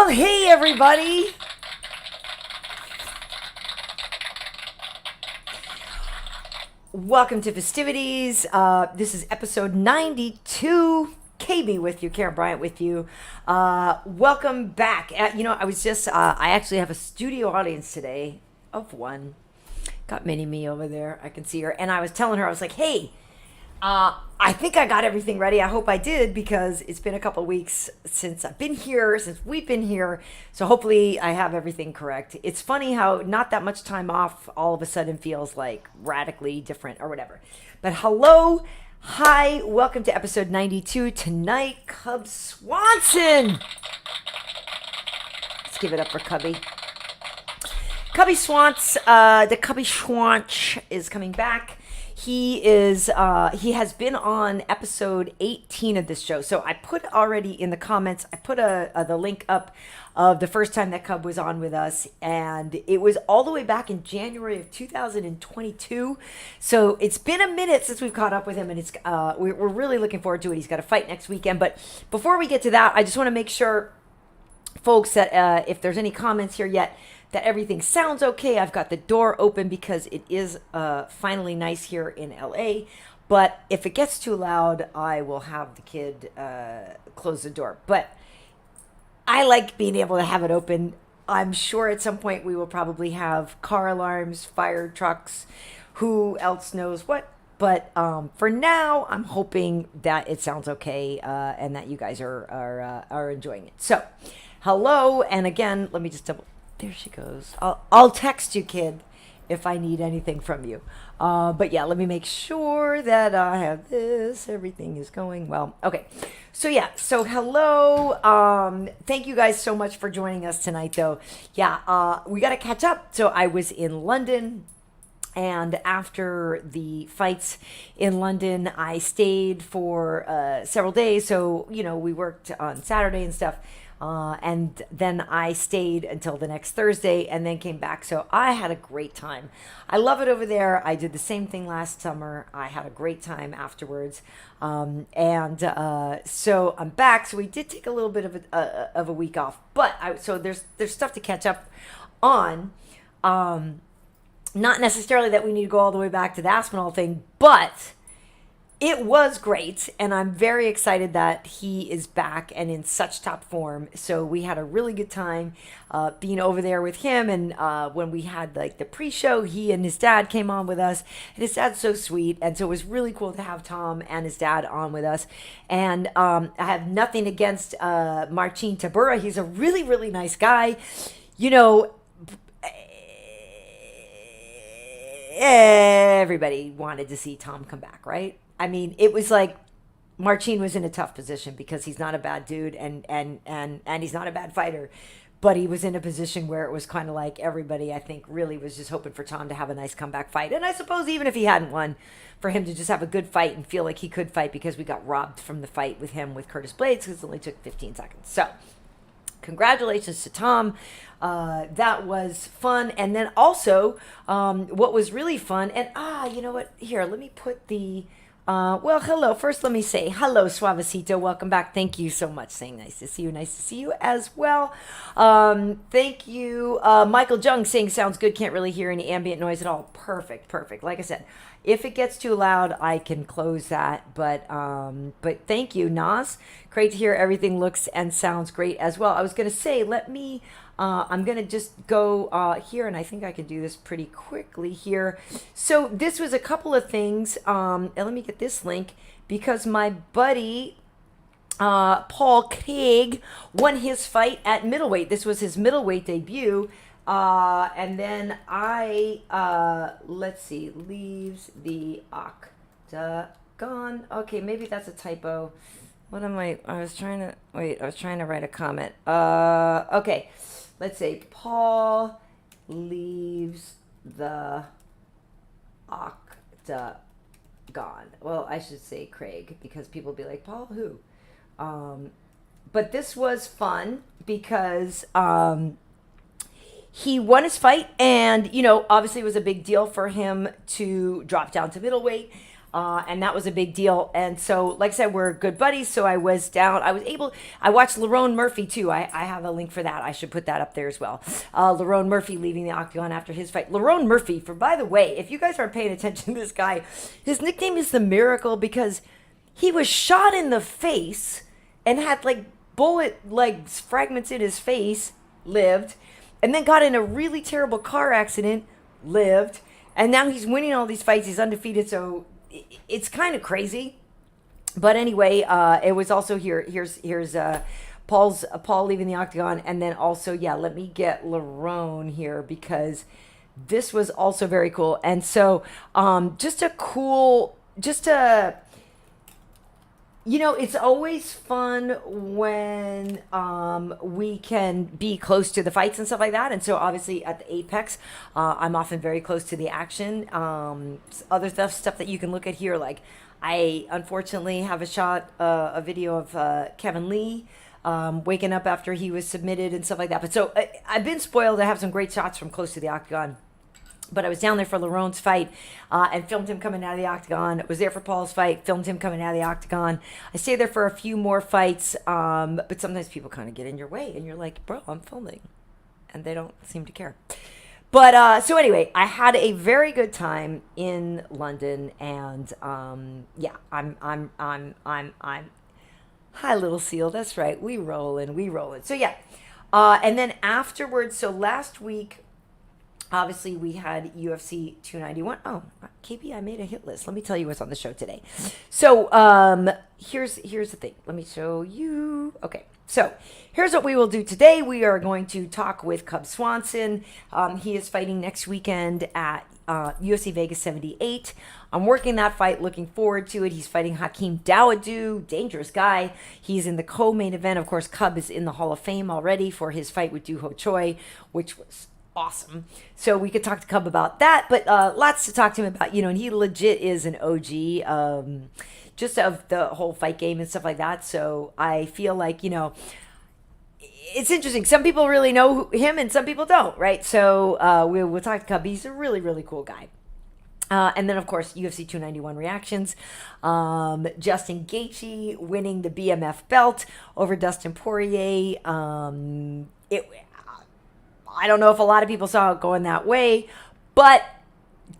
Well, hey everybody. Welcome to Fistivities. This is episode 92. KB with you, Karyn Bryant with you. Welcome back. I was just, I actually have a studio audience today of one. Got Mini-Me over there. I can see her. And I was telling her, I was like, hey, I think I got everything ready. I hope I did, because it's been a couple of weeks since I've been here, since we've been here. So hopefully I have everything correct. It's funny how not that much time off all of a sudden feels like radically different or whatever. But hello, hi, welcome to episode 92. Tonight, Cub Swanson. Let's give it up for Cubby. Cubby Swans, the Cubby Schwanch is coming back. He has been on episode 18 of this show. So I put already in the comments, I put the link up of the first time that Cub was on with us. And it was all the way back in January of 2022. So it's been a minute since we've caught up with him, and we're really looking forward to it. He's got a fight next weekend. But before we get to that, I just want to make sure, folks, that if there's any comments here yet, that everything sounds okay. I've got the door open because it is finally nice here in LA. But if it gets too loud, I will have the kid close the door. But I like being able to have it open. I'm sure at some point we will probably have car alarms, fire trucks, who else knows what. But for now, I'm hoping that it sounds okay and that you guys are enjoying it. So, hello, and again, let me just double. There she goes. I'll text you, kid, if I need anything from you. But yeah, let me make sure that I have this. Everything is going well. Okay. So yeah. So hello. Thank you guys so much for joining us tonight, though. Yeah. We got to catch up. So I was in London. And after the fights in London, I stayed for several days. So, we worked on Saturday and stuff. And then I stayed until the next Thursday and then came back. So I had a great time. I love it over there. I did the same thing last summer. I had a great time afterwards. So I'm back. So we did take a little bit of a week off. But so there's stuff to catch up on. Not necessarily that we need to go all the way back to the Aspinall thing, but it was great, and I'm very excited that he is back and in such top form. So we had a really good time being over there with him, and when we had the pre-show, he and his dad came on with us, and his dad's so sweet, and so it was really cool to have Tom and his dad on with us. And I have nothing against Marcin Tybura. He's a really, really nice guy. Everybody wanted to see Tom come back, right? I mean, it was like Marcin was in a tough position because he's not a bad dude and he's not a bad fighter, but he was in a position where it was kind of like everybody, I think, really was just hoping for Tom to have a nice comeback fight. And I suppose even if he hadn't won, for him to just have a good fight and feel like he could fight, because we got robbed from the fight with him with Curtis Blades because it only took 15 seconds. So congratulations to Tom. That was fun. And then also what was really fun, and you know what? Here, let me put the... hello. First, let me say hello, Suavecito. Welcome back. Thank you so much. Saying nice to see you. Nice to see you as well. Thank you. Michael Jung saying sounds good. Can't really hear any ambient noise at all. Perfect. Like I said, if it gets too loud, I can close that. But thank you, Nas. Great to hear. Everything looks and sounds great as well. I was going to say, I'm going to just go here, and I think I can do this pretty quickly here. So this was a couple of things. And let me get this link, because my buddy Paul Craig won his fight at middleweight. This was his middleweight debut. And then let's see, leaves the octagon. Okay, maybe that's a typo. What am I was trying to write a comment. Okay. Let's say Paul leaves the octagon. Well, I should say Craig, because people will be like, Paul who? But this was fun because he won his fight, and, obviously it was a big deal for him to drop down to middleweight. And that was a big deal. And so, like I said, we're good buddies. So I was down. I watched Lerone Murphy too. I have a link for that. I should put that up there as well. Lerone Murphy leaving the octagon after his fight. Lerone Murphy, by the way, if you guys aren't paying attention to this guy, his nickname is the Miracle because he was shot in the face and had like bullet fragments in his face, lived, and then got in a really terrible car accident, lived, and now he's winning all these fights. He's undefeated. So it's kind of crazy, but anyway, it was also here's Paul leaving the octagon, and then also let me get Lerone here because this was also very cool. And so it's always fun when we can be close to the fights and stuff like that. And so obviously at the Apex, I'm often very close to the action. Other stuff that you can look at here, like I unfortunately have a video of Kevin Lee waking up after he was submitted and stuff like that. But so I've been spoiled to have some great shots from close to the octagon. But I was down there for Lerone's fight and filmed him coming out of the octagon. I was there for Paul's fight, filmed him coming out of the octagon. I stayed there for a few more fights, but sometimes people kind of get in your way, and you're like, bro, I'm filming. And they don't seem to care. But so anyway, I had a very good time in London, and I'm hi, little seal. That's right. We rolling. So yeah, and then afterwards, so last week, obviously, we had UFC 291. Oh, KB, I made a hit list. Let me tell you what's on the show today. So here's the thing. Let me show you. Okay, so here's what we will do today. We are going to talk with Cub Swanson. He is fighting next weekend at UFC Vegas 78. I'm working that fight, looking forward to it. He's fighting Hakeem Dawodu, dangerous guy. He's in the co-main event. Of course, Cub is in the Hall of Fame already for his fight with Doo Ho Choi, which was awesome. So we could talk to Cub about that, but lots to talk to him about, and he legit is an OG, just of the whole fight game and stuff like that. So I feel like, it's interesting. Some people really know him and some people don't, right? So we'll talk to Cub. He's a really, really cool guy. And then, of course, UFC 291 reactions. Justin Gaethje winning the BMF belt over Dustin Poirier. I don't know if a lot of people saw it going that way, but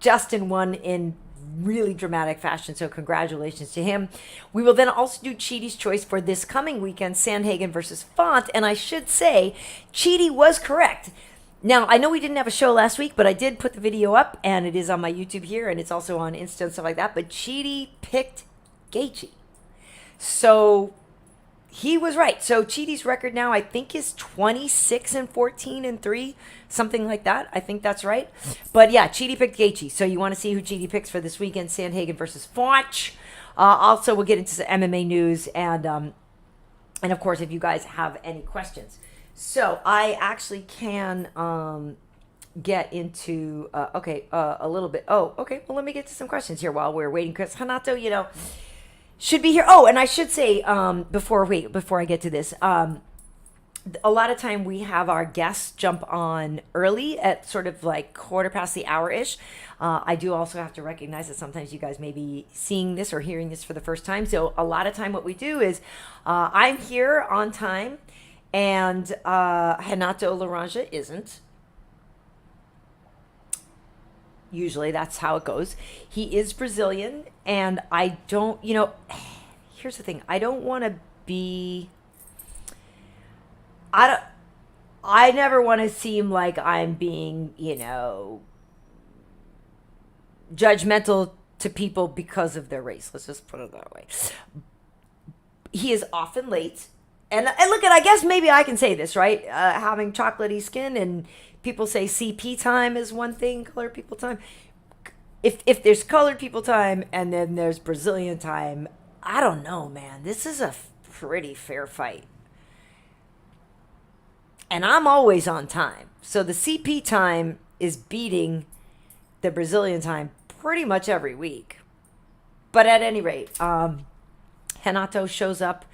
Justin won in really dramatic fashion, so congratulations to him. We will then also do Chidi's choice for this coming weekend, Sandhagen versus Font, and I should say, Chidi was correct. Now, I know we didn't have a show last week, but I did put the video up, and it is on my YouTube here, and it's also on Insta and stuff like that, but Chidi picked Gaethje. So he was right. So Chidi's record now, I think, is 26-14-3, something like that. I think that's right. But yeah, Chidi picked Gaethje. So you want to see who Chidi picks for this weekend? Sandhagen versus Font. Also, we'll get into some MMA news and of course, if you guys have any questions. So I actually can get into a little bit. Oh, okay. Well, let me get to some questions here while we're waiting, because Hanato, should be here. Oh, and I should say, before I get to this, a lot of time we have our guests jump on early at sort of like 1/4 the hour-ish. I do also have to recognize that sometimes you guys may be seeing this or hearing this for the first time. So a lot of time what we do is I'm here on time, and Hanato Laranja isn't. Usually that's how it goes. He is Brazilian, and I don't, here's the thing. I don't want to be, I never want to seem like I'm being, judgmental to people because of their race. Let's just put it that way. He is often late. And look, I guess maybe I can say this, right? Having chocolatey skin, and people say CP time is one thing, colored people time. If there's colored people time and then there's Brazilian time, I don't know, man. This is a pretty fair fight. And I'm always on time. So the CP time is beating the Brazilian time pretty much every week. But at any rate, Hanato shows up,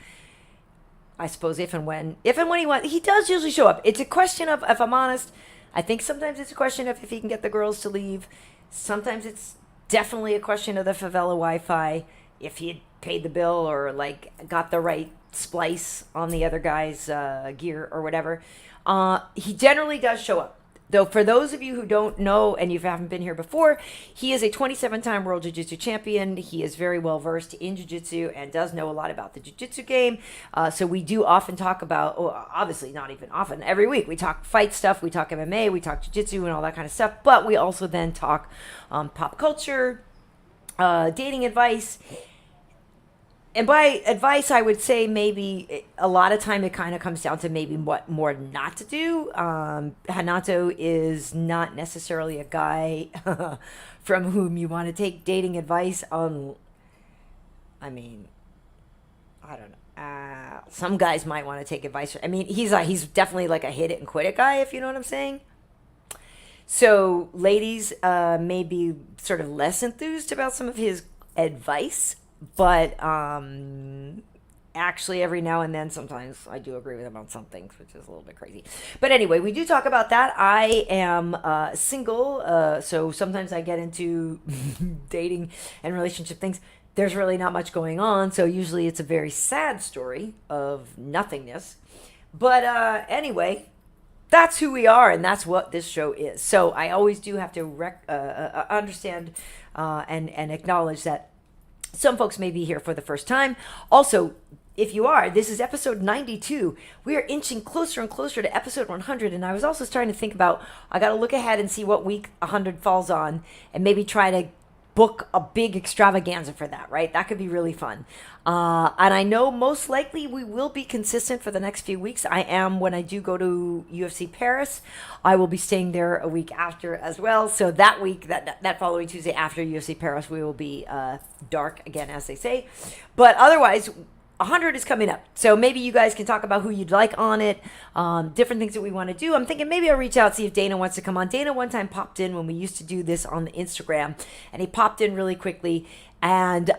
I suppose, if and when he wants. He does usually show up. It's a question of, if I'm honest, I think sometimes it's a question of if he can get the girls to leave. Sometimes it's definitely a question of the favela Wi-Fi. If he had paid the bill or like got the right splice on the other guy's gear or whatever, he generally does show up. Though for those of you who don't know and you haven't been here before, he is a 27-time world jiu-jitsu champion. He is very well versed in jiu-jitsu and does know a lot about the jiu-jitsu game. So we do often talk about, obviously not even often, every week we talk fight stuff, we talk MMA, we talk jiu-jitsu and all that kind of stuff. But we also then talk pop culture, dating advice. And by advice, I would say maybe a lot of time it kind of comes down to maybe what more not to do. Hanato is not necessarily a guy from whom you want to take dating advice on. I mean, I don't know. Some guys might want to take advice. I mean, he's definitely like a hit it and quit it guy, if you know what I'm saying. So ladies may be sort of less enthused about some of his advice. But actually, every now and then, sometimes I do agree with him on some things, which is a little bit crazy. But anyway, we do talk about that. I am single, so sometimes I get into dating and relationship things. There's really not much going on, so usually it's a very sad story of nothingness. But anyway, that's who we are, and that's what this show is. So I always do have to understand and acknowledge that some folks may be here for the first time. Also, if you are, this is episode 92. We are inching closer and closer to episode 100. And I was also starting to think about, I got to look ahead and see what week 100 falls on and maybe try to book a big extravaganza for that, right? That could be really fun. And I know most likely we will be consistent for the next few weeks. I am, when I do go to UFC Paris, I will be staying there a week after as well. So that week, that following Tuesday after UFC Paris, we will be dark again, as they say. But otherwise, 100 is coming up. So maybe you guys can talk about who you'd like on it, different things that we want to do. I'm thinking maybe I'll reach out, see if Dana wants to come on. Dana one time popped in when we used to do this on the Instagram, and he popped in really quickly. And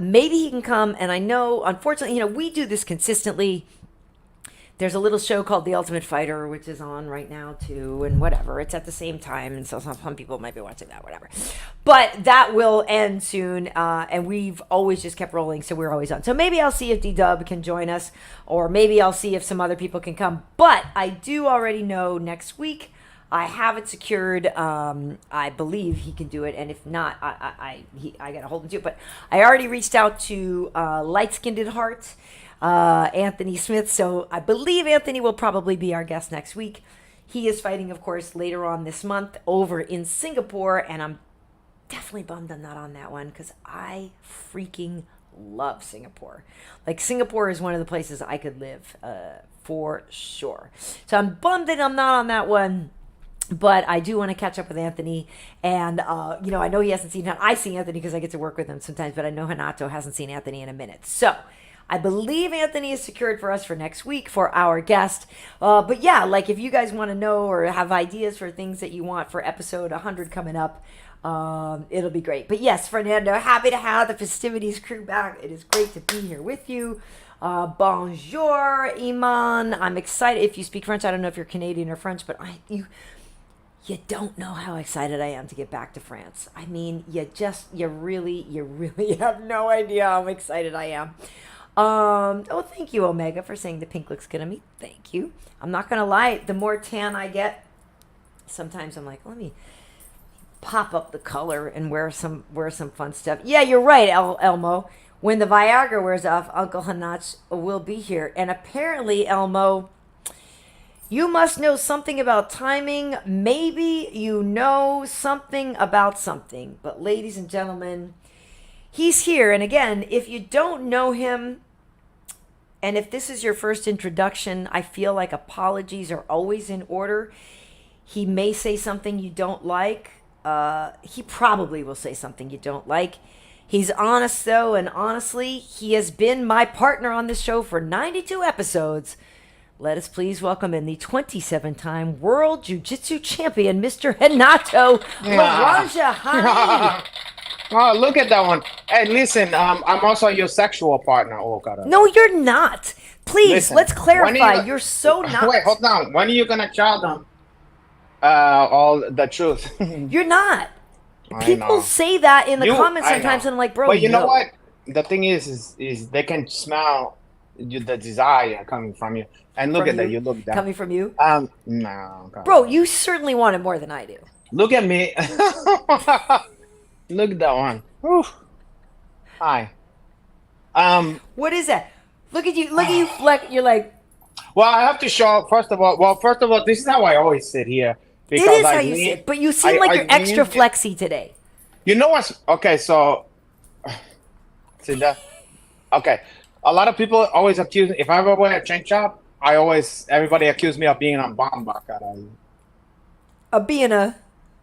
maybe he can come. And I know, unfortunately, we do this consistently. There's a little show called The Ultimate Fighter, which is on right now too, and whatever. It's at the same time, and so some people might be watching that, whatever. But that will end soon, and we've always just kept rolling, so we're always on. So maybe I'll see if D-Dub can join us, or maybe I'll see if some other people can come. But I do already know next week I have it secured. I believe he can do it, and if not, I got to hold him to it. But I already reached out to Light Skinned Heart, Anthony Smith. So I believe Anthony will probably be our guest next week. He is fighting, of course, later on this month over in Singapore, and I'm definitely bummed I'm not on that one because I freaking love Singapore. Like, Singapore is one of the places I could live for sure. So I'm bummed that I'm not on that one. But I do want to catch up with Anthony. And, I know he hasn't seen him. I see Anthony because I get to work with him sometimes, but I know Hanato hasn't seen Anthony in a minute. So I believe Anthony is secured for us for next week for our guest. But yeah, like if you guys want to know or have ideas for things that you want for episode 100 coming up, it'll be great. But yes, Fernando, happy to have the Fistivities crew back. It is great to be here with you. Bonjour, Iman. I'm excited. If you speak French, I don't know if you're Canadian or French, but you don't know how excited I am to get back to France. I mean, you really have no idea how excited I am. Thank you, Omega, for saying the pink looks good on me. Thank you. I'm not gonna lie, the more tan I get, sometimes I'm like, let me pop up the color and wear some fun stuff. Yeah, you're right, Elmo. When the Viagra wears off, Uncle Hanach will be here. And apparently, Elmo, you must know something about timing. Maybe you know something about something. But ladies and gentlemen, he's here. And again, if you don't know him, and if this is your first introduction, I feel like apologies are always in order. He may say something you don't like. He probably will say something you don't like. He's honest, though, and honestly, he has been my partner on this show for 92 episodes. Let us please welcome in the 27-time World Jiu-Jitsu Champion, Mr. Hanato Laranja. Hi. Oh, look at that one. Hey, listen, I'm also your sexual partner. Oh, God. No, you're not. Please, let's clarify. You're so not. Wait, hold on. When are you going to tell them all the truth? You're not. People say that in the comments sometimes, and I'm like, bro. But you know what? The thing is they can smell the desire coming from you. And look at that. You look down. Coming from you? No. Bro, you certainly want it more than I do. Look at me. Look at that one. Whew. Hi. What is that? Look at you. Look at you. You're like. Well, I have to show. First of all, this is how I always sit here. It is how you sit, but you seem like you're extra flexy today. You know what's okay? So, see that? Okay, a lot of people always accuse me if I ever wear a chain chop. Everybody accuse me of being on Bamba. Being a.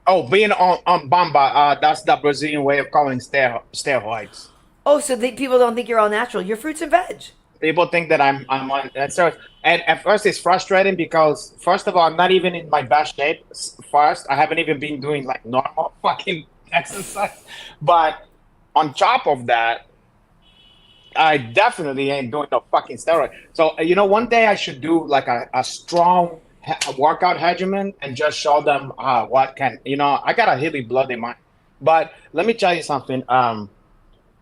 Oh, being on Bamba. That's the Brazilian way of calling steroids. Oh, so people don't think you're all natural. You're fruits and veg. People think that I'm on that sort. And at first it's frustrating because first of all, I'm not even in my best shape. First, I haven't even been doing like normal fucking exercise. But on top of that, I definitely ain't doing no fucking steroid. So one day I should do like a strong workout regimen and just show them what can. I got a hilly blood in mine. But let me tell you something. I'm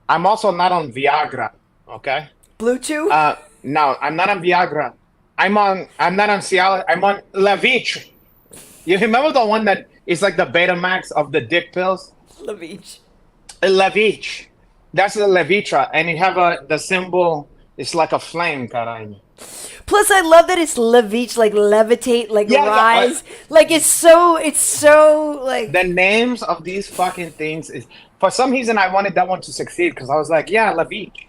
also not on Viagra. Okay. Blue Chew? No, I'm not on Viagra. I'm not on Cialis. I'm on Levitra. You remember the one that is like the Betamax of the dick pills? Levitra. Levitra. That's the Levitra, and it have the symbol. It's like a flame, caralho. Plus, I love that it's Levitra, like levitate, like rise. Like it's so like. The names of these fucking things is for some reason I wanted that one to succeed because I was like, yeah, Levitra.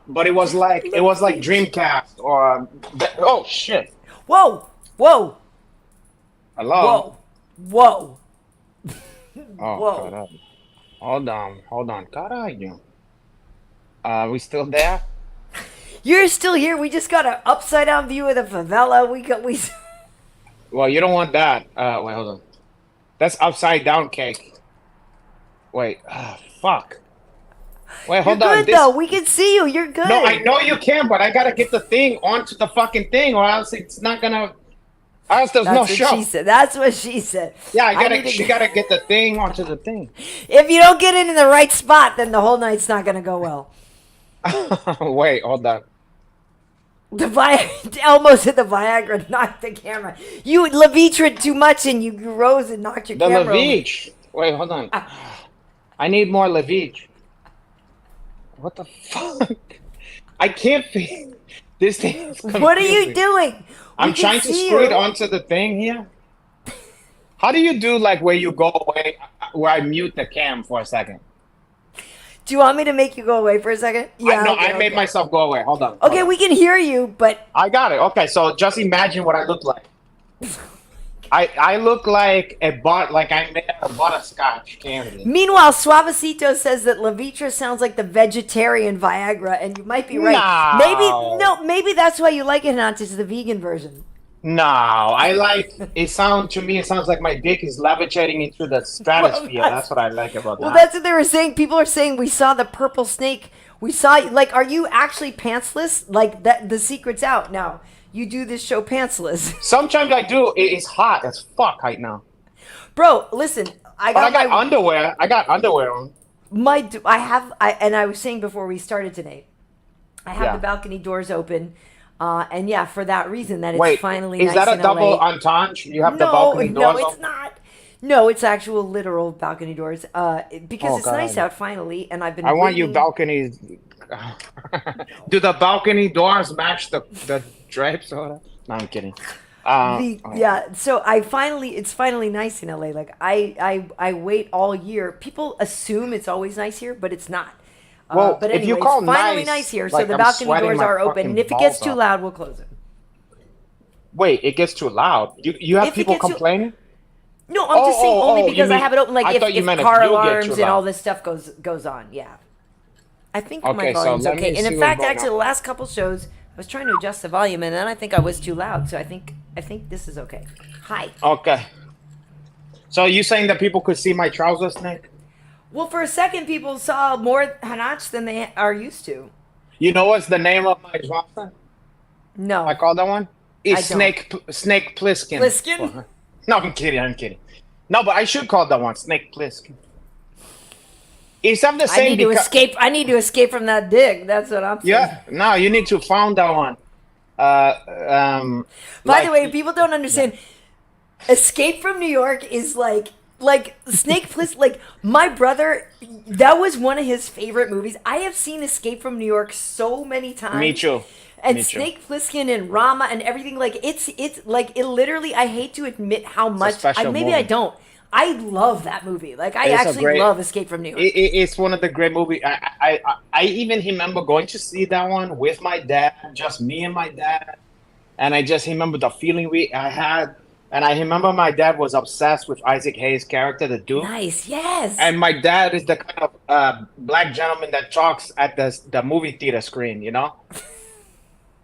But it was like Dreamcast or oh shit. Whoa. Hello. Whoa. Oh, whoa. Hold on. Caralho. We still there? You're still here. We just got an upside down view of the favela. We. Well, you don't want that. Wait, hold on. That's upside down cake. Wait. Fuck. Wait, hold on. You're good, though. We can see you. You're good. No, I know you can, but I gotta get the thing onto the fucking thing, or else it's not gonna. Or else there's no show. She said. That's what she said. Yeah, she gotta get the thing onto the thing. If you don't get it in the right spot, then the whole night's not gonna go well. Wait, hold on. Elmo said the Viagra knocked the camera. You Levitra too much and you rose and knocked your camera. The Levitra. Wait, hold on. I need more Levitra. What the fuck? I can't feel this thing. Is confusing. What are you doing? I'm trying to screw it onto the thing here. How do you do like where you go away, where I mute the cam for a second? Do you want me to make you go away for a second? Yeah. I made myself go away. Hold on. Okay, we can hear you, but I got it. Okay, so just imagine what I look like. I look like I made a butterscotch candy. Meanwhile, Suavecito says that Levitra sounds like the vegetarian Viagra, and you might be right. No. Maybe that's why you like it, Hanato, is the vegan version. No, I like it. To me, it sounds like my dick is levitating into the stratosphere. That's what I like about that. Well, that's what they were saying. People are saying we saw the purple snake. We saw, like, are you actually pantsless? Like, that the secret's out now. You do this show pantsless. Sometimes I do. It's hot as fuck right now. Bro, listen. I got underwear. I got underwear on. I was saying before we started today, I have the balcony doors open. And yeah, for that reason, that it's finally nice. Is that a double entendre? You have the balcony doors open? No, it's not. No, it's actual literal balcony doors. Because it's nice out finally, and I've been. I want you balconies. Do the balcony doors match the drapes? No, I'm kidding. Yeah, so it's finally nice in LA. Like I wait all year. People assume it's always nice here, but it's not. Well, but anyway, if you call it's finally nice here, so the balcony doors are open. And if it gets too loud, we'll close it. Wait, it gets too loud. You have people complaining? No, I'm just saying only because I have it open. Like if car alarms and all this stuff goes on, yeah. I think my volume's okay. And in fact, actually, the last couple shows, I was trying to adjust the volume, and then I think I was too loud. So I think this is okay. Hi. Okay. So you saying that people could see my trousers, Nick? Well, for a second, people saw more Hanato than they are used to. You know what's the name of my Swanson? No. I call that one? It's Snake Plissken. Plissken? No, I'm kidding. No, but I should call that one Snake Plissken. It's not the I same need to escape. I need to escape from that dig. That's what I'm saying. Yeah, no, you need to found that one. By Like, the way, people don't understand. Escape from New York is like Snake Plissken. Like my brother, that was one of his favorite movies. I have seen Escape from New York so many times. me too. And Me too. Snake Plissken and Rama and everything, like it's like it literally. I hate to admit how much. special Maybe movie. I don't. I love that movie. Like I It's a actually great- love Escape from New York. It's one of the great movies. I even remember going to see that one with my dad, just me and my dad, and I just remember the feeling I had, and I remember my dad was obsessed with Isaac Hayes' character, the Duke. Nice, yes. And my dad is the kind of black gentleman that talks at the movie theater screen, you know.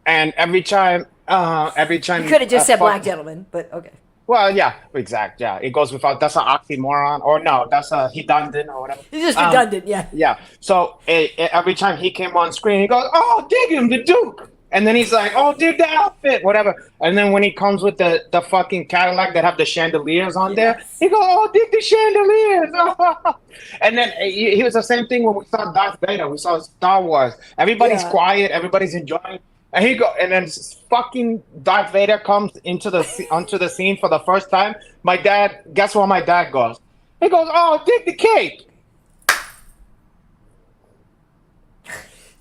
And every time You could have just said black gentleman, but okay. Well, yeah, exact. Yeah, it goes without. That's an oxymoron, or no, that's a redundant or whatever. It's just redundant, yeah. Yeah. So every time he came on screen, he goes, "Oh, dig him, the Duke," and then he's like, "Oh, dig the outfit, whatever." And then when he comes with the fucking Cadillac that have the chandeliers on there, he goes, "Oh, dig the chandeliers." And then he was the same thing when we saw Darth Vader. We saw Star Wars. Everybody's quiet. Everybody's enjoying. And then fucking Darth Vader comes onto the scene for the first time. My dad, guess what my dad goes? He goes, "Oh, dig the cake."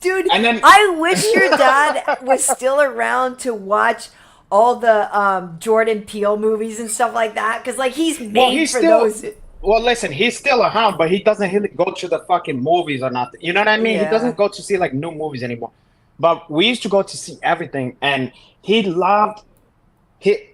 Dude, And then- I wish your dad was still around to watch all the Jordan Peele movies and stuff like that. Because, like, he's made for those. Well, listen, he's still around, but he doesn't really go to the fucking movies or nothing. You know what I mean? Yeah. He doesn't go to see, like, new movies anymore. But we used to go to see everything, and he loved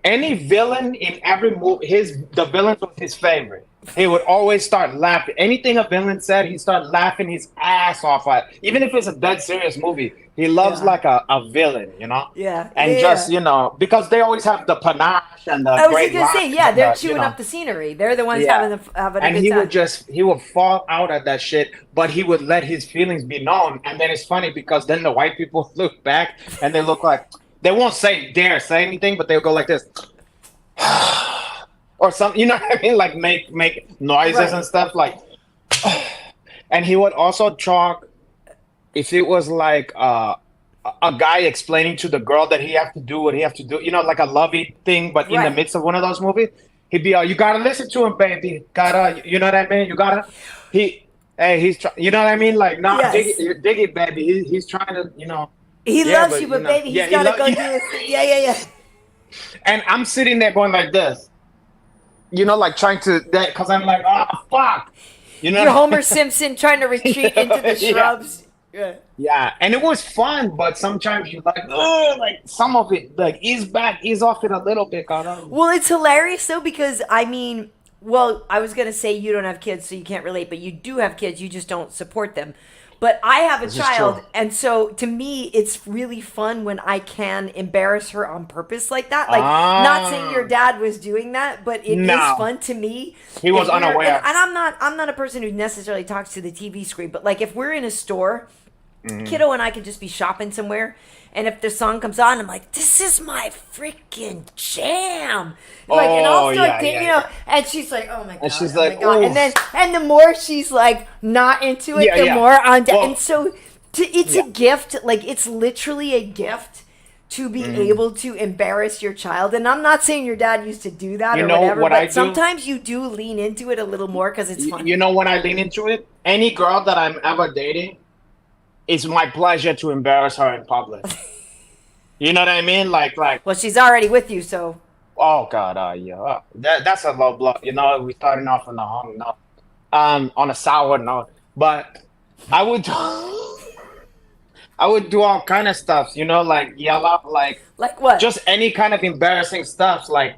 any villain in every movie. The villain was his favorite. He would always start laughing. Anything a villain said, he'd start laughing his ass off at. Even if it's a dead serious movie, he loves like a villain, you know? Yeah. And just, you know, because they always have the panache and the I was great going to say, lines yeah, and they're the, chewing you know. up the scenery. They're the ones Yeah. having a And good time. he would fall out at that shit, but he would let his feelings be known. And then it's funny because then the white people look back and they look like, they won't dare say anything, but they'll go like this. Or something, you know what I mean? Like make noises and stuff like. And he would also talk, if it was like a guy explaining to the girl that he have to do what he have to do, you know, like a lovey thing, but in the midst of one of those movies, he'd be you gotta listen to him, baby. You know what I mean? You gotta. He's trying. You know what I mean? Like, no, dig it, baby. He's trying to, you know. He loves you, but baby, he's gotta go do this. Yeah. And I'm sitting there going like this, you know, like trying to, because I'm like, oh fuck, you know. You're Homer Simpson trying to retreat into the shrubs. Yeah, and it was fun, but sometimes you like some of it, like ease off it a little bit. Well, it's hilarious though because I mean, I was gonna say you don't have kids, so you can't relate, but you do have kids, you just don't support them. But I have a child, and so to me, it's really fun when I can embarrass her on purpose like that. Like, not saying your dad was doing that, but it is fun to me. He was unaware. And I'm not a person who necessarily talks to the TV screen, but like if we're in a store, Kiddo and I could just be shopping somewhere, and if the song comes on, I'm like, this is my freaking jam. Like, and I'll start thinking, you know, and she's like, oh my God. And she's oh like, my God. And the more she's like not into it, the more on and so it's a gift. Like, it's literally a gift to be able to embarrass your child. And I'm not saying your dad used to do that or whatever, but sometimes you do lean into it a little more because it's fun. You know when I lean into it? Any girl that I'm ever dating, it's my pleasure to embarrass her in public. You know what I mean? Like. Well, she's already with you, so. Oh God, yeah. That's a low blow. You know, we starting off on a hung note, on a sour note. But I would do all kind of stuff. You know, like yell out, like what? Just any kind of embarrassing stuff. Like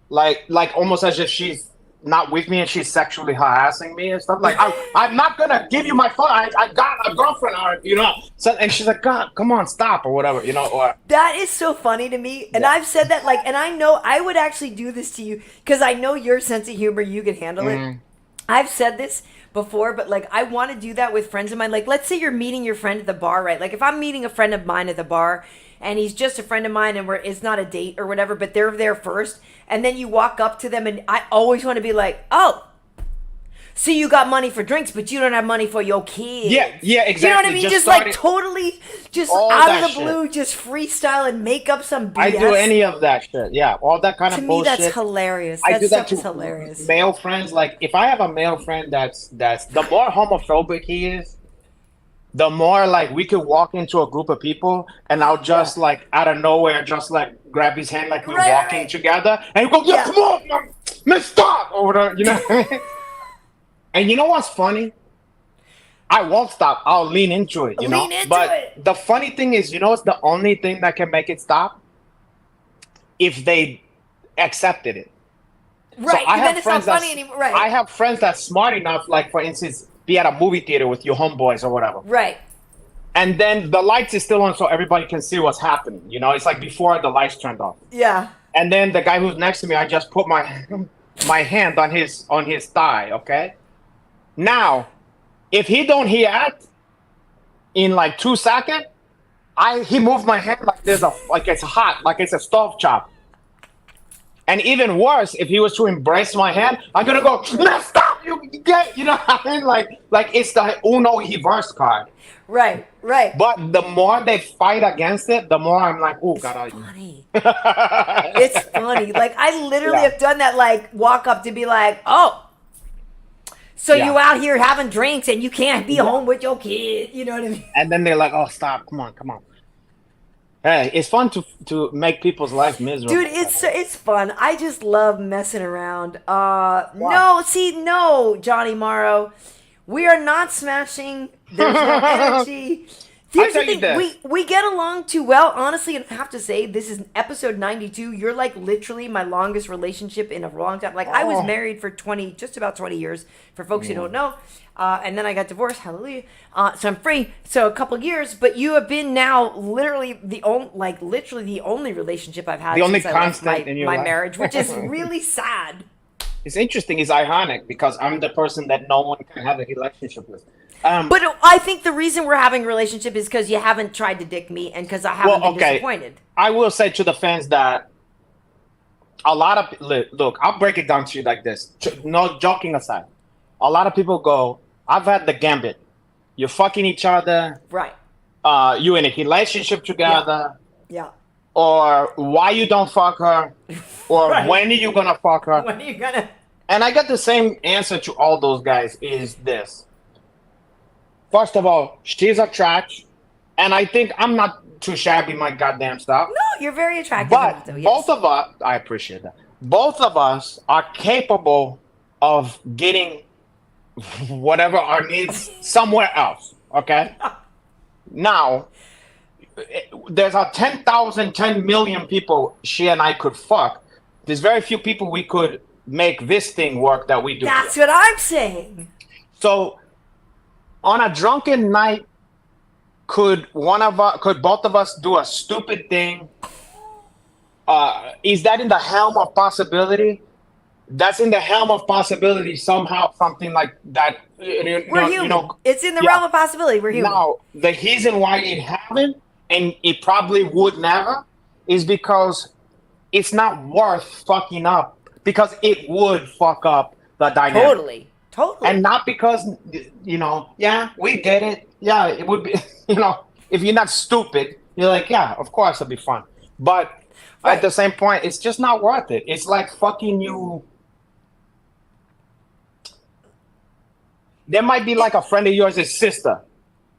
like almost as if she's not with me and she's sexually harassing me and stuff. Like, I'm not gonna give you my phone. I got a girlfriend, or you know. So, and she's like, God, come on, stop, or whatever, you know. Or that is so funny to me, and I've said that and I know I would actually do this to you because I know your sense of humor. You can handle it. I've said this before, but like I want to do that with friends of mine. Like, let's say you're meeting your friend at the bar, right? Like, if I'm meeting a friend of mine at the bar. And he's just a friend of mine, and it's not a date or whatever, but they're there first. And then you walk up to them, and I always want to be like, oh. So you got money for drinks, but you don't have money for your kids. Yeah, exactly. You know what I mean? Just like totally, just out of the blue, shit. just freestyle and make up some BS. I do any of that shit. Yeah, all that kind of bullshit. To me, that's hilarious. I That do that stuff is to hilarious. male friends. Like, if I have a male friend that's the more homophobic he is, the more like we could walk into a group of people and I'll just like out of nowhere just like grab his hand like we're walking together and he go, yeah, come on, man, stop over there, you know. And you know what's funny? I won't stop. I'll lean into it, you know. But the funny thing is, you know, it's the only thing that can make it stop if they accepted it. Right. So I then it's not funny anymore. Right. I have friends that's smart enough, like for instance, be at a movie theater with your homeboys or whatever. Right. And then the lights is still on so everybody can see what's happening. You know, it's like before the lights turned off. Yeah. And then the guy who's next to me, I just put my hand on his thigh, okay? Now, if he don't react in like 2 seconds, he moved my hand like it's hot, like it's a stove chop. And even worse, if he was to embrace my hand, I'm gonna go, no, stop, you know what I mean? Like it's the Uno reverse card. Right. But the more they fight against it, the more I'm like, oh, God. Funny. It's funny. Like, I literally have done that, like, walk up to be like, oh, so you out here having drinks and you can't be home with your kid. You know what I mean? And then they're like, oh, stop. Come on. Hey, it's fun to make people's life miserable. Dude, it's fun. I just love messing around. No, Johnny Morrow. We are not smashing. There's no energy. Here's the thing. We get along too well, honestly, and I have to say, this is episode 92. You're like literally my longest relationship in a long time. Like, I was married for just about 20 years, for folks who don't know. And then I got divorced, hallelujah. So I'm free. So a couple of years, but you have been now literally the only relationship I've had. The only constant in your my life. Marriage, which is really sad. It's interesting. It's ironic because I'm the person that no one can have a relationship with. But I think the reason we're having a relationship is because you haven't tried to dick me and because I haven't been disappointed. I will say to the fans that a lot of look, I'll break it down to you like this. No joking aside, a lot of people go, I've had the gambit. You're fucking each other. Right. You in a relationship together. Yeah. Or why you don't fuck her. Or when are you going to fuck her. When are you going to. And I got the same answer to all those guys is this. First of all, she's a trash. And I think I'm not too shabby my goddamn stuff. No, you're very attractive. But though, yes. Both of us, I appreciate that. Both of us are capable of getting whatever our needs somewhere else, okay? Now, there's a 10 million people she and I could fuck. There's very few people we could make this thing work that we do. That's what I'm saying. So, on a drunken night, could both of us do a stupid thing? Is that in the realm of possibility? That's in the realm of possibility somehow, something like that. We're human. It's in the realm of possibility. We're human. Now, the reason why it happened, and it probably would never, is because it's not worth fucking up. Because it would fuck up the dynamic. Totally. And not because, we get it. Yeah, it would be, if you're not stupid, you're like, yeah, of course it'll be fun. But at the same point, it's just not worth it. It's like fucking you. There might be like a friend of yours' sister,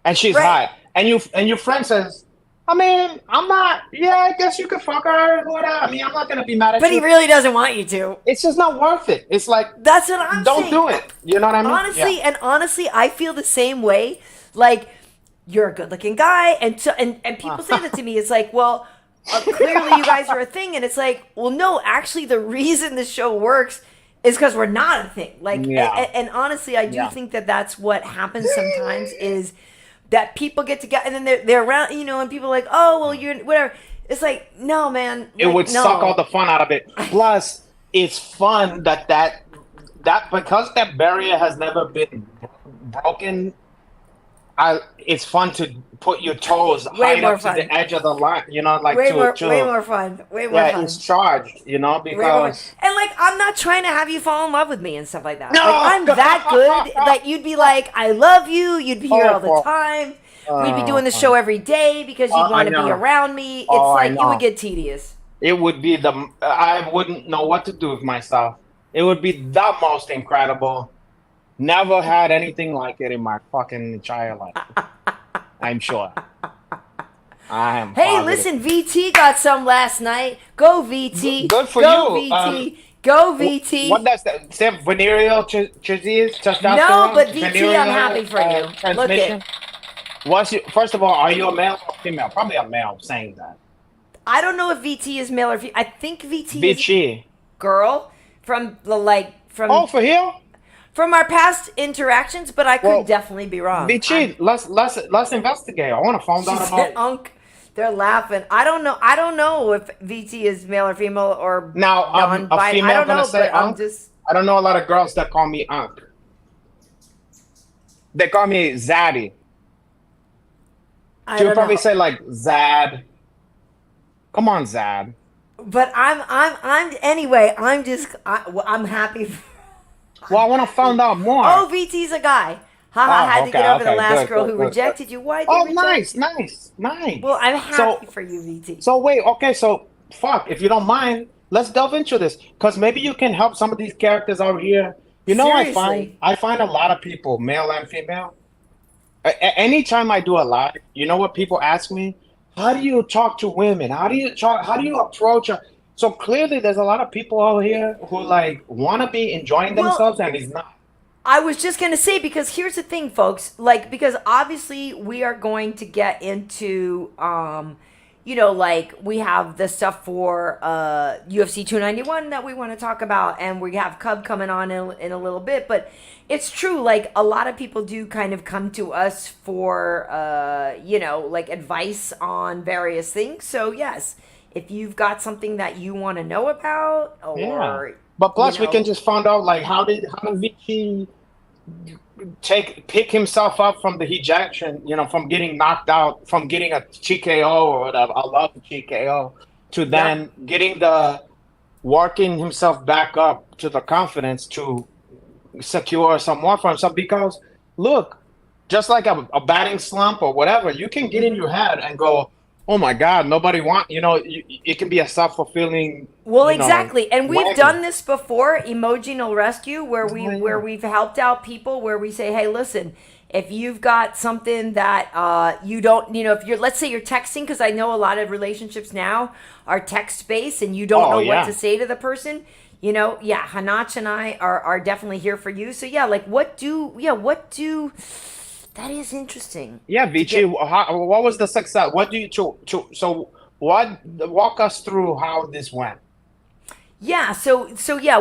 and she's hot, and your friend says, I mean, I'm not. Yeah, I guess you could fuck her. Whatever. I mean, I'm not gonna be mad at you. But he really doesn't want you to. It's just not worth it. It's like that's what I'm Don't saying. do it. You know what I mean? Honestly, I feel the same way. Like, you're a good-looking guy, and people say that to me. It's like, well, clearly you guys are a thing, and it's like, well, no, actually, the reason this show works is because we're not a thing. Like, and honestly, I do think that that's what happens sometimes is that people get together and then they're around, and people are like, oh, well, you're whatever. It's like, no, man. It would suck all the fun out of it. Plus, it's fun that because that barrier has never been broken. it's fun to put your toes Way high more up to fun. the edge of the line, you know, like way to more fun. Way more yeah, fun. it's charged, you know, Way more fun. because And like, I'm not trying to have you fall in love with me and stuff like that. no, Like, I'm that good that you'd be like, I love you. You'd be here all the time. We'd be doing the show every day because you'd want to be around me. It's like it would get tedious. It would be I wouldn't know what to do with myself. It would be the most incredible. Never had anything like it in my fucking entire life. I'm sure. I am. Hey, positive. listen, VT got some last night. Go VT. Good for Go you. VT. Go VT. What does that say? Venereal disease? Testosterone? No, but VT, Venereal, I'm happy for you. Look transmission? First of all, are you a male or female? Probably a male saying that. I don't know if VT is male or female. I think VT is Bitchy. girl from Oh, for him? from our past interactions, but I could definitely be wrong. Bitchy, let's investigate. I want to find out about. Unk, they're laughing. I don't know. I don't know if VT is male or female or Now, a female I don't gonna know, say but I'm Unk? just. I don't know a lot of girls that call me Unk. They call me Zaddy. I She'll don't probably know. say like Zad. Come on, Zad. But anyway. I'm happy. Well, I want to find out more. Oh, VT's a guy. Haha, had to get over the last girl who good. rejected you. Why? Oh, nice. Well, I'm happy for you, VT. So wait, okay, so fuck, if you don't mind, let's delve into this because maybe you can help some of these characters out here. You know, Seriously. I find a lot of people, male and female. Anytime I do a live, you know what people ask me? How do you talk to women? How do you approach her? So clearly, there's a lot of people out here who like want to be enjoying themselves, and it's not. I was just going to say, because here's the thing, folks, like, because obviously we are going to get into, you know, like we have the stuff for UFC 291 that we want to talk about, and we have Cub coming on in a little bit, but it's true, like a lot of people do kind of come to us for, you know, like advice on various things. So yes, if you've got something that you want to know about, or but plus you know, we can just find out like how did Vicky pick himself up from the ejection, you know, from getting knocked out, from getting a TKO or whatever. I love the TKO to then getting working himself back up to the confidence to secure some more for himself. Because look, just like a batting slump or whatever, you can get in your head and go, oh my God, nobody you know, it can be a self-fulfilling. Well, exactly. And we've wagon. done this before, Emotional Rescue, where we've helped out people, where we say, hey, listen, if you've got something that you don't, you know, if you're, let's say you're texting, because I know a lot of relationships now are text-based and you don't know what to say to the person, you know, Hanato and I are definitely here for you. So like, that is interesting. Yeah, Vici, what was the success? What do you walk us through how this went? Yeah, so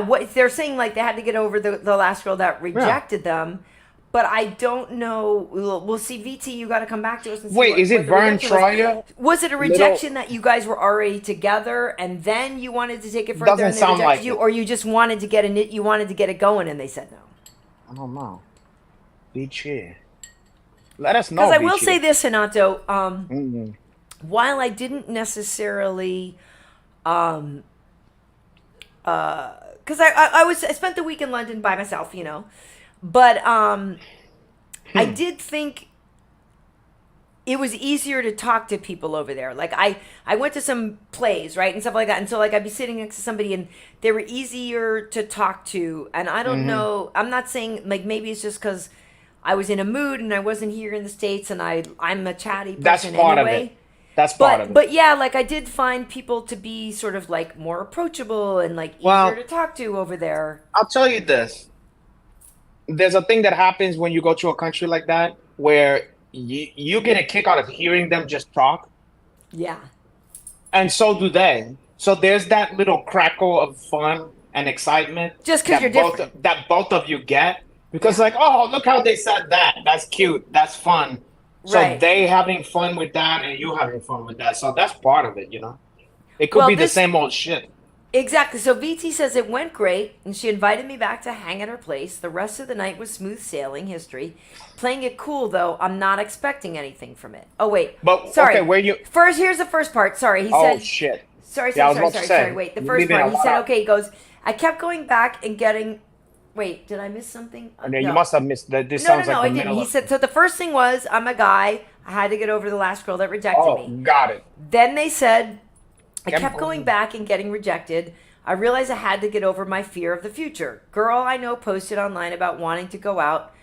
what they're saying, like they had to get over the last girl that rejected them, but I don't know. We'll see. VT, you got to come back to us and see. Wait, is it Vern Troyer? Was it a rejection that you guys were already together and then you wanted to take it further? Doesn't and they sound rejected like you, it. or you just wanted to get it going and they said no? I don't know. Vici. Let us know. Because I will Vici. say this, Hanato. While I didn't necessarily, because I spent the week in London by myself, you know, but I did think it was easier to talk to people over there. Like I went to some plays, right, and stuff like that, and so like I'd be sitting next to somebody and they were easier to talk to, and I don't know. I'm not saying like maybe it's just because I was in a mood and I wasn't here in the States, and I'm a chatty person. That's part anyway. of it. That's part of it. But yeah, like I did find people to be sort of like more approachable and like easier to talk to over there. I'll tell you this. There's a thing that happens when you go to a country like that where you get a kick out of hearing them just talk. Yeah. And so do they. So there's that little crackle of fun and excitement. Just because you're different. That both of you get. Because like, oh, look how they said that. That's cute. That's fun. So they having fun with that and you having fun with that. So that's part of it, you know. It could be the same old shit. Exactly. So VT says it went great, and she invited me back to hang at her place. The rest of the night was smooth sailing history. Playing it cool, though, I'm not expecting anything from it. Oh, wait. But okay, Sorry. where you? First, here's the first part. Sorry. He Oh said, shit. sorry, Yeah, I sorry, was sorry, about to sorry, sorry. say Wait, the you're first leaving a part. He lot said, out. okay, he goes, I kept going back and getting. Wait, did I miss something? And then you No. must have missed that. This No, no, sounds no, like I the didn't. middle He of. said, so the first thing was, I'm a guy. I had to get over the last girl that rejected Oh, me. got it. Then they said, I Can't kept going believe- back and getting rejected. I realized I had to get over my fear of the future. Girl I know posted online about wanting to go out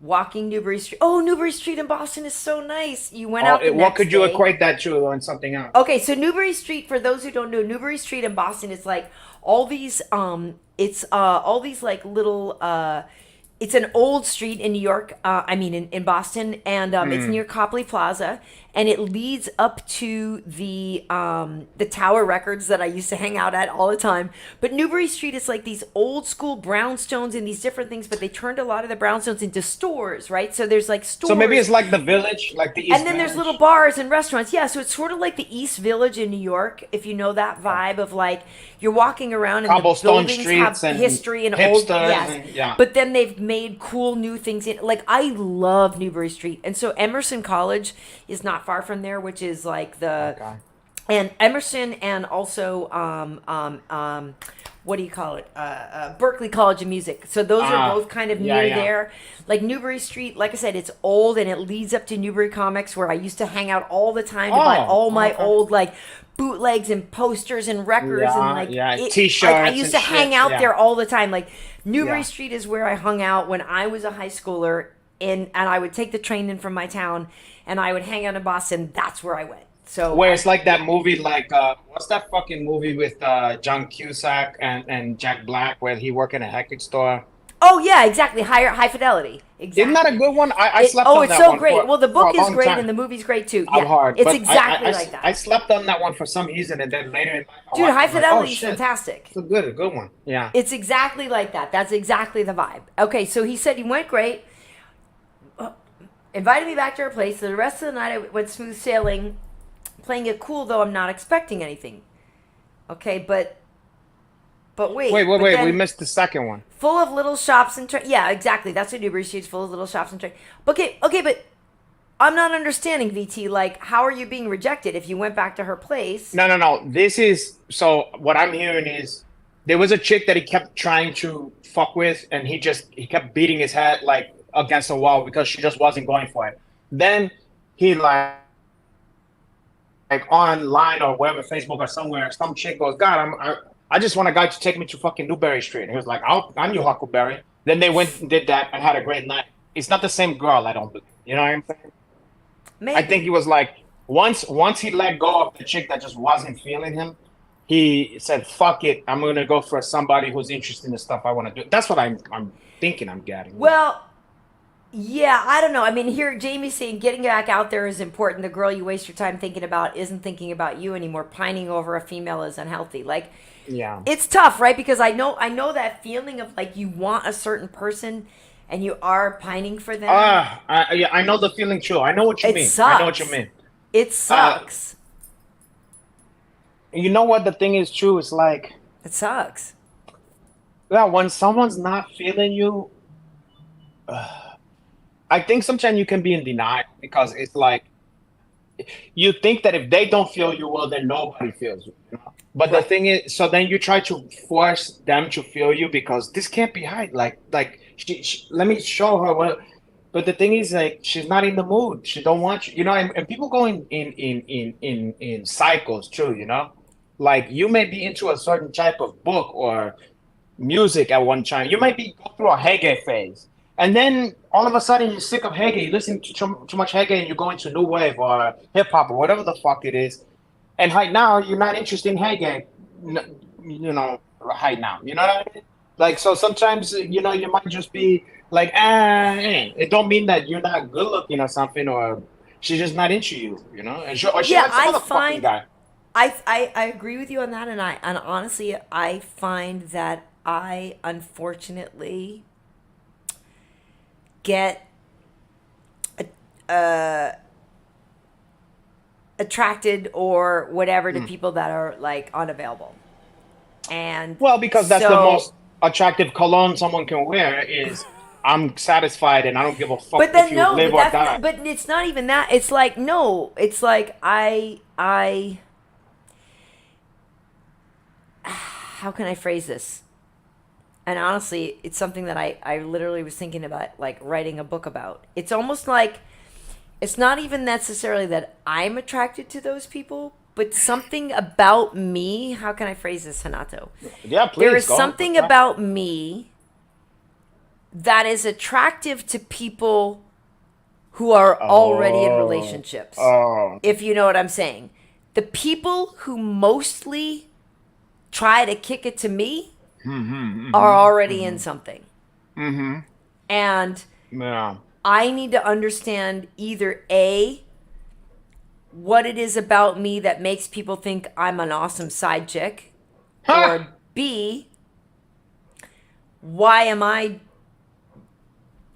walking Newbury Street. Oh, Newbury Street in Boston is so nice. You went out the what next could you day. equate that to on something else? Okay, so Newbury Street, for those who don't know, Newbury Street in Boston is like all these it's all these like little it's an old street in New York, in Boston, and it's near Copley Plaza, and it leads up to the Tower Records that I used to hang out at all the time. But Newbury Street is like these old school brownstones and these different things, but they turned a lot of the brownstones into stores, right? So there's like stores. So maybe it's like the Village, like the East And then there's Village. little bars and restaurants. Yeah, so it's sort of like the East Village in New York, if you know that vibe of like you're walking around and Cobblestone the buildings have streets and history and old. hipsters Yes. and- yeah. But then they've made cool new things in. Like I love Newbury Street, and so Emerson College is not far from there, which is like the Okay. and Emerson and also what do you call it? Berkeley College of Music. So those are both kind of yeah, near yeah. there. Like Newbury Street, like I said, it's old and it leads up to Newbury Comics, where I used to hang out all the time to buy all my old like bootlegs and posters and records Yeah, and like yeah, it- T-shirts like, I used to and hang shit, out yeah. there all the time. Like Newbury Yeah. Street is where I hung out when I was a high schooler, and I would take the train in from my town, and I would hang out in Boston. That's where I went. So Where it's like that movie, like what's that fucking movie with John Cusack and Jack Black, where he work in a hectic store? oh yeah, exactly. High fidelity. Exactly. Isn't that a good one? I slept oh, on it's that so one great. for- Well, the for book a is long great time. and the movie's great too. I'm Yeah, hard. it's but exactly I like that. I slept on that one for some reason, and then later in life, Dude, I'm High like, Fidelity oh, is shit. fantastic. It's a good one. Yeah. It's exactly like that. That's exactly the vibe. Okay, so he said he went great. Invited me back to her place. The rest of the night I went smooth sailing, playing it cool, though I'm not expecting anything. Okay, but wait. Wait. but We then missed the second one. full of little shops and yeah, exactly. That's what Newbury Street's full of little shops and Okay, but I'm not understanding VT. Like, how are you being rejected if you went back to her place? No. This is so. What I'm hearing is there was a chick that he kept trying to fuck with, and he kept beating his head like against the wall because she just wasn't going for it. Then he like online or wherever, Facebook or somewhere, some chick goes, God, I just want a guy to take me to fucking Newbury Street. And he was like, I'm your Huckleberry. Then they went and did that and had a great night. It's not the same girl, I don't believe. You know what I'm saying? Maybe. I think he was like, once he let go of the chick that just wasn't feeling him, he said, fuck it, I'm gonna go for somebody who's interested in the stuff I want to do. That's what I'm thinking I'm getting. Well, yeah, I don't know. I mean, here Jamie's saying getting back out there is important. The girl you waste your time thinking about isn't thinking about you anymore. Pining over a female is unhealthy. Like, yeah, it's tough, right? Because I know that feeling of like you want a certain person and you are pining for them. yeah, I know the feeling too. I know what you It mean. sucks. I know what you mean. It sucks. You know what the thing is true? It's like, It sucks. yeah, when someone's not feeling you, I think sometimes you can be in denial because it's like you think that if they don't feel you well, then nobody feels you. You know? But the thing is, so then you try to force them to feel you because this can't be hard. Like she, let me show her what. But the thing is, like, she's not in the mood. She don't want you. You know, and people go in cycles too. You know, like you may be into a certain type of book or music at one time. You might be go through a Hege phase. And then all of a sudden you're sick of Hege, you listen to too much Hege and you go into new wave or hip hop or whatever the fuck it is. And right now you're not interested in Hege, you know, right now. You know what I mean? Like, so sometimes, you know, you might just be like, it don't mean that you're not good looking or something, or she's just not into you, you know? And she likes some other fucking guy. I agree with you on that, and honestly I find that I unfortunately get attracted or whatever to people that are like unavailable. And Well, because that's the so- most attractive cologne someone can wear is I'm satisfied and I don't give a fuck But if then you no, live but or that's die. but it's not even that. It's like no, it's like I how can I phrase this? And honestly, it's something that I literally was thinking about, like writing a book about. It's almost like it's not even necessarily that I'm attracted to those people, but something about me. How can I phrase this, Hanato? Yeah, please. There is go. something Try. about me that is attractive to people who are already in relationships. Oh. If you know what I'm saying. The people who mostly try to kick it to me are already in something. And Yeah. I need to understand either A, what it is about me that makes people think I'm an awesome side chick, or B, why am I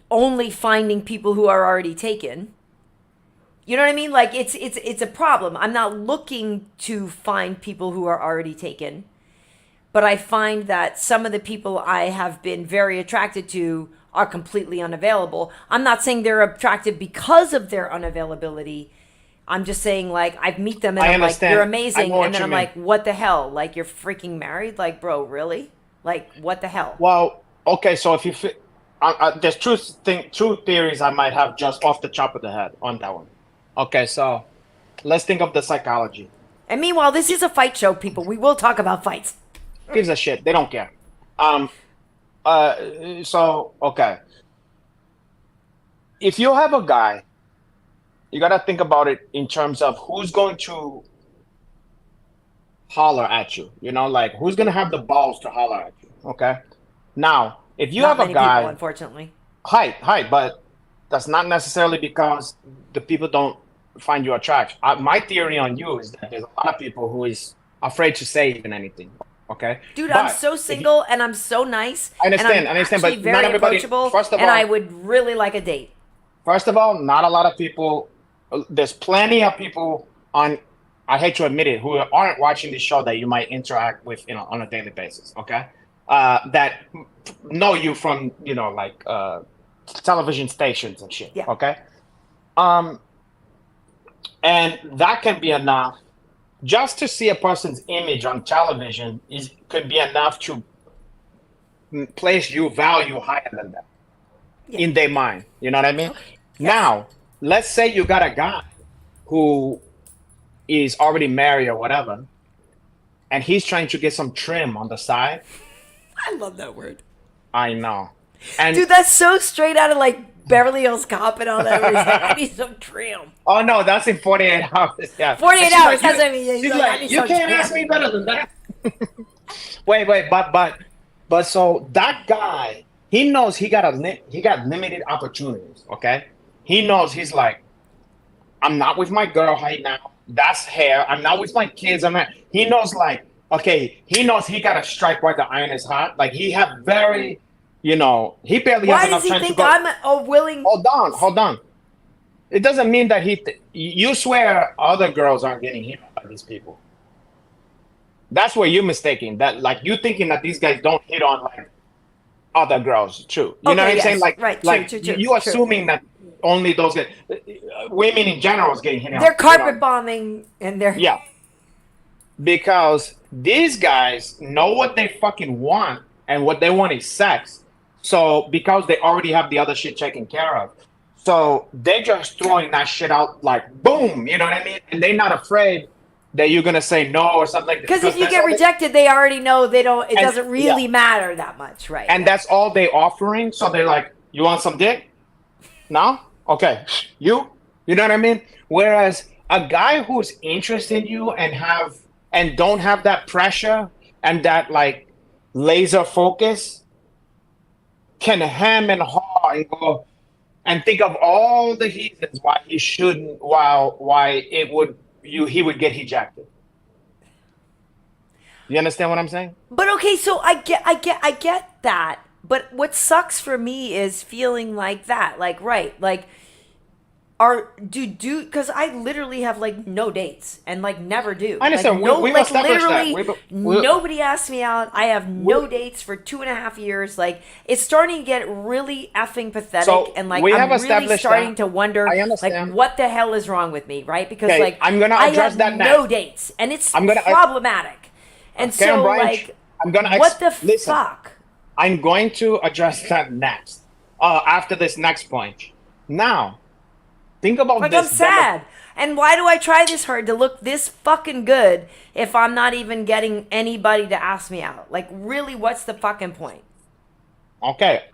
only finding people who are already taken? You know what I mean? Like it's a problem. I'm not looking to find people who are already taken, but I find that some of the people I have been very attracted to are completely unavailable. I'm not saying they're attractive because of their unavailability. I'm just saying, like, I meet them and I I'm like, understand. you're I amazing. know what And then you I'm mean. like, what the hell? Like, you're freaking married? Like, bro, really? Like, what the hell? Well, okay, so if you there's two theories I might have just off the top of the head on that one. Okay, so let's think of the psychology. And meanwhile, this is a fight show, people. We will talk about fights. Gives a shit. They don't care. Um. So okay, if you have a guy, you gotta think about it in terms of who's going to holler at you. You know, like who's gonna have the balls to holler at you. Okay. Now, if you Not have a many people, guy, unfortunately. hi, but that's not necessarily because the people don't find you attractive. My theory on you is that there's a lot of people who is afraid to say even anything. Okay, Dude, I'm but so if you, single and I'm so nice. I And I'm understand, actually but not very everybody. approachable. First of And I all, would really like a date. not a lot of people. There's plenty of people on. I hate to admit it, who aren't watching the show that you might interact with, on a daily basis. Okay, that know you from like television stations and shit. Yeah. Okay, and that can be enough. Just to see a person's image on television could be enough to place you value higher than them in their mind. You know what I mean? Okay. Yes. Now, let's say you got a guy who is already married or whatever, and he's trying to get some trim on the side. I love that word. I know. And Dude, that's so straight out of like Beverly Hills Cop and all that. Where he's like, I need some trim. oh no, that's in 48 hours. Yeah. 48 And she's hours. like, That's what I mean. He's she's like, I like, need you some can't trim. ask me better than that. wait, but so that guy, he knows he got limited opportunities. Okay, he knows he's like, I'm not with my girl right now. That's hair. I'm not with my kids. I'm not. He knows like, okay, he knows he got to strike while the iron is hot. Like he have very, he barely Why has does enough he time to think go. I'm a willing? Hold on. It doesn't mean that you swear other girls aren't getting hit by these people. That's where you're mistaken. That like you thinking that these guys don't hit on like other girls. True. You know what I'm yes. saying? Like Right. like True. you assuming that only those guys, women in general is getting hit on. They're carpet bombing and they're Yeah. Because these guys know what they fucking want, and what they want is sex. So because they already have the other shit taken care of, so they're just throwing that shit out like boom. You know what I mean? And they're not afraid that you're gonna say no or something like that. because if you that's get all rejected, they already know they don't. It And- doesn't really yeah. matter that much, right? and that's all they offering. So they're like, you want some dick? No? Okay. You know what I mean? Whereas a guy who's interested in you and don't have that pressure and that like laser focus can hem and haw and go and think of all the reasons why he shouldn't, why he would get ejected. You understand what I'm saying? But okay, so I get that. But what sucks for me is feeling like that. Like, right, like because I literally have like no dates and like never do. I understand. Like, we like established literally that. nobody asked me out. I have no dates for 2.5 years. Like it's starting to get really effing pathetic, So, and like we I'm have really established starting that. to wonder I like understand. what the hell is wrong with me, right? Because Okay, like I'm gonna I address have that no next. dates, and it's I'm gonna- problematic. And Karyn so Bryant, like I'm gonna what the listen. fuck? I'm going to address that next. After this next point. Now, think about Like this. I'm sad. And why do I try this hard to look this fucking good if I'm not even getting anybody to ask me out? Like really, what's the fucking point? Okay,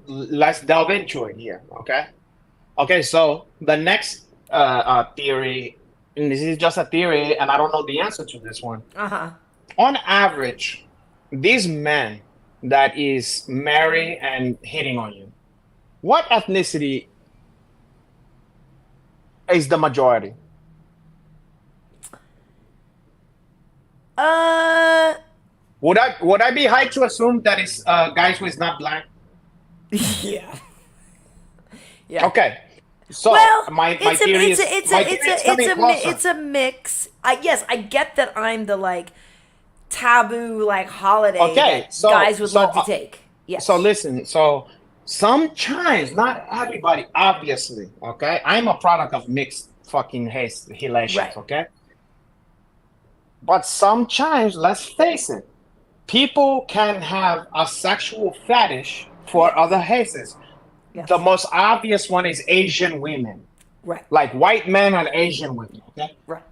let's delve into it here. Okay. So the next theory, and this is just a theory, and I don't know the answer to this one. Uh-huh. On average, these men that is married and hitting on you, what ethnicity is the majority? Would I be high to assume that it's guys who is not black? Yeah. Yeah. Okay. So Well, my theory is it's a mix. Yes, I get that I'm the like taboo like holiday that so guys would love to take. Yes. So listen, so sometimes, not everybody, obviously, okay? I'm a product of mixed fucking relations, Right. okay? But sometimes, let's face it, people can have a sexual fetish for other races. Yes. The most obvious one is Asian women. Right. Like white men and Asian women, okay? Right.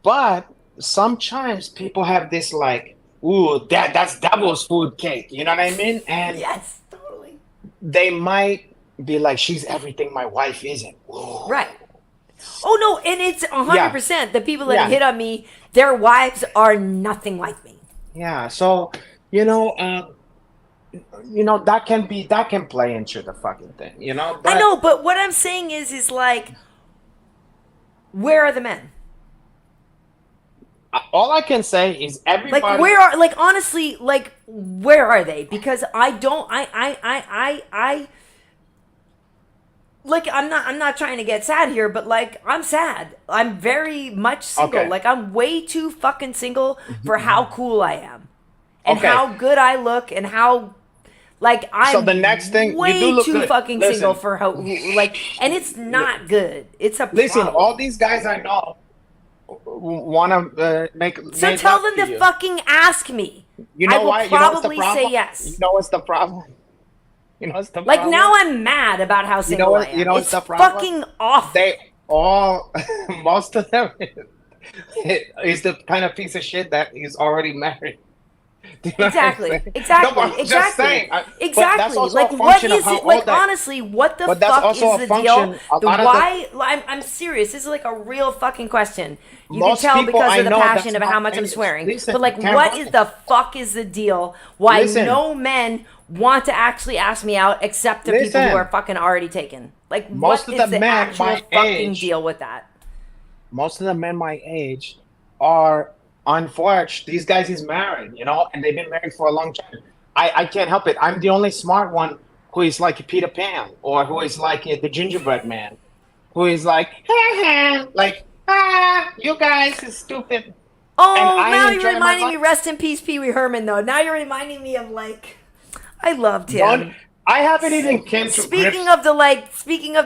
But sometimes people have this like, ooh, that's devil's food cake. You know what I mean? And Yes, totally. they might be like, she's everything my wife isn't. Ooh. Right. Oh no, and it's 100%. The people that Yeah. hit on me, their wives are nothing like me. Yeah. So, that can play into the fucking thing, I know, but what I'm saying is like, where are the men? All I can say is everybody. Like honestly, like where are they? Because I don't, like I'm not trying to get sad here, but like I'm sad. I'm very much single. Okay. Like I'm way too fucking single for how cool I am, and Okay. how good I look, and how. Like I'm So the next thing, way you do look too good. fucking Listen. single for how like, and it's not good. It's a Listen, problem. all these guys I know want to make. So tell them to fucking ask me. You know I will why? You know what's the probably problem? say yes. You know what's the problem? You know what's the Like problem? now I'm mad about how single what- I am. you know what's It's the problem? fucking awful. They all, most of them, is the kind of piece of shit that is already married. Do you know what I'm Exactly. saying? Exactly. No, but I'm exactly. just saying, but that's exactly. also Like a what function of is how it? Like old I- honestly, what the But that's fuck also is a the function- deal? a The lot of why? I'm serious. This is like a real fucking question. You Most can tell people because I of the know, passion that's of how not much I'm it. swearing. Listen, but like, Karyn what Bryant. is the fuck is the deal? Why Listen. no men want to actually ask me out except the people Listen. who are fucking already taken? Like, Most what of is the the men actual my fucking age- deal with that? Most of the men my age are unfortunate. These guys is married, and they've been married for a long time. I can't help it. I'm the only smart one who is like Peter Pan, or who is like the gingerbread man, who is like, like, you guys is stupid. Oh, And I now enjoy you're my reminding me. life. Rest in peace, Pee Wee Herman. Though now you're reminding me of like, I loved him. I haven't even came to Speaking grips. of the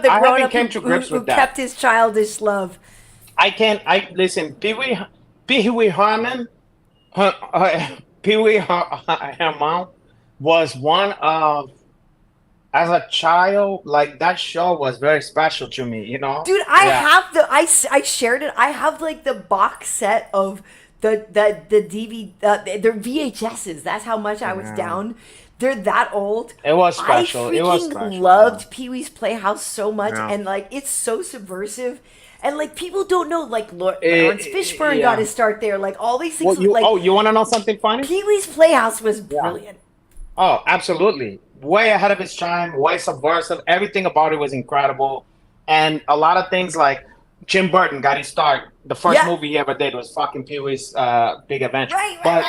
I grown haven't up came to grips who with that. kept his childish love. Listen, Pee Wee Herman, Pee Wee Herman was one of, as a child, like that show was very special to me, Dude, I have I shared it. I have like the box set of the DVD, the VHSs. That's how much I was down. They're that old. It was special. I It was freaking special, loved Pee Wee's Playhouse so much, Yeah. and like it's so subversive. And like people don't know, like Lawrence Fishburne yeah. got his start there. Like all these things. Well, you want to know something funny? Pee Wee's Playhouse was brilliant. Oh, absolutely. Way ahead of its time, way subversive. Everything about it was incredible. And a lot of things like Tim Burton got his start. The first Yeah. movie he ever did was fucking Pee Wee's Big Adventure. Right. But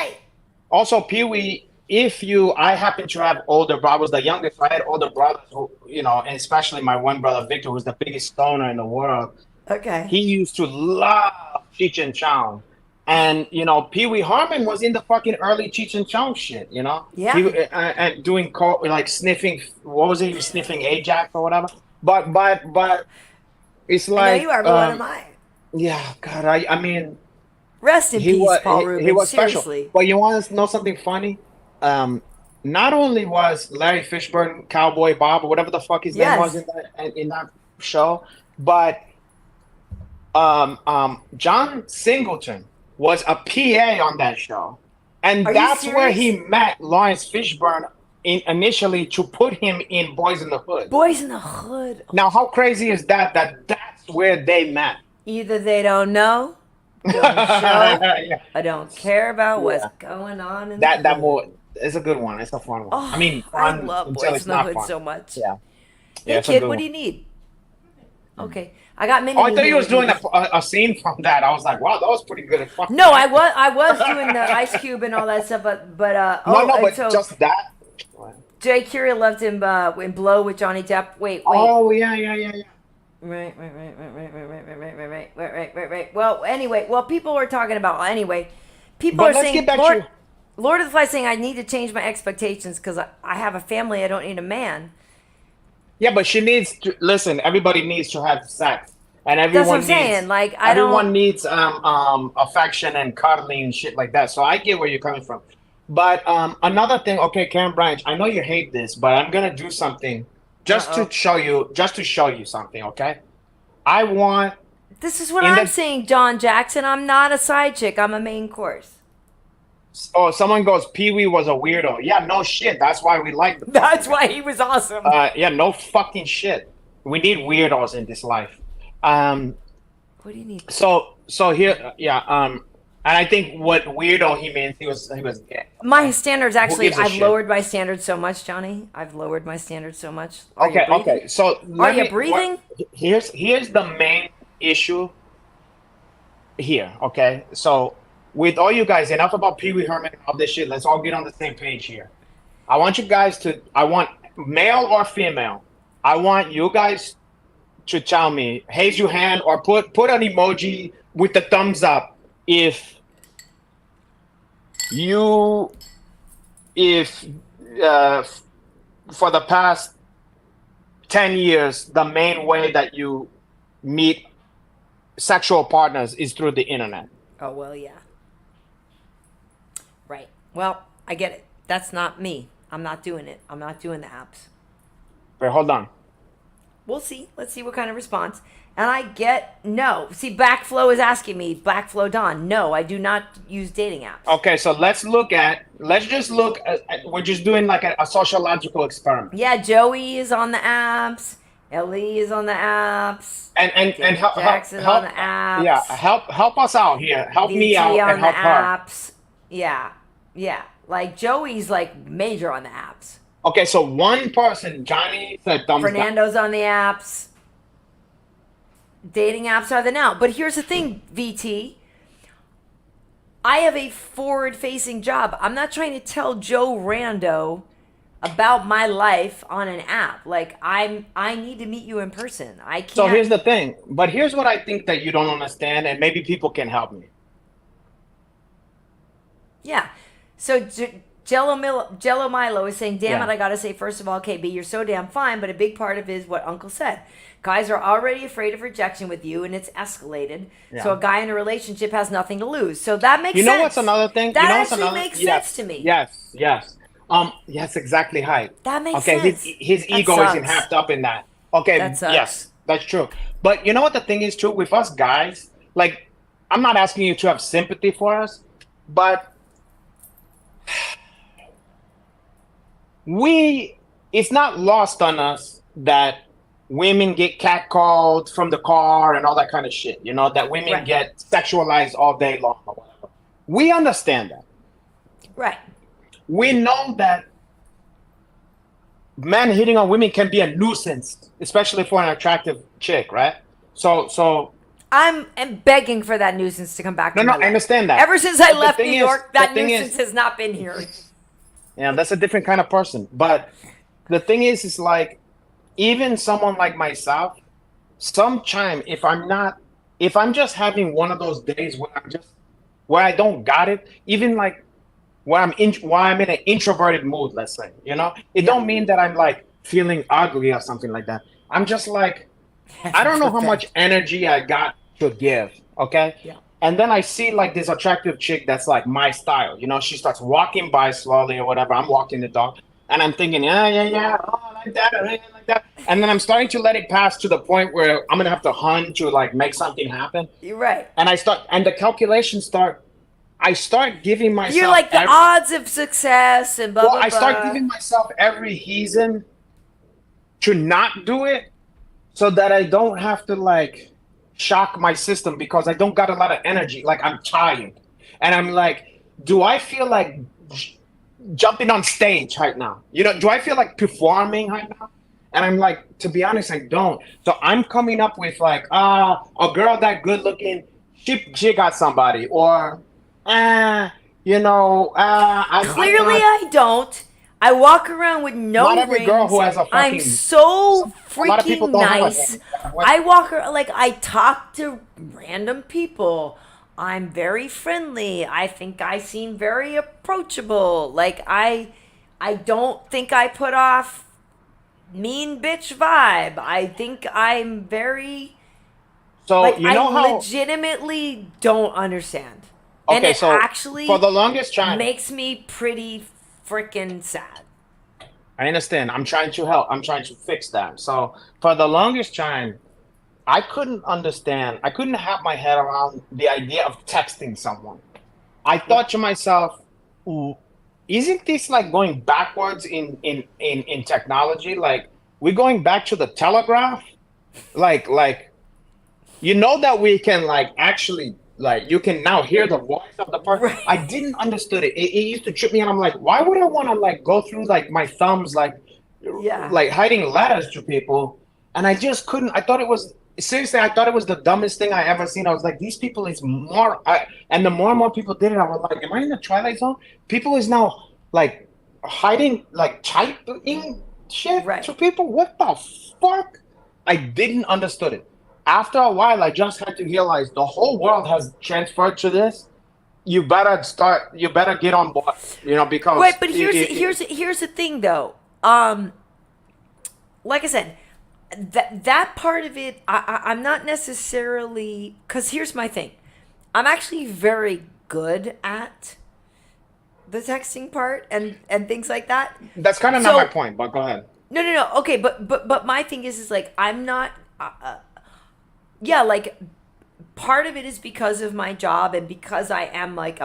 also Pee Wee, I happen to have older brothers. I was the youngest, so I had older brothers who, and especially my one brother Victor, who's the biggest stoner in the world. Okay. He used to love Cheech and Chong. And, Pee Wee Herman was in the fucking early Cheech and Chong shit, Yeah. And doing, like, sniffing, what was it? He was sniffing Ajax or whatever. But it's like. I know you are, but what am I? Yeah, God, I mean. Rest in peace, Paul Rubin. He was Seriously. special. But you want to know something funny? Not only was Larry Fishburne Cowboy Bob or whatever the fuck his name was in that show, but John Singleton was a PA on that show, and that's where he met Lawrence Fishburne initially to put him in Boys in the Hood. Boys in the Hood. Now, how crazy is that? That's where they met. Either they don't know, don't show, I don't care about what's going on in that movie. It's a good one. It's a fun one. Oh, I mean, I love Boys in the Hood so much. Yeah. Hey, kid, what do you need? Okay. I got many. Oh, I thought you was doing a scene from that. I was like, wow, that was pretty good. No, I was doing the Ice Cube and all that stuff, but just that. Jay Curia loved him in Blow with Johnny Depp. Wait. Oh yeah. Right. Well, anyway, people were talking about people are saying Lord of the Flies saying I need to change my expectations because I have a family. I don't need a man. Yeah, but she needs to listen. Everybody needs to have sex, and everyone That's what I'm saying. Like everyone needs affection and cuddling and shit like that. So I get where you're coming from. But another thing, okay, Karyn Bryant, I know you hate this, but I'm gonna do something just to show you something. Okay, I want. This is what I'm saying, John Jackson. I'm not a side chick. I'm a main course. Oh, someone goes, Pee Wee was a weirdo. Yeah, no shit. That's why we like him. That's why he was awesome. Yeah, no fucking shit. We need weirdos in this life. What do you need? So here, and I think what weirdo he means, he was gay. My standards actually, I've lowered my standards so much, Johnny. I've lowered my standards so much. Okay. So are you breathing? Here's the main issue here. Okay, so. With all you guys, enough about Pee Wee Herman and all this shit. Let's all get on the same page here. I want you guys I want male or female. I want you guys to tell me, raise your hand or put an emoji with the thumbs up if for the past 10 years, the main way that you meet sexual partners is through the internet. Oh, well, yeah. Right. Well, I get it. That's not me. I'm not doing it. I'm not doing the apps. Wait, hold on. We'll see. Let's see what kind of response. And I get no. See, Backflow is asking me, Backflow Don. No, I do not use dating apps. Okay, so let's just look at we're just doing like a sociological experiment. Yeah, Joey is on the apps. Ellie is on the apps. And help Jackson's on the apps. Yeah, help us out here. Help DT me out and help her. Apps. Yeah. Like Joey's like major on the apps. Okay, so one person, Johnny said thumbs Fernando's down. on the apps. Dating apps are the now. But here's the thing, VT. I have a forward-facing job. I'm not trying to tell Joe Rando about my life on an app. Like I need to meet you in person. I can't. So here's the thing. But here's what I think that you don't understand, and maybe people can help me. Yeah. So Jello Milo is saying, damn it, I got to say, first of all, KB, you're so damn fine, but a big part of it is what Uncle said. Guys are already afraid of rejection with you, and it's escalated. Yeah. So a guy in a relationship has nothing to lose. So that makes sense. You know what's another thing? That actually makes sense to me. Yes. Yes, exactly right. That makes sense. His ego isn't halved up in that. Okay, yes, that's true. But you know what the thing is, too? With us guys, like, I'm not asking you to have sympathy for us, but it's not lost on us that women get catcalled from the car and all that kind of shit, that women get sexualized all day long or whatever. We understand that. Right. We know that men hitting on women can be a nuisance, especially for an attractive chick, right? So I'm begging for that nuisance to come back to my life. I understand that. Ever since I left New York, that nuisance has not been here. Yeah, that's a different kind of person. But the thing is like, even someone like myself, sometime if I'm just having one of those days where I don't got it, even like where I'm in an introverted mood, let's say, it Yeah. don't mean that I'm like feeling ugly or something like that. I'm just like, I Happy don't know how birthday. much energy I got to give. Okay. Yeah. And then I see like this attractive chick that's like my style. She starts walking by slowly or whatever. I'm walking the dog. And I'm thinking, yeah, yeah, yeah. Oh, like that, like that. And then I'm starting to let it pass to the point where I'm going to have to hunt to like make something happen. You're right. And and the calculations I start giving You're myself like the odds of success and blah, well, blah, I start blah. giving myself every reason to not do it so that I don't have to like shock my system because I don't got a lot of energy. Like I'm tired. And I'm like, do I feel like jumping on stage right now? Do I feel like performing right now? And I'm like, to be honest, I don't. So I'm coming up with like, a girl that good looking, she got somebody, or, I'm Clearly, not, I don't. I walk around with no not every rings. girl who has a I'm fucking. so A lot of people freaking don't have a nice. ring. I walk around like I talk to random people. I'm very friendly. I think I seem very approachable. Like I don't think I put off mean bitch vibe. I think I'm very So like you I know how? legitimately don't understand. And Okay, it so actually for the longest time, makes me pretty freaking sad. I understand. I'm trying to help. I'm trying to fix that. So for the longest time, I couldn't understand. I couldn't have my head around the idea of texting someone. I thought to myself, "Ooh, isn't this like going backwards in technology? Like we're going back to the telegraph? Like that we can like actually like you can now hear the voice of the person. Right. I didn't understood it. It used to trip me, and I'm like, why would I want to like go through like my thumbs Yeah. like hiding letters to people? And I just couldn't. I thought it was seriously. I thought it was the dumbest thing I ever seen. I was like, these people is more. And the more and more people did it, I was like, am I in the Twilight Zone? People is now like hiding like typing shit Right. to people. What the fuck? I didn't understood it. After a while, I just had to realize the whole world has transferred to this. You better start. You better get on board. Because Right, but here's the thing though. Like I said, that part of it, I'm not necessarily because here's my thing. I'm actually very good at the texting part and things like that. that's kind of not my point. But go ahead. No. Okay, but my thing is like I'm not. Yeah, like part of it is because of my job and because I am like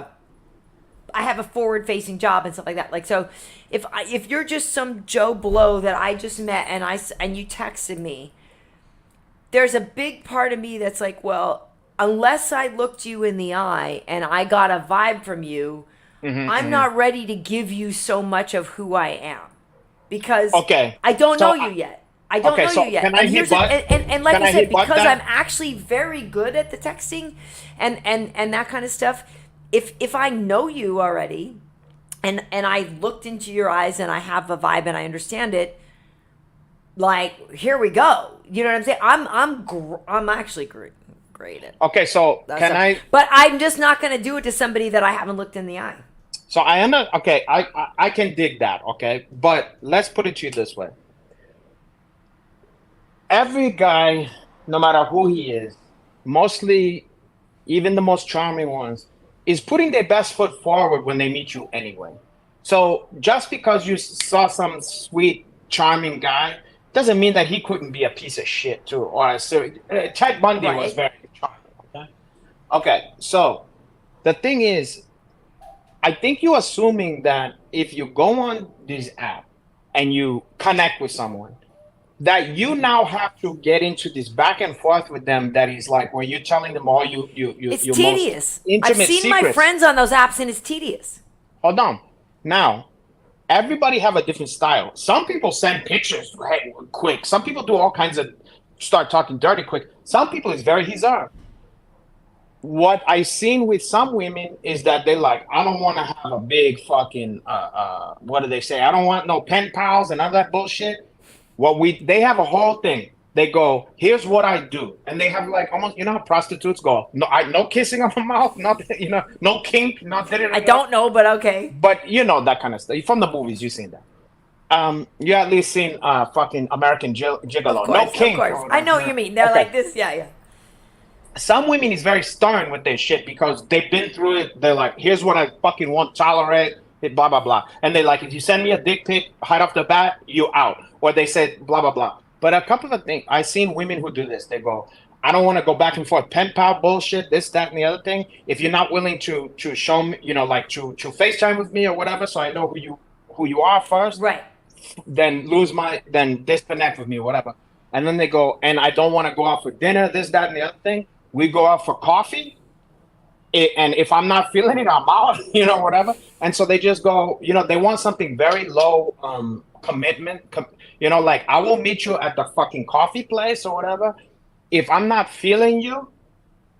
I have a forward facing job and stuff like that. Like so, if you're just some Joe Blow that I just met and you texted me, there's a big part of me that's like, well, unless I looked you in the eye and I got a vibe from you, I'm not ready to give you so much of who I am because Okay. I don't So know you yet. I don't know you yet. Can I And hit here's butt? and like Can I I said, hit butt because that? I'm actually very good at the texting and that kind of stuff. If I know you already and I looked into your eyes and I have a vibe and I understand it, like here we go. You know what I'm saying? I'm actually great at Okay, so that can stuff. I? But I'm just not going to do it to somebody that I haven't looked in the eye. So I am not okay. I can dig that. Okay, but let's put it to you this way. Every guy, no matter who he is, mostly even the most charming ones, is putting their best foot forward when they meet you anyway. So just because you saw some sweet, charming guy doesn't mean that he couldn't be a piece of shit too. Or Ted Bundy was Right. very charming. Okay? Okay, so the thing is, I think you're assuming that if you go on this app and you connect with someone, that you now have to get into this back and forth with them. That is like where you're telling them all It's your most tedious. I've intimate seen my secrets. friends on those apps and it's tedious. Hold on. Now, everybody have a different style. Some people send pictures quick. Some people do all kinds of start talking dirty quick. Some people is very reserved. what I seen with some women is that they like, I don't want to have a big fucking what do they say? I don't want no pen pals and all that bullshit. They have a whole thing. They go, here's what I do, and they have like almost, you know how prostitutes go, no kissing on the mouth, not no kink, not that. I don't know, but okay. But you know that kind of stuff from the movies. You've seen that. You at least seen fucking American Gigolo. Of course, No kink. of course. I know what you mean. They're Okay. like this, yeah. Some women is very stern with their shit because they've been through it. They're like, here's what I fucking won't tolerate, blah, blah, blah. And they like, if you send me a dick pic right off the bat, you out. Or they said, blah, blah, blah. But a couple of things, I've seen women who do this. They go, I don't want to go back and forth, pen pal bullshit, this, that, and the other thing. If you're not willing to show me, you know, like to FaceTime with me or whatever, so I know who you are first. Right. Then disconnect with me or whatever. And then they go, and I don't want to go out for dinner, this, that, and the other thing. We go out for coffee, and if I'm not feeling it, I'm out, you know, whatever. And so they just go, you know, they want something very low commitment. You know, like, I will meet you at the fucking coffee place or whatever. If I'm not feeling you,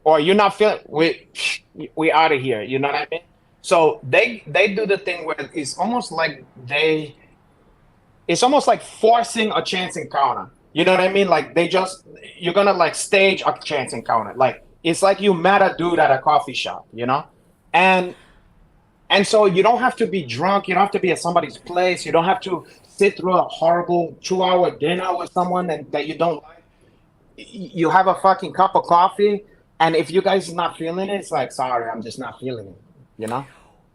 or you're not feeling, we out of here. You know what I mean? So they do the thing where it's almost like forcing a chance encounter. You know what I mean? Like you're gonna like stage a chance encounter. Like it's like you met a dude at a coffee shop, you know? And so you don't have to be drunk, you don't have to be at somebody's place, you don't have to sit through a horrible 2-hour dinner with someone that you don't like. You have a fucking cup of coffee, and if you guys are not feeling it, it's like, sorry, I'm just not feeling it, you know?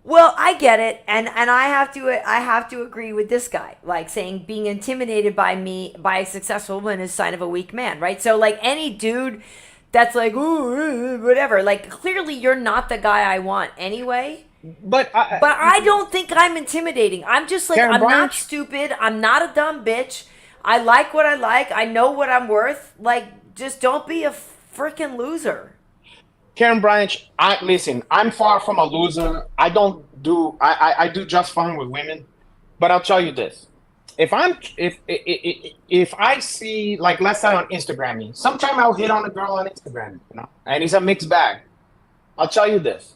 Well, I get it, and I have to agree with this guy, like saying being intimidated by a successful woman is a sign of a weak man, right? So like any dude that's like, ooh, whatever, like clearly you're not the guy I want anyway. But I don't think I'm intimidating. I'm just like, Karyn I'm Bryant? not stupid. I'm not a dumb bitch. I like what I like. I know what I'm worth. Like, just don't be a freaking loser. Karyn Bryant, listen, I'm far from a loser. I do just fine with women, but I'll tell you this: if I see, like, let's say on Instagram, sometime I'll hit on a girl on Instagram, you know, and it's a mixed bag. I'll tell you this: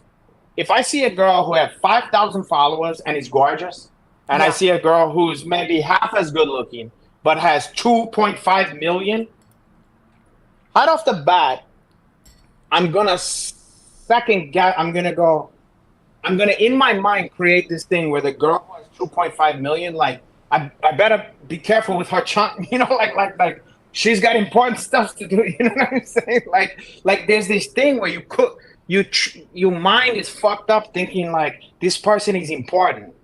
if I see a girl who has 5,000 followers and is gorgeous, and I see a girl who's maybe half as good looking but has 2.5 million, right off the bat, I'm gonna in my mind create this thing where the girl who has 2.5 million, like I better be careful with her you know, like she's got important stuff to do. You know what I'm saying? Like there's this thing where your mind is fucked up thinking like this person is important.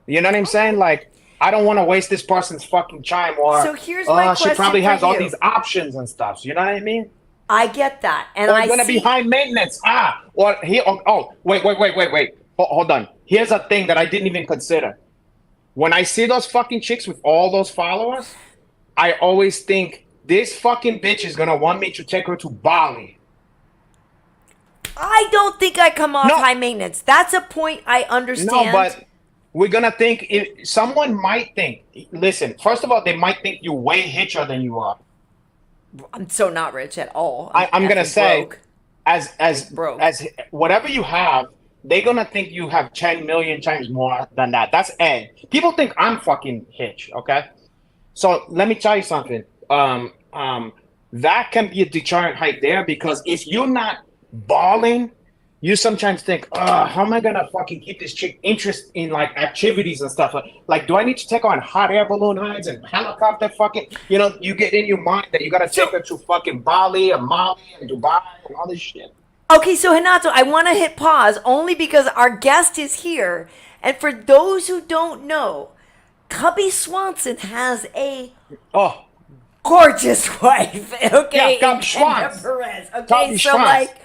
You know what I'm saying? Like, I don't want to waste this person's fucking time, or so here's my question she probably has for all you. these options and stuff. You know what I mean? I get that, and Or going to be high maintenance. Wait. Hold on. Here's a thing that I didn't even consider. When I see those fucking chicks with all those followers, I always think this fucking bitch is gonna want me to take her to Bali. I don't think I come off high maintenance. That's a point I understand. No, but we're gonna think. Someone might think. Listen, first of all, they might think you're way richer than you are. I'm so not rich at all. I'm gonna say, broke. as Broke. as whatever you have, they're gonna think you have 10 million times more than that. That's A. People think I'm fucking rich. Okay, so let me tell you something. That can be a deterrent right there, because if you're not balling, you sometimes think, how am I gonna fucking keep this chick interest in like activities and stuff? Like, do I need to take her on hot air balloon rides and helicopter fucking, you know, you get in your mind that you gotta take her to fucking Bali and Mali and Dubai and all this shit. Okay, so Hanato, I want to hit pause only because our guest is here. And for those who don't know, Cubby Swanson has a gorgeous wife. Okay, Cub Kenda Swanson. Perez. Okay, Cubby so Swanson. like,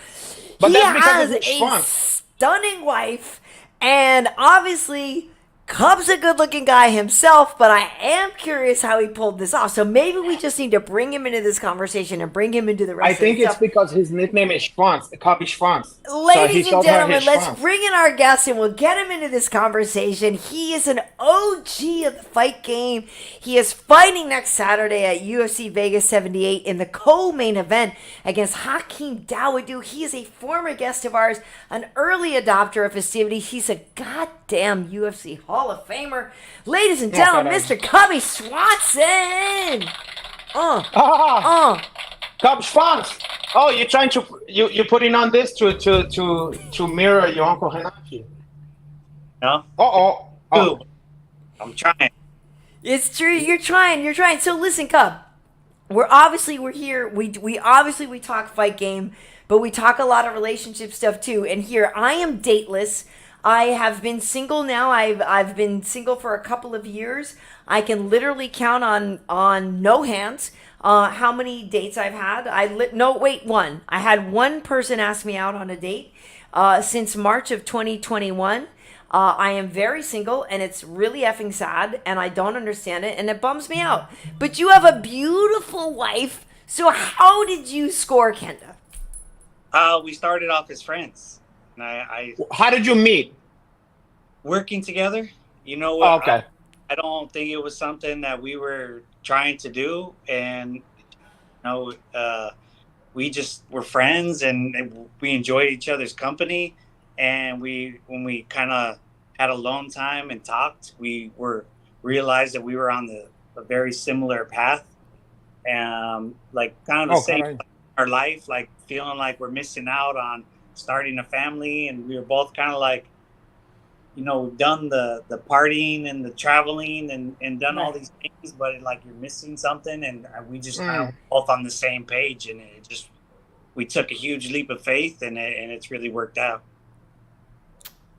But he that's because has of his a Swanson. stunning wife, and obviously Cub's a good-looking guy himself, but I am curious how he pulled this off. So maybe we just need to bring him into this conversation and bring him into the rest I of think the it's stuff. because his nickname is Schwanz, Cubby Schwanz. Ladies and gentlemen, let's Schwanz. bring in our guest and we'll get him into this conversation. He is an OG of the fight game. He is fighting next Saturday at UFC Vegas 78 in the co-main event against Hakeem Dawodu. He is a former guest of ours, an early adopter of Fistivities. He's a goddamn UFC Hall of Famer. Ladies and gentlemen, Mr. Cubby Swanson. Cub Schwanz. Oh, you're trying to you're putting on this to mirror your Uncle Hanato. No? Oh. I'm trying. It's true. You're trying. So listen, Cub. We're here. We obviously talk fight game, but we talk a lot of relationship stuff too. And here I am dateless. I have been single now. I've been single for a couple of years. I can literally count on no hands how many dates I've had. One. I had one person ask me out on a date since March of 2021. I am very single, and it's really effing sad, and I don't understand it, and it bums me out. But you have a beautiful wife, so how did you score, Kenda? We started off as friends. And How did you meet? working together. You know what? Oh, okay. I don't think it was something that we were trying to do, and we just were friends, and we enjoyed each other's company. And when we kind of had alone time and talked, we realized that we were on a very similar path, and like kind of the same in our life, like feeling like we're missing out on starting a family. And we were both kind of like, done the partying and the traveling and done all these things, but like you're missing something. And we just kind of both on the same page, and we took a huge leap of faith, and it's really worked out.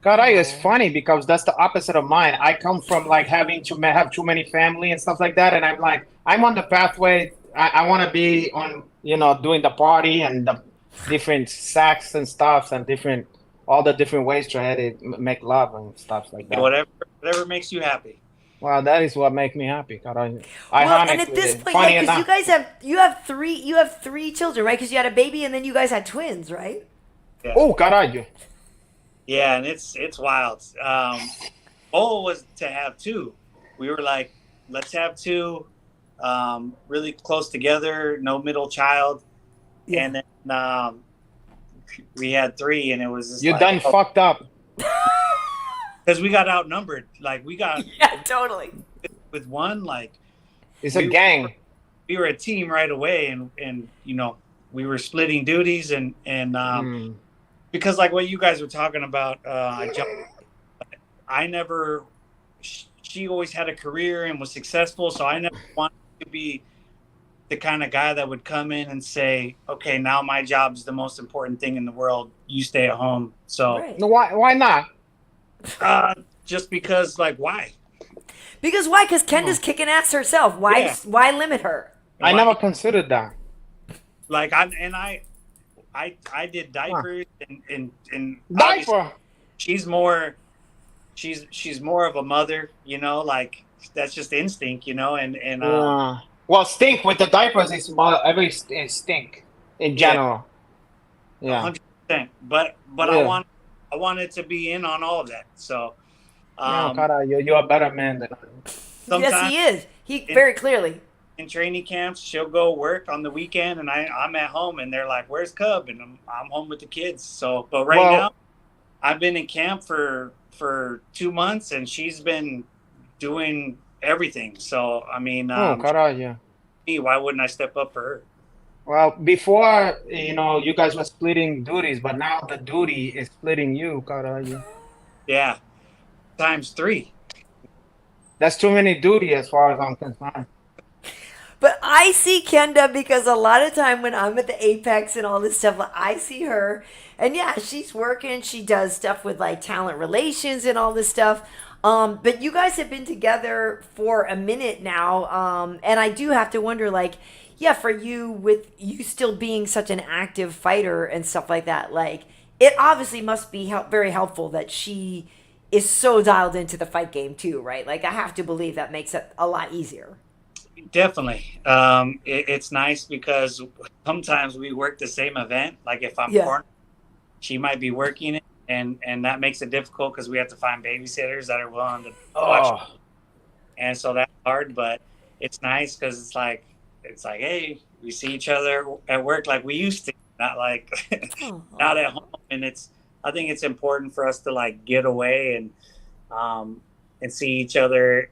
God, it's funny because that's the opposite of mine. I come from like having to have too many family and stuff like that, and I'm on the pathway. I want to be on, doing the party and the different sex and stuff and all the different ways to have it, make love and stuff like that. Whatever makes you happy. Well, that is what makes me happy. God, and at this point, because you have three children, right? Because you had a baby and then you guys had twins, right? Yeah. Oh, caralho. Yeah, and it's wild. Goal was to have two. We were like, let's have two, really close together, no middle child. Yeah. And then we had three, and it was just fucked up. Because we got outnumbered. Like totally. With one, like it's a gang. We were a team right away, and we were splitting duties, and because like what you guys were talking about, she always had a career and was successful, so I never wanted to be the kind of guy that would come in and say, okay, now my job's the most important thing in the world, you stay at home. So why not? Just because, like, why? Because Kenda's kicking ass herself. Why limit her? I never considered that. Like I did diapers and diaper. She's more of a mother, like that's just instinct, and well, stink with the diapers is every stink in general. Yeah. 100%. But I wanted to be in on all of that. So you're a better man than yes, he is. He very clearly. In training camps, she'll go work on the weekend, and I'm at home, and they're like, "Where's Cub?" And I'm home with the kids. So, but now, I've been in camp for 2 months, and she's been doing everything. So, I mean, why wouldn't I step up for her? Well, before you guys were splitting duties, but now the duty is splitting you, caralho. Yeah, ×3. That's too many duty as far as I'm concerned. But I see Kenda because a lot of time when I'm at the Apex and all this stuff, I see her, and yeah, she's working. She does stuff with like talent relations and all this stuff. But you guys have been together for a minute now, and I do have to wonder, like, yeah, for you, with you still being such an active fighter and stuff like that, like, it obviously must be very helpful that she is so dialed into the fight game too, right? Like, I have to believe that makes it a lot easier. Definitely. It's nice because sometimes we work the same event. Like if I'm corner, she might be working it, and that makes it difficult because we have to find babysitters that are willing to watch. And so that's hard, but it's nice because it's like, hey, we see each other at work like we used to, not like not at home. And I think it's important for us to like get away and see each other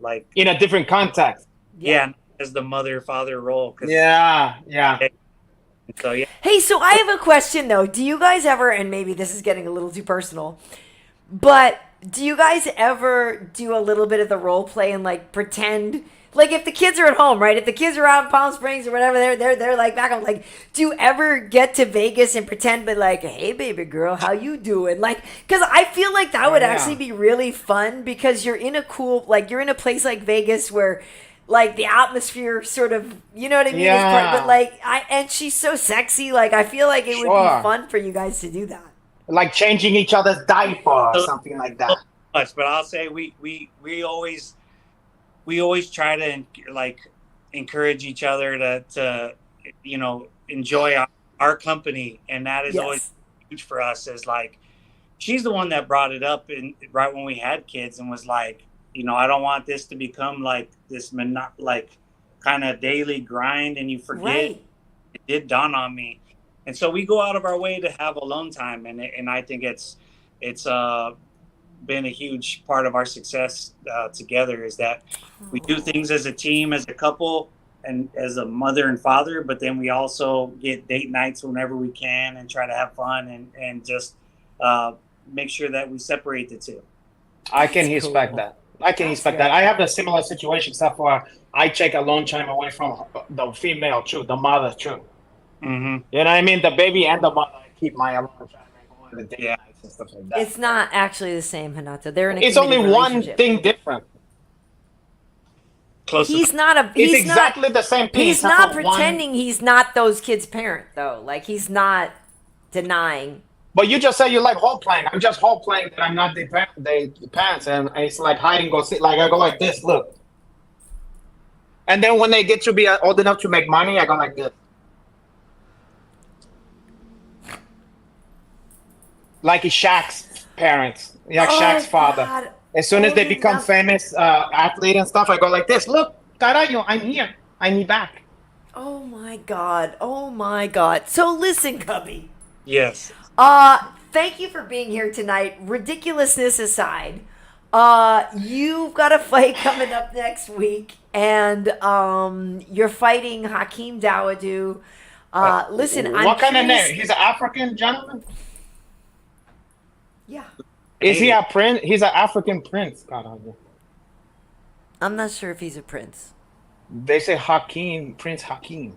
like in a different context. Yeah, as the mother-father role. Yeah. So yeah. Hey, so I have a question though. Do you guys ever, and maybe this is getting a little too personal, but do you guys ever do a little bit of the role play and like pretend, like if the kids are at home, right? If the kids are out in Palm Springs or whatever, they're like back home. Like, do you ever get to Vegas and pretend, but like, hey, baby girl, how you doing? Like, because I feel like that would actually be really fun because you're in a you're in a place like Vegas where, like, the atmosphere sort of, you know what I mean? Yeah. But like, and she's so sexy. Like, I feel like it would be fun for you guys to do that. Like changing each other's diaper or something like that. But I'll say we always try to like encourage each other to enjoy our company, and that is always huge for us. Is like, she's the one that brought it up right when we had kids and was like, I don't want this to become like this like kind of daily grind and you forget. Right. It did dawn on me. And so we go out of our way to have alone time. And I think it's been a huge part of our success together, is that we do things as a team, as a couple, and as a mother and father, but then we also get date nights whenever we can and try to have fun and just make sure that we separate the two. I can respect that. I have a similar situation, except for I take alone time away from the female too, the mother too. Mm-hmm. You know what I mean? The baby and the mother, I keep my alone time going to the date nights and stuff like that. It's not actually the same, Hanato. They're in a It's only committed one relationship. thing different. He's not a. It's exactly the same thing. He's not pretending he's not those kids' parent, though. Like, he's not denying. But you just say you like role playing. I'm just role playing that I'm not the parents, and it's like hide and go seek. Like I go like this, look. And then when they get to be old enough to make money, I go like this. Like Shaq's parents, Shaq's father. God. As soon as they become famous athlete and stuff, I go like this. Look, carajo, I'm here. I need back. Oh my God. Oh my God. So listen, Cubby. Yes. Thank you for being here tonight. Ridiculousness aside, you've got a fight coming up next week, and you're fighting Hakeem Dawodu. Listen, what kind of name? He's an African gentleman. Yeah. Is he a prince? He's an African prince. I'm not sure if he's a prince. They say Hakeem, Prince Hakeem.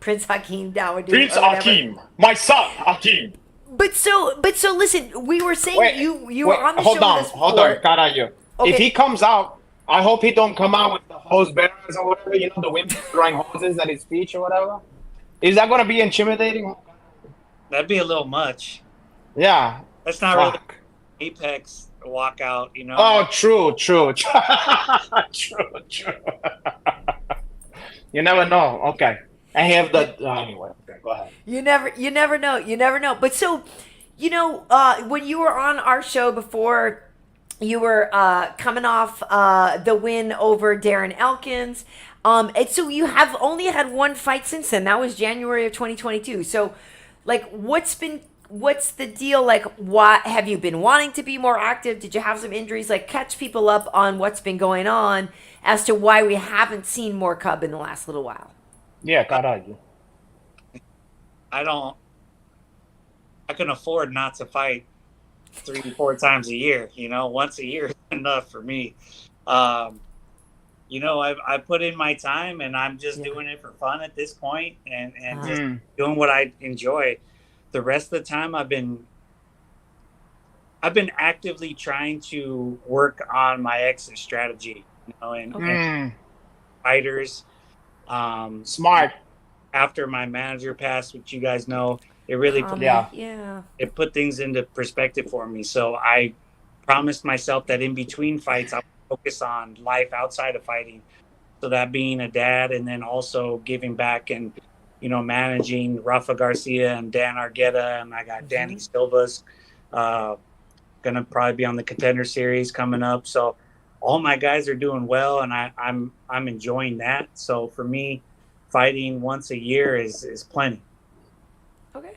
Prince Hakeem Dawodu. Prince Hakeem, my son Hakeem. But so listen, we were saying you were on the show with us Hold on, carajo. Okay. If he comes out, I hope he don't come out with the hose bearers or whatever, the women throwing hoses at his speech or whatever. Is that going to be intimidating? That'd be a little much. Yeah. That's not really Apex walkout, Oh, true. True. You never know. Okay. I have the anyway. Okay, go ahead. You never know. But so, when you were on our show before, you were coming off the win over Darren Elkins. And so you have only had one fight since then. That was January of 2022. So, like, what's the deal? Like, what have you been wanting to be more active? Did you have some injuries? Like, catch people up on what's been going on as to why we haven't seen more Cub in the last little while. Yeah, caralho. I can afford not to fight 3-4 times a year. Once a year is enough for me. I put in my time, and I'm just doing it for fun at this point, and just doing what I enjoy. The rest of the time, I've been actively trying to work on my exit strategy, and fighters. Smart. After my manager passed, which you guys know, it really It put things into perspective for me. So I promised myself that in between fights, I would focus on life outside of fighting. So that being a dad, and then also giving back and, managing Rafa Garcia and Dan Argueta, and I got Danny Silva's gonna probably be on the Contender Series coming up. So all my guys are doing well, and I'm enjoying that. So for me, fighting once a year is plenty. Okay.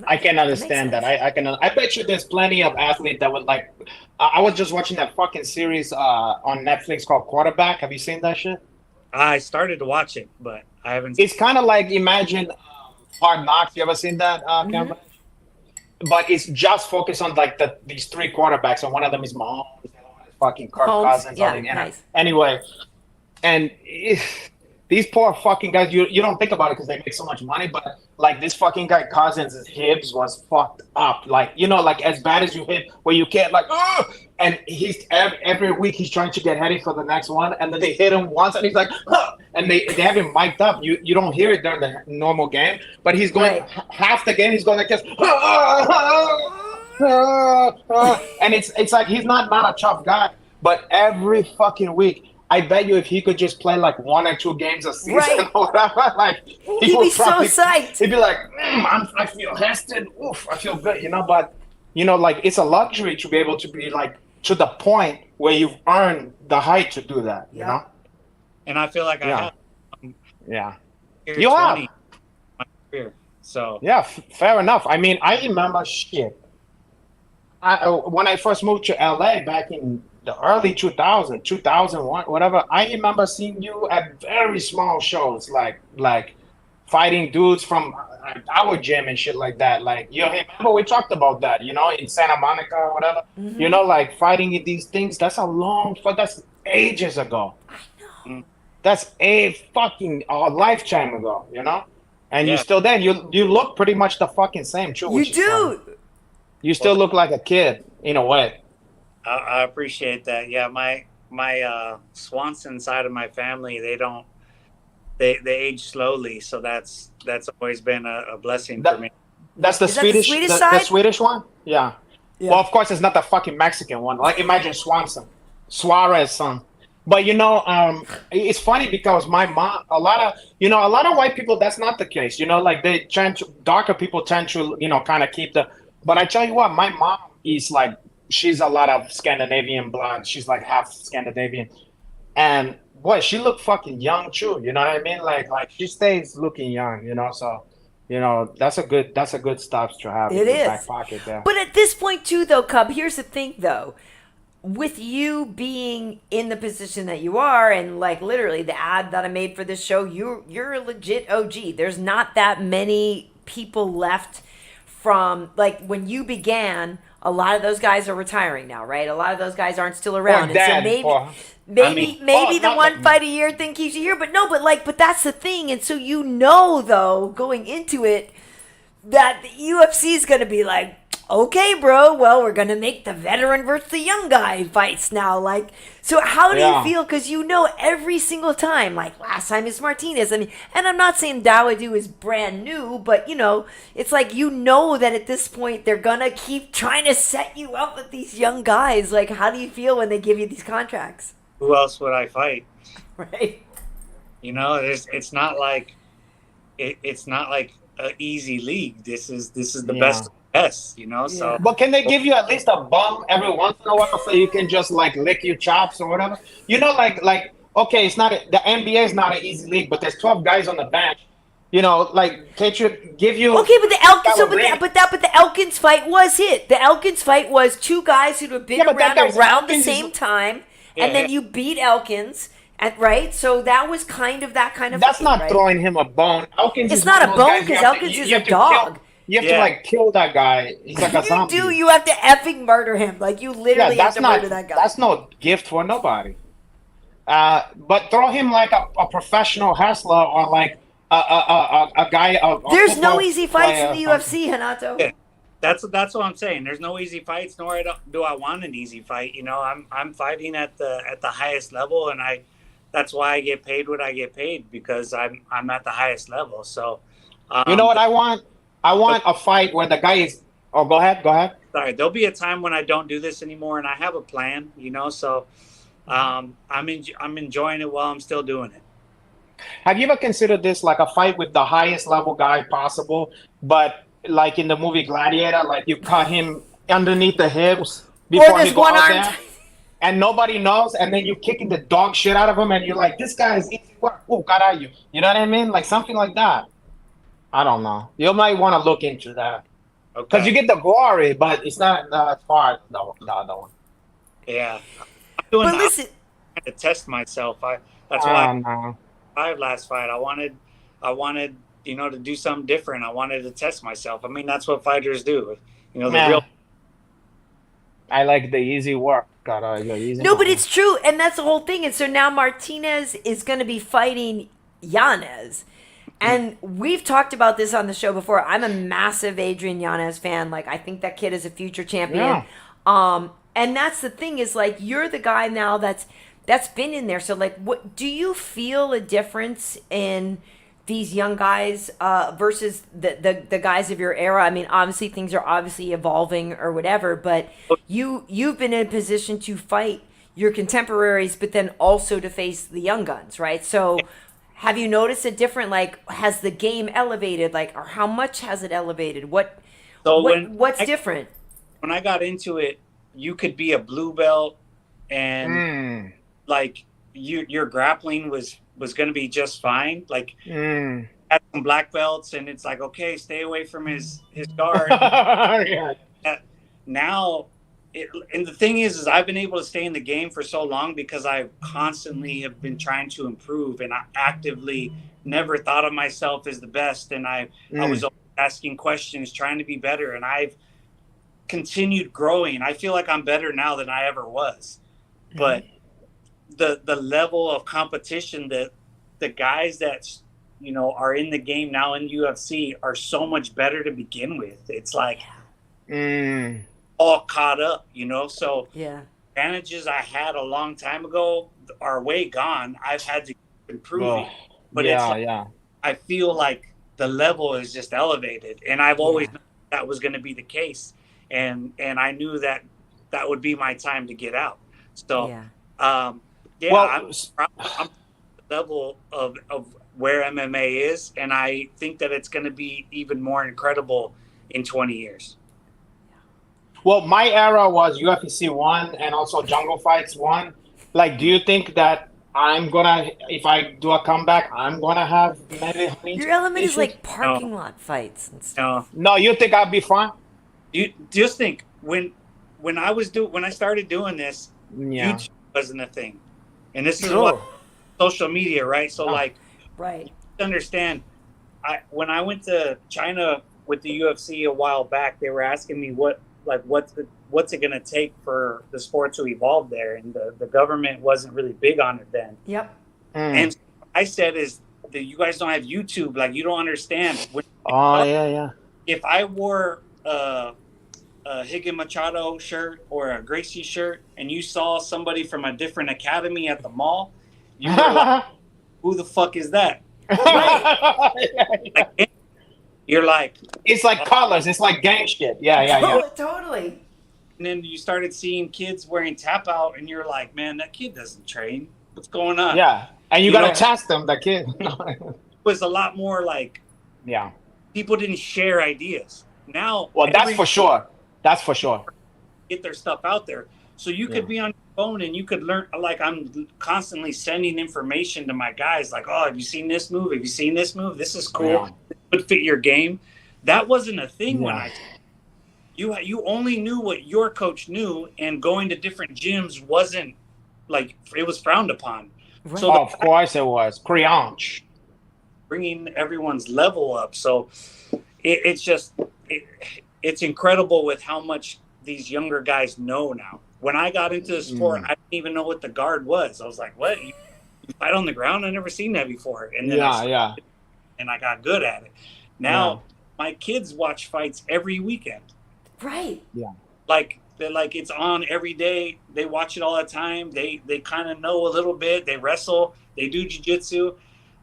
I can understand that. I bet you there's plenty of athletes that would like. I was just watching that fucking series on Netflix called Quarterback. Have you seen that shit? I started to watch it, but I haven't. It's kind of like imagine Hard Knocks. You ever seen that, Cameron? But it's just focused on like these three quarterbacks, and one of them is Mahomes, the other one is fucking Kirk Cousins. Yeah, nice. Anyway, and these poor fucking guys, you don't think about it because they make so much money, but like this fucking guy Cousins, his hips was fucked up, like like as bad as you hit, where you can't like, and he's every week he's trying to get ready for the next one, and then they hit him once, and he's like, and they have him mic'd up. You don't hear it during the normal game, but he's going half the game. He's going like this, and it's like he's not a tough guy, but every fucking week. I bet you if he could just play like 1 or 2 games a season or whatever, like he'd be so psyched. He'd be like, I feel rested. Oof, I feel good, But like it's a luxury to be able to be like to the point where you've earned the height to do that. You know. And I feel like I have. You have. My career. So. Yeah, fair enough. I mean, I remember shit. When I first moved to LA back in the early 2001, whatever, I remember seeing you at very small shows, like fighting dudes from our gym and shit like that. Like, remember we talked about that, in Santa Monica or whatever. Like fighting in these things. That's that's ages ago. I know. That's a lifetime ago, And you're still there. You look pretty much the fucking same, too. You do. You still look like a kid in a way. I appreciate that. Yeah, my Swanson side of my family, they age slowly, so that's always been a blessing for me. That's the Swedish side? The Swedish one? Yeah. Well, of course, it's not the fucking Mexican one. Like, imagine Swanson, Suarez son. But it's funny because my mom, a lot of white people, that's not the case. Like darker people tend to, kind of keep But I tell you what, my mom is like. She's a lot of Scandinavian blood. She's like half Scandinavian. And boy, she looked fucking young too. You know what I mean? Like she stays looking young, So, that's a good stuff to have in your back pocket there. But at this point too, though, Cub, here's the thing though. With you being in the position that you are, and like literally the ad that I made for this show, you're a legit OG. There's not that many people left from like when you began. A lot of those guys are retiring now, right? A lot of those guys aren't still around. Dad, and so maybe the one fight a year thing keeps you here, but that's the thing. And so though, going into it, that the UFC is going to be like, okay, bro, well, we're going to make the veteran versus the young guy fights now. Like, so how do you feel? Because every single time, like last time is Martinez. I mean, and I'm not saying Dawodu is brand new, but, it's like that at this point they're going to keep trying to set you up with these young guys. Like, how do you feel when they give you these contracts? Who else would I fight? Right. It's not like it's not like an easy league. This is the best. Yes, so. But can they give you at least a bum every once in a while so you can just like lick your chops or whatever? Like okay, it's not the NBA is not an easy league, but there's 12 guys on the bench. Can't you give you? Okay, but the Elkins fight was hit. The Elkins fight was 2 guys who had been around the same time, and then you beat Elkins. Right, so that was kind of that kind of. That's not throwing him a bone. Elkins. It's not a bone because Elkins is a dog. You have to like kill that guy. He's like a zombie. You have to effing murder him. Like you literally have to murder that guy. That's no gift for nobody. But throw him like a professional wrestler or like a guy. There's no easy fights in the UFC, Hanato. Yeah. That's what I'm saying. There's no easy fights, nor do I want an easy fight. I'm fighting at the highest level, and that's why I get paid what I get paid, because I'm at the highest level. So you know what I want? I want a fight where the guy is. Oh, go ahead. sorry, there'll be a time when I don't do this anymore, and I have a plan, you know. So I'm enjoying it while I'm still doing it. Have you ever considered this like a fight with the highest level guy possible, but like in the movie Gladiator, like you cut him underneath the hips before he this go out one-armed- there, and nobody knows, and then you kicking the dog shit out of him, and you're like, this guy is easy work. Oh, caralho. You know what I mean? Like something like that. I don't know. You might want to look into that because you get the glory, but it's not as far as the other one. Yeah, I'm doing But listen, to test myself. That's I why don't know. last fight. I wanted, you know, to do something different. I wanted to test myself. I mean, that's what fighters do. You know, the Yeah. real. I like the easy work. Easy no, but money. it's true, and that's the whole thing. And so now Martinez is going to be fighting Yanez. And we've talked about this on the show before. I'm a massive Adrian Yanez fan. Like, I think that kid is a future champion. Yeah. And that's the thing is, like, you're the guy now that's been in there. So, like, what do you feel a difference in these young guys versus the guys of your era? I mean, obviously things are obviously evolving or whatever, but you've been in a position to fight your contemporaries, but then also to face the young guns, right? So have you noticed a different, like, has the game elevated, like, or how much has it elevated? What's different? When I got into it, you could be a blue belt and like your grappling was going to be just fine. Like had some black belts, and it's like, okay, stay away from his guard. Yeah. Now, and the thing is I've been able to stay in the game for so long because I constantly have been trying to improve, and I actively never thought of myself as the best, and I was asking questions, trying to be better, and I've continued growing. I feel like I'm better now than I ever was. But the level of competition that the guys that, you know, are in the game now in UFC are so much better to begin with. It's like all caught up, you know. So advantages I had a long time ago are way gone. I've had to improve it. But I feel like the level is just elevated, and I've always known that was going to be the case, and I knew that would be my time to get out. So I'm the level of where MMA is, and I think that it's going to be even more incredible in 20 years. Well, my era was UFC 1 and also Jungle Fights 1. Like, do you think that I'm gonna, if I do a comeback, I'm gonna have maybe your element is like parking lot fights and stuff. No, you think I'd be fine? You just think when I started doing this, YouTube wasn't a thing, and this is what social media, right? So you understand. When I went to China with the UFC a while back, they were asking me what's it going to take for the sport to evolve there, and the government wasn't really big on it then. And so I said is that you guys don't have YouTube, like you don't understand. If I wore a Higgin Machado shirt or a Gracie shirt and you saw somebody from a different academy at the mall, you were like, who the fuck is that? You're like, it's like colors, it's like gang shit. Totally. And then you started seeing kids wearing tap out, and you're like, man, that kid doesn't train. What's going on? And you gotta test them, the kid. It was a lot more like, people didn't share ideas. Now, that's for sure. That's for sure. Get their stuff out there. So you could be on your phone and you could learn. Like, I'm constantly sending information to my guys. Like, oh, have you seen this move? Have you seen this move? This is cool. It would fit your game. That wasn't a thing when you only knew what your coach knew, and going to different gyms wasn't like, it was frowned upon. Right. So of course it was. Creanche. Bringing everyone's level up. So it's incredible with how much these younger guys know now. When I got into the sport, I didn't even know what the guard was. I was like, what? You fight on the ground? I never seen that before. And then and I got good at it. Now my kids watch fights every weekend. Right. Yeah. Like, they're like, it's on every day. They watch it all the time. They kind of know a little bit. They wrestle. They do jiu-jitsu.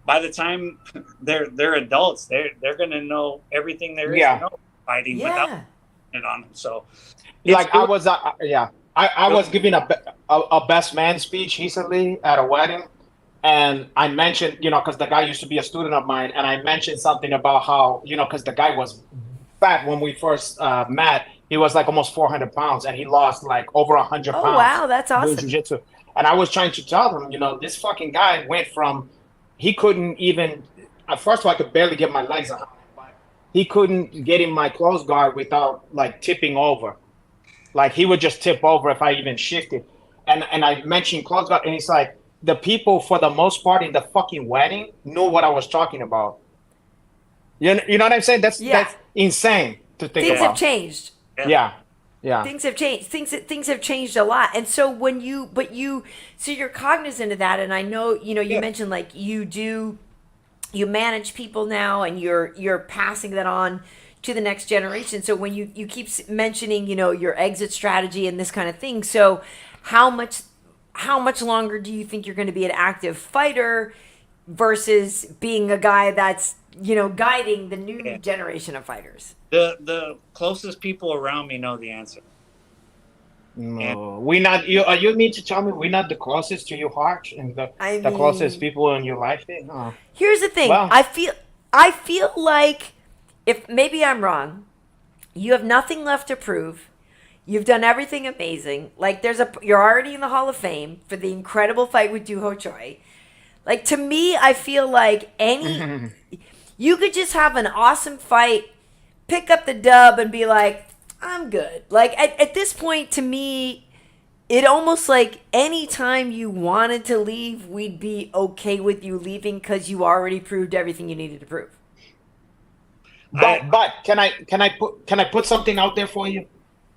By the time they're adults, they're gonna know everything there is to know fighting without. it on him. So, I was giving a best man speech recently at a wedding, and I mentioned, because the guy used to be a student of mine, and I mentioned something about how, because the guy was fat when we first met. He was like almost 400 pounds, and he lost like over 100 pounds. Oh, wow, that's awesome. Doing jiu-jitsu. And I was trying to tell him, this fucking guy went from, he couldn't even, first of all, I could barely get my legs on him, but he couldn't get in my close guard without like tipping over. Like he would just tip over if I even shifted. And I mentioned close guard, and he's like, the people for the most part in the fucking wedding knew what I was talking about. You know what I'm saying? That's insane to think about. Things have changed. Yeah. Things have changed. Things have changed a lot. And so so you're cognizant of that. And I know, you mentioned like you manage people now, and you're passing that on to the next generation. So when you keep mentioning, your exit strategy and this kind of thing. So how much longer do you think you're going to be an active fighter versus being a guy that's, guiding the new generation of fighters? The closest people around me know the answer. No, we're not. You mean to tell me we're not the closest to your heart and the closest people in your life? No. Here's the thing. Well, I feel like, if maybe I'm wrong, you have nothing left to prove. You've done everything amazing. Like you're already in the Hall of Fame for the incredible fight with Doo Ho Choi. Like, to me, I feel like you could just have an awesome fight, pick up the dub, and be like, I'm good. Like, at this point, to me, it almost like any time you wanted to leave, we'd be okay with you leaving because you already proved everything you needed to prove. But can I put something out there for you?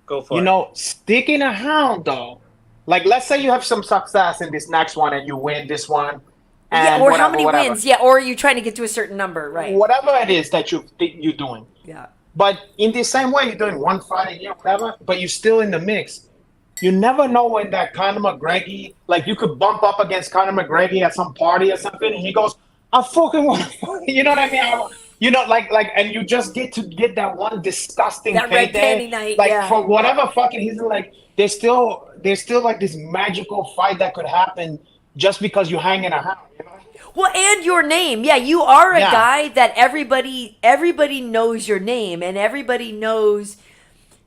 Go for it. Sticking around though, like let's say you have some success in this next one and you win this one. And or how many wins? Yeah, or are you trying to get to a certain number, right? Whatever it is that you're doing. Yeah. But in the same way, you're doing one fight a year, whatever, but you're still in the mix. You never know when that Conor McGregor, like you could bump up against Conor McGregor at some party or something, and he goes, I fucking want to fight. You know what I mean? And you just get that one disgusting that red panty night, like for whatever fucking reason, like there's still like this magical fight that could happen just because you're hanging around, Well, and your name. Yeah, you are a guy that everybody knows your name, and everybody knows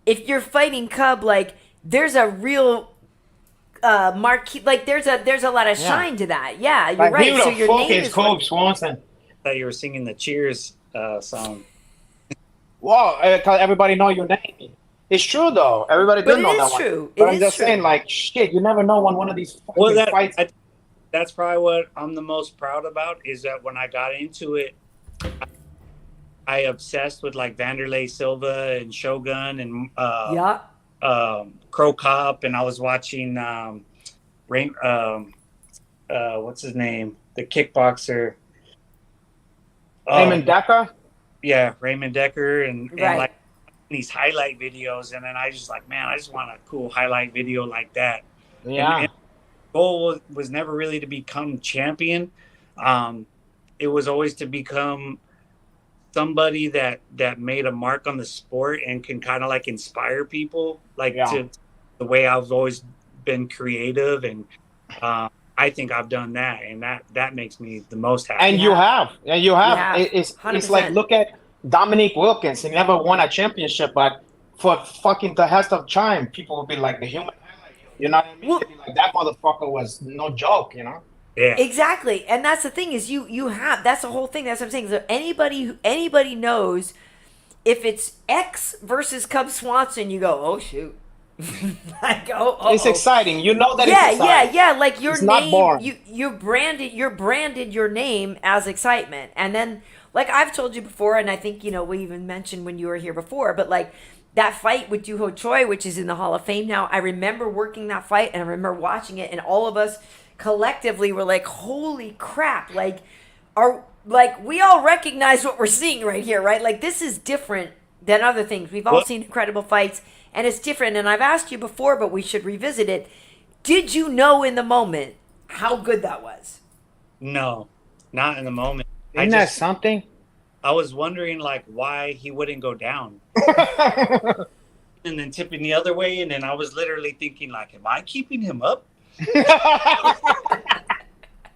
if you're fighting Cub, like there's a real marquee, like there's a lot of shine to that. Yeah, you're right. So your name is Cub Swanson. I thought you were singing the Cheers song. Well, because everybody know your name. It's true though. Everybody does know that one. True. But I'm just saying, like, shit, you never know when one of these fights. That's probably what I'm the most proud about, is that when I got into it, I obsessed with like Vanderlei Silva and Shogun and Crow Cop, and I was watching what's his name, the kickboxer, Raymond Decker. Yeah, Raymond Decker, and like these highlight videos, and then I just like, man, I just want a cool highlight video like that. Yeah. And goal was never really to become champion. It was always to become somebody that made a mark on the sport and can kind of like inspire people, like to the way I've always been creative, and I think I've done that, and that makes me the most happy. And you have. It's like, look at Dominique Wilkins. He never won a championship, but for fucking the rest of time, people will be like, the human. You know what I mean? Well, like, that motherfucker was no joke, Yeah. Exactly. And that's the thing, is you have, that's the whole thing. That's what I'm saying. So anybody knows if it's X versus Cub Swanson, you go, oh shoot. Like, it's exciting. You know that it's exciting. Yeah. Like your it's name, not boring. you branded your name as excitement. And then, like I've told you before, and I think, we even mentioned when you were here before, but like, that fight with Doo Ho Choi, which is in the Hall of Fame now, I remember working that fight, and I remember watching it, and all of us collectively were like, holy crap, like we all recognize what we're seeing right here, right? Like, this is different than other things. We've all seen incredible fights, and it's different. And I've asked you before, but we should revisit it. Did you know in the moment how good that was? No, not in the moment. Isn't that something? I was wondering, like, why he wouldn't go down. and then tipping the other way, and then I was literally thinking like, am I keeping him up?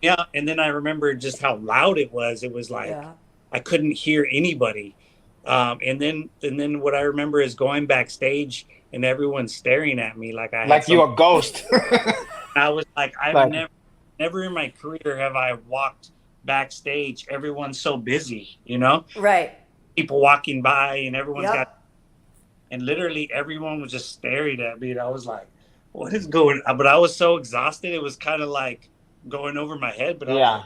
Yeah, and then I remember just how loud it was. It was like I couldn't hear anybody. And then what I remember is going backstage and everyone staring at me like you're a ghost. I was like, I've never in my career have I walked backstage. Everyone's so busy, you know? Right. People walking by and everyone's and literally everyone was just staring at me. And I was like, what is going on? But I was so exhausted. It was kind of like going over my head. But I was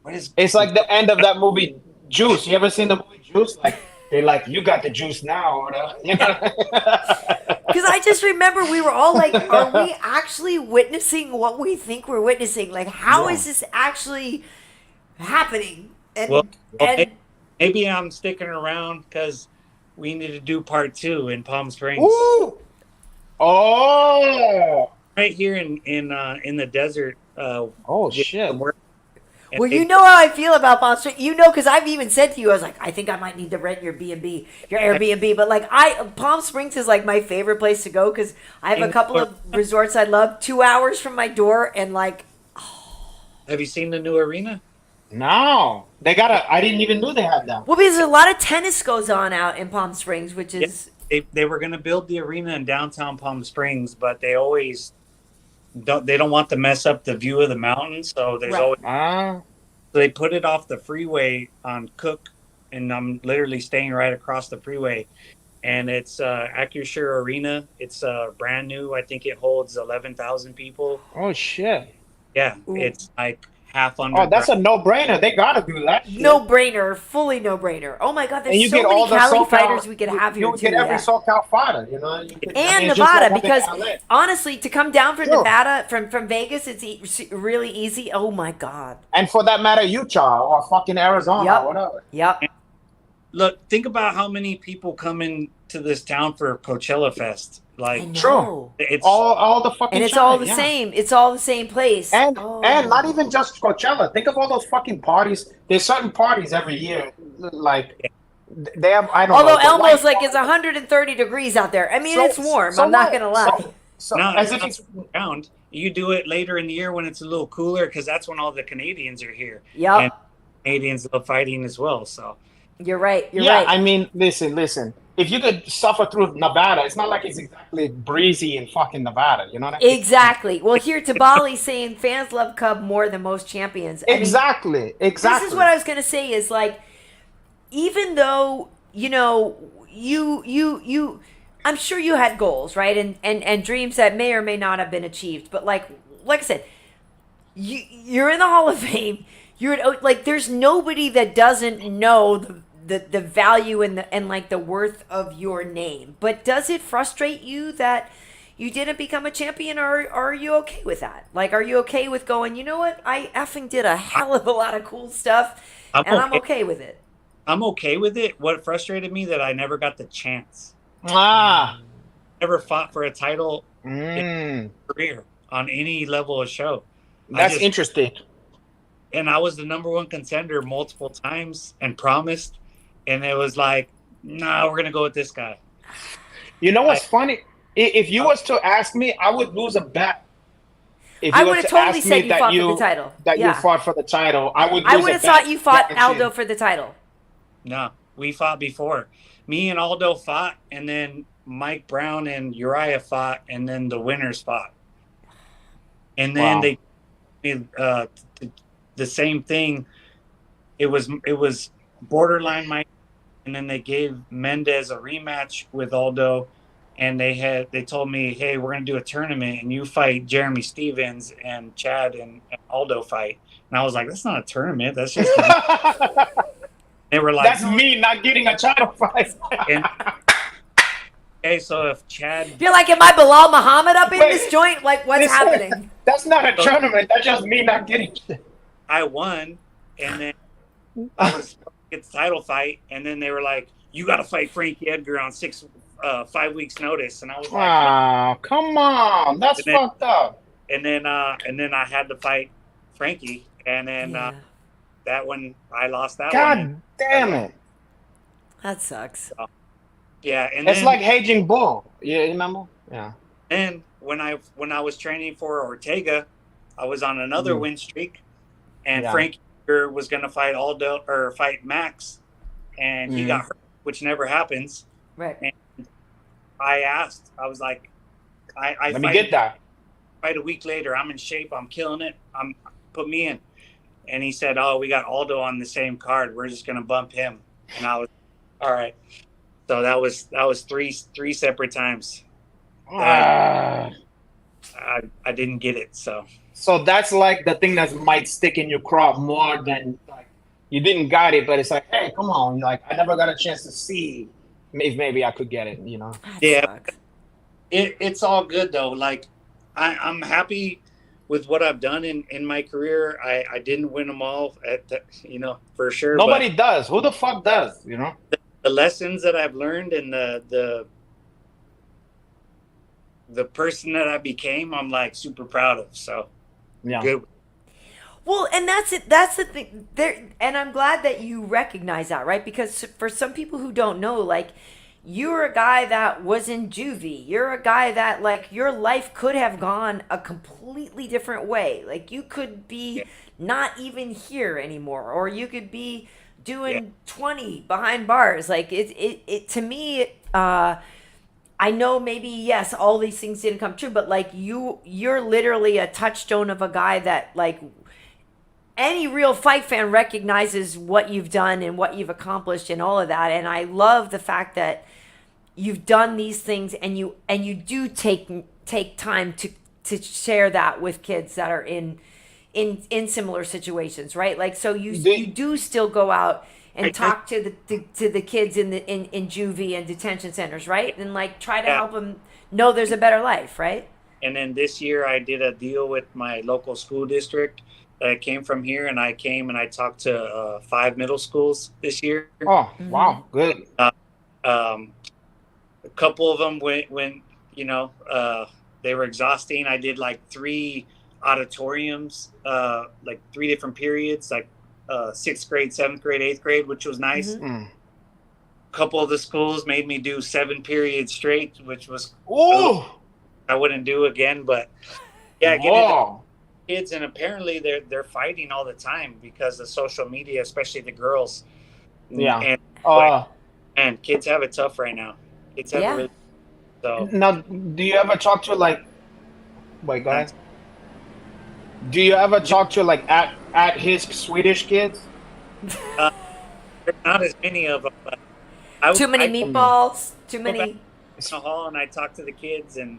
like, it's like the end of that movie, Juice. You ever seen the movie Juice? Like, they're like, you got the juice now. Or you know? Because I just remember we were all like, are we actually witnessing what we think we're witnessing? Like, how is this actually happening? And, maybe I'm sticking around because we need to do part 2 in Palm Springs. Ooh. Oh. Right here in the desert. Shit. Well, you know how I feel about Palm Springs. You know, because I've even said to you, I was like, I think I might need to rent your B&B, your Airbnb. But like, Palm Springs is like my favorite place to go because I have a couple of resorts I love, 2 hours from my door, and like. Have you seen the new arena? No, they got I didn't even know they had that. Well, because a lot of tennis goes on out in Palm Springs, which is. They were going to build the arena in downtown Palm Springs, but they always. They don't want to mess up the view of the mountains, so there's always. So they put it off the freeway on Cook, and I'm literally staying right across the freeway. And it's Acrisure Arena. It's brand new. I think it holds 11,000 people. Oh shit! Yeah, it's like half under. Oh, that's a no-brainer. They gotta do that. No-brainer, fully no-brainer. Oh my God, there's and so many Cali fighters we could have here too. You get every SoCal fighter, you know. And Nevada, because honestly, to come down from Nevada, from Vegas, it's really easy. Oh my God. And for that matter, Utah or fucking Arizona, or whatever. Yep. Look, think about how many people come into this town for Coachella Fest. Like, true. It's all the fucking. And it's all the same. It's all the same place. And not even just Coachella. Think of all those fucking parties. There's certain parties every year, like they have. I don't know. Although Elmo's like it's 130 degrees out there. I mean, it's warm. I'm not gonna lie. No, as if it's around. You do it later in the year when it's a little cooler because that's when all the Canadians are here. Yep. And Canadians love fighting as well. So. You're right. You're right. Yeah, I mean, listen. If you could suffer through Nevada, it's not like it's exactly breezy in fucking Nevada. You know what I mean? Exactly. Well, here Tabali saying fans love Cub more than most champions. Exactly. This is what I was gonna say. Is like, even though you know you, I'm sure you had goals, right, and dreams that may or may not have been achieved. But like I said, you're in the Hall of Fame. You're like, there's nobody that doesn't know the value and like the worth of your name. But does it frustrate you that you didn't become a champion, or are you okay with that? Like, are you okay with going, you know what, I effing did a hell of a lot of cool stuff, I'm okay with it. I'm okay with it. What frustrated me that I never got the chance. Never fought for a title in my career on any level of show. That's interesting. And I was the number one contender multiple times and promised. And it was like, nah, we're going to go with this guy. You know what's funny? If you was to ask me, I would lose a bet. If I would have totally said you fought for the title. That you fought for the title. I would have thought you fought Aldo for the title. No, we fought before. Me and Aldo fought, and then Mike Brown and Uriah fought, and then the winners fought. And then they did the same thing. It was borderline Mike. And then they gave Mendez a rematch with Aldo, and they told me, hey, we're gonna do a tournament, and you fight Jeremy Stevens, and Chad and Aldo fight. And I was like, that's not a tournament. That's just. They were like, that's me not getting a title fight. Okay, so if Chad, you're like, am I Bilal Muhammad up in this joint? Like, what's happening? That's not a tournament. That's just me not getting. I won, and then I was. It's title fight, and then they were like, you got to fight Frankie Edgar on 5 weeks notice, and I was like, come on, that's fucked up. And then I had to fight Frankie, and then that one I lost that one. God damn it, that sucks. So, Yeah, and It's then, like Raging Bull. You remember? Yeah. and when I was training for Ortega, I was on another win streak, and Yeah. Frank was going to fight fight Max, and he got hurt, which never happens. Right. And I was like, I Let me get that. Fight a week later. I'm in shape. I'm killing it. Put me in. And he said, "Oh, we got Aldo on the same card. We're just gonna bump him." And I was, all right. So that was three separate times. I didn't get it. So that's like the thing that might stick in your craw more than like you didn't got it, but it's like, hey, come on, like I never got a chance to see if maybe I could get it, you know? Yeah, it's all good though. Like I'm happy with what I've done in my career. I didn't win them all for sure. Nobody does. Who the fuck does, you know? The lessons that I've learned and the person that I became, I'm like super proud of. So yeah. Good. Well, and that's it. That's the thing there. And I'm glad that you recognize that, right? Because for some people who don't know, like, you're a guy that was in juvie. You're a guy that, like, your life could have gone a completely different way. Like, you could be not even here anymore, or you could be doing 20 behind bars. Like, it to me, I know maybe, yes, all these things didn't come true, but, like, you're literally a touchstone of a guy that, like, any real fight fan recognizes what you've done and what you've accomplished and all of that. And I love the fact that you've done these things and you do take time to share that with kids that are in similar situations, right? Like, so you do still go out and talk to the kids in juvie and detention centers, right? And like try to help them know there's a better life, right? And then this year I did a deal with my local school district. I came from here, and I came and I talked to 5 middle schools this year. Oh, wow, good. A couple of them when they were exhausting. I did like 3 auditoriums, like 3 different periods, like 6th grade, 7th grade, 8th grade, which was nice. A couple of the schools made me do 7 periods straight, which was I wouldn't do again, but yeah, kids, and apparently they're fighting all the time because of social media, especially the girls. Yeah. And kids have it tough right now. Kids have it really so. Now, do you ever talk to like? Wait, go ahead. Do you ever talk to like at his Swedish kids? There's not as many of them. But too many meatballs. Too many. In the hall, and I talk to the kids and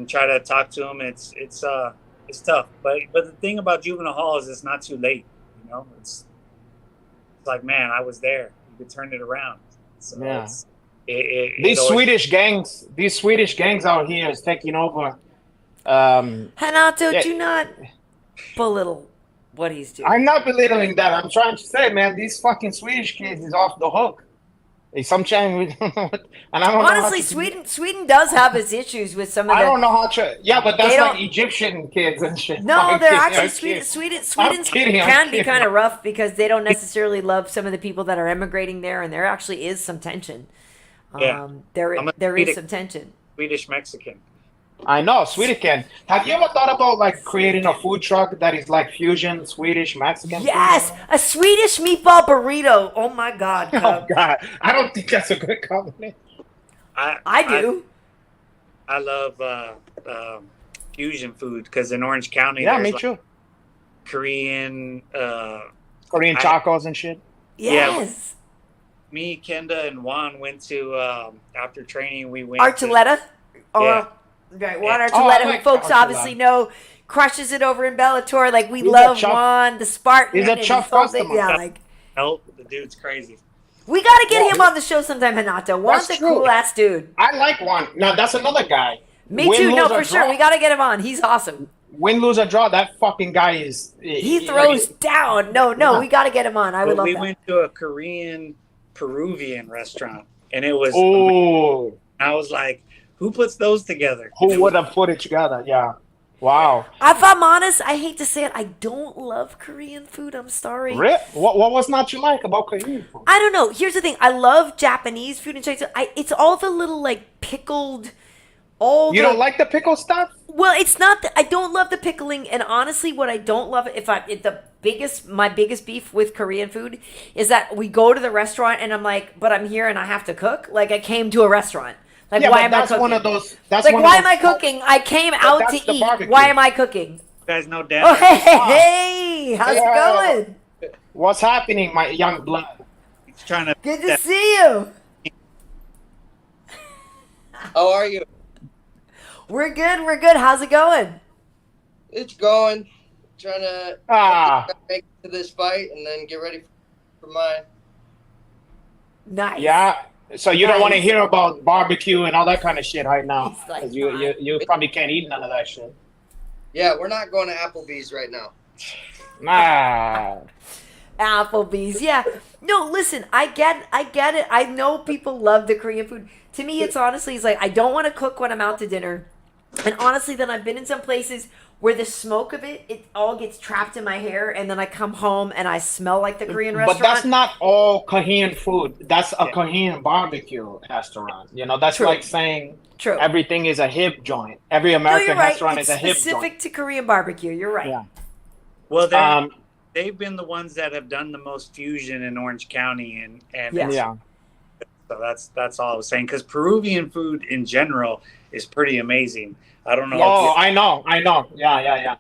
try to talk to them. It's tough, but the thing about juvenile hall is it's not too late. You know, it's like, man, I was there. You could turn it around. So these Swedish gangs out here is taking over. Hanato, do not belittle what he's doing. I'm not belittling that. I'm trying to say, man, these fucking Swedish kids is off the hook. Sometimes and I don't honestly, Sweden does have its issues with some of the. I don't know how to. Yeah, but that's like Egyptian kids and shit. No, they're actually Sweden's can be kind of rough because they don't necessarily love some of the people that are emigrating there, and there actually is some tension. There is some tension. Swedish Mexican. I know, Swedish can. Have you ever thought about like creating a food truck that is like fusion Swedish Mexican? Yes, a Swedish meatball burrito. Oh my God. Oh God, I don't think that's a good combination. I do. I love fusion food because in Orange County, me too. Korean tacos and shit. Yes. Me, Kenda, and Juan went to after training. We went Archuleta. Right, Juan Archuleta, who folks obviously know, crushes it over in Bellator. Like, we love Juan, the Spartan. He's a tough customer. Yeah, like, the dude's crazy. We got to get him on the show sometime, Hanato. Juan's a cool-ass dude. I like Juan. Now, that's another guy. Me too. No, for sure. We got to get him on. He's awesome. Win, lose, or draw, that fucking guy is... He throws down. No, we got to get him on. I would love that. We went to a Korean Peruvian restaurant, and it was... Oh. I was like... Who puts those together? Who would have put it together? Yeah. Wow. If I'm honest, I hate to say it, I don't love Korean food. I'm sorry. What was not you like about Korean food? I don't know. Here's the thing. I love Japanese food and Chinese food. It's all the little like pickled. You don't like the pickle stuff? Well, it's not that I don't love the pickling, and honestly, what I don't love my biggest beef with Korean food is that we go to the restaurant and I'm like, but I'm here and I have to cook. Like I came to a restaurant. Like Yeah, why but am I that's cooking? one of those. That's Like one why of am I those, cooking? I came out to that's the eat. barbecue. Why am I cooking? You guys know Oh Dan. hey, how's Yeah. it going? What's happening, my young blood? He's trying to. Good to see you. How are you? We're good. We're good. How's it going? It's going. Trying to make it to this fight and then get ready for mine. Nice. Yeah. So you don't want to Nice. hear about barbecue and all that kind of shit right now, He's like, 'cause you probably can't eat none of that shit. Yeah, we're not going to Applebee's right now. Nah. Applebee's, yeah. No, listen, I get it. I know people love the Korean food. To me, it's honestly, it's like I don't want to cook when I'm out to dinner. And honestly, then I've been in some places where the smoke of it all gets trapped in my hair, and then I come home and I smell like the Korean restaurant. But that's not all Korean food. That's a Korean barbecue restaurant. You know, that's True. like saying True. everything is a hip joint. Every No, American you're right. restaurant It's is a hip specific joint. to Korean barbecue. You're right. Yeah. Well, they've been the ones that have done the most fusion in Orange County, and Yeah. Yeah. so that's all I was saying. Because Peruvian food in general is pretty amazing. I don't know. Oh, if I know. Yeah.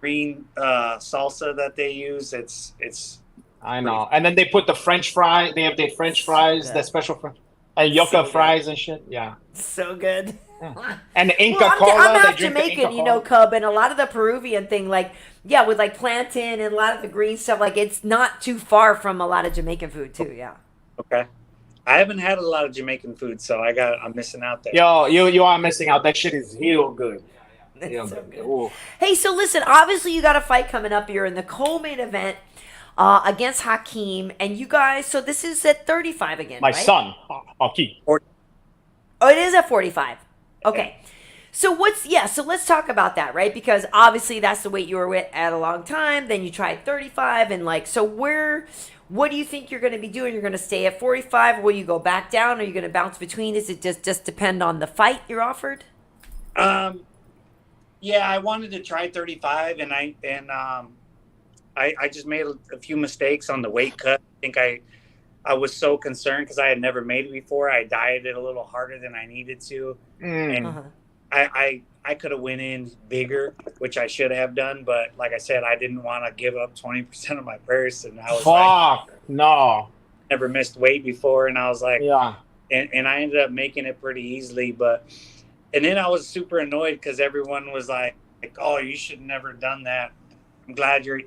green salsa that they use. It's I know. And then they put the French fry. They have the French fries, Yeah. the special and yucca So good. fries and shit. Yeah. So good. And the Inca Well, Cola. I'm they half drink the Jamaican, Inca you know, Cola. Cub, and a lot of the Peruvian thing, like, yeah, with like plantain and a lot of the green stuff, like, it's not too far from a lot of Jamaican food, too, yeah. okay. I haven't had a lot of Jamaican food, so I'm missing out there. Yo, you are missing out. That shit is real good. It's Real so good. good. Ooh. Hey, so listen, obviously you got a fight coming up. You're in the co-main event against Hakeem, and you guys, so this is at 35 again, My right? son, Aki. Oh, it is at 45. Okay. So so let's talk about that, right? Because obviously that's the weight you were with at a long time. Then you tried 35 and so what do you think you're going to be doing? You're going to stay at 45? Will you go back down? Are you going to bounce between? Does it just depend on the fight you're offered? Yeah, I wanted to try 35, and I just made a few mistakes on the weight cut. I think I was so concerned because I had never made it before. I dieted a little harder than I needed to, and Uh-huh. I could have went in bigger, which I should have done. But like I said, I didn't want to give up 20% of my purse, and I was like, Fuck. No. never missed weight before, and I was like, Yeah. and I ended up making it pretty easily. And then I was super annoyed because everyone was like, "Oh, you should never done that." I'm glad you're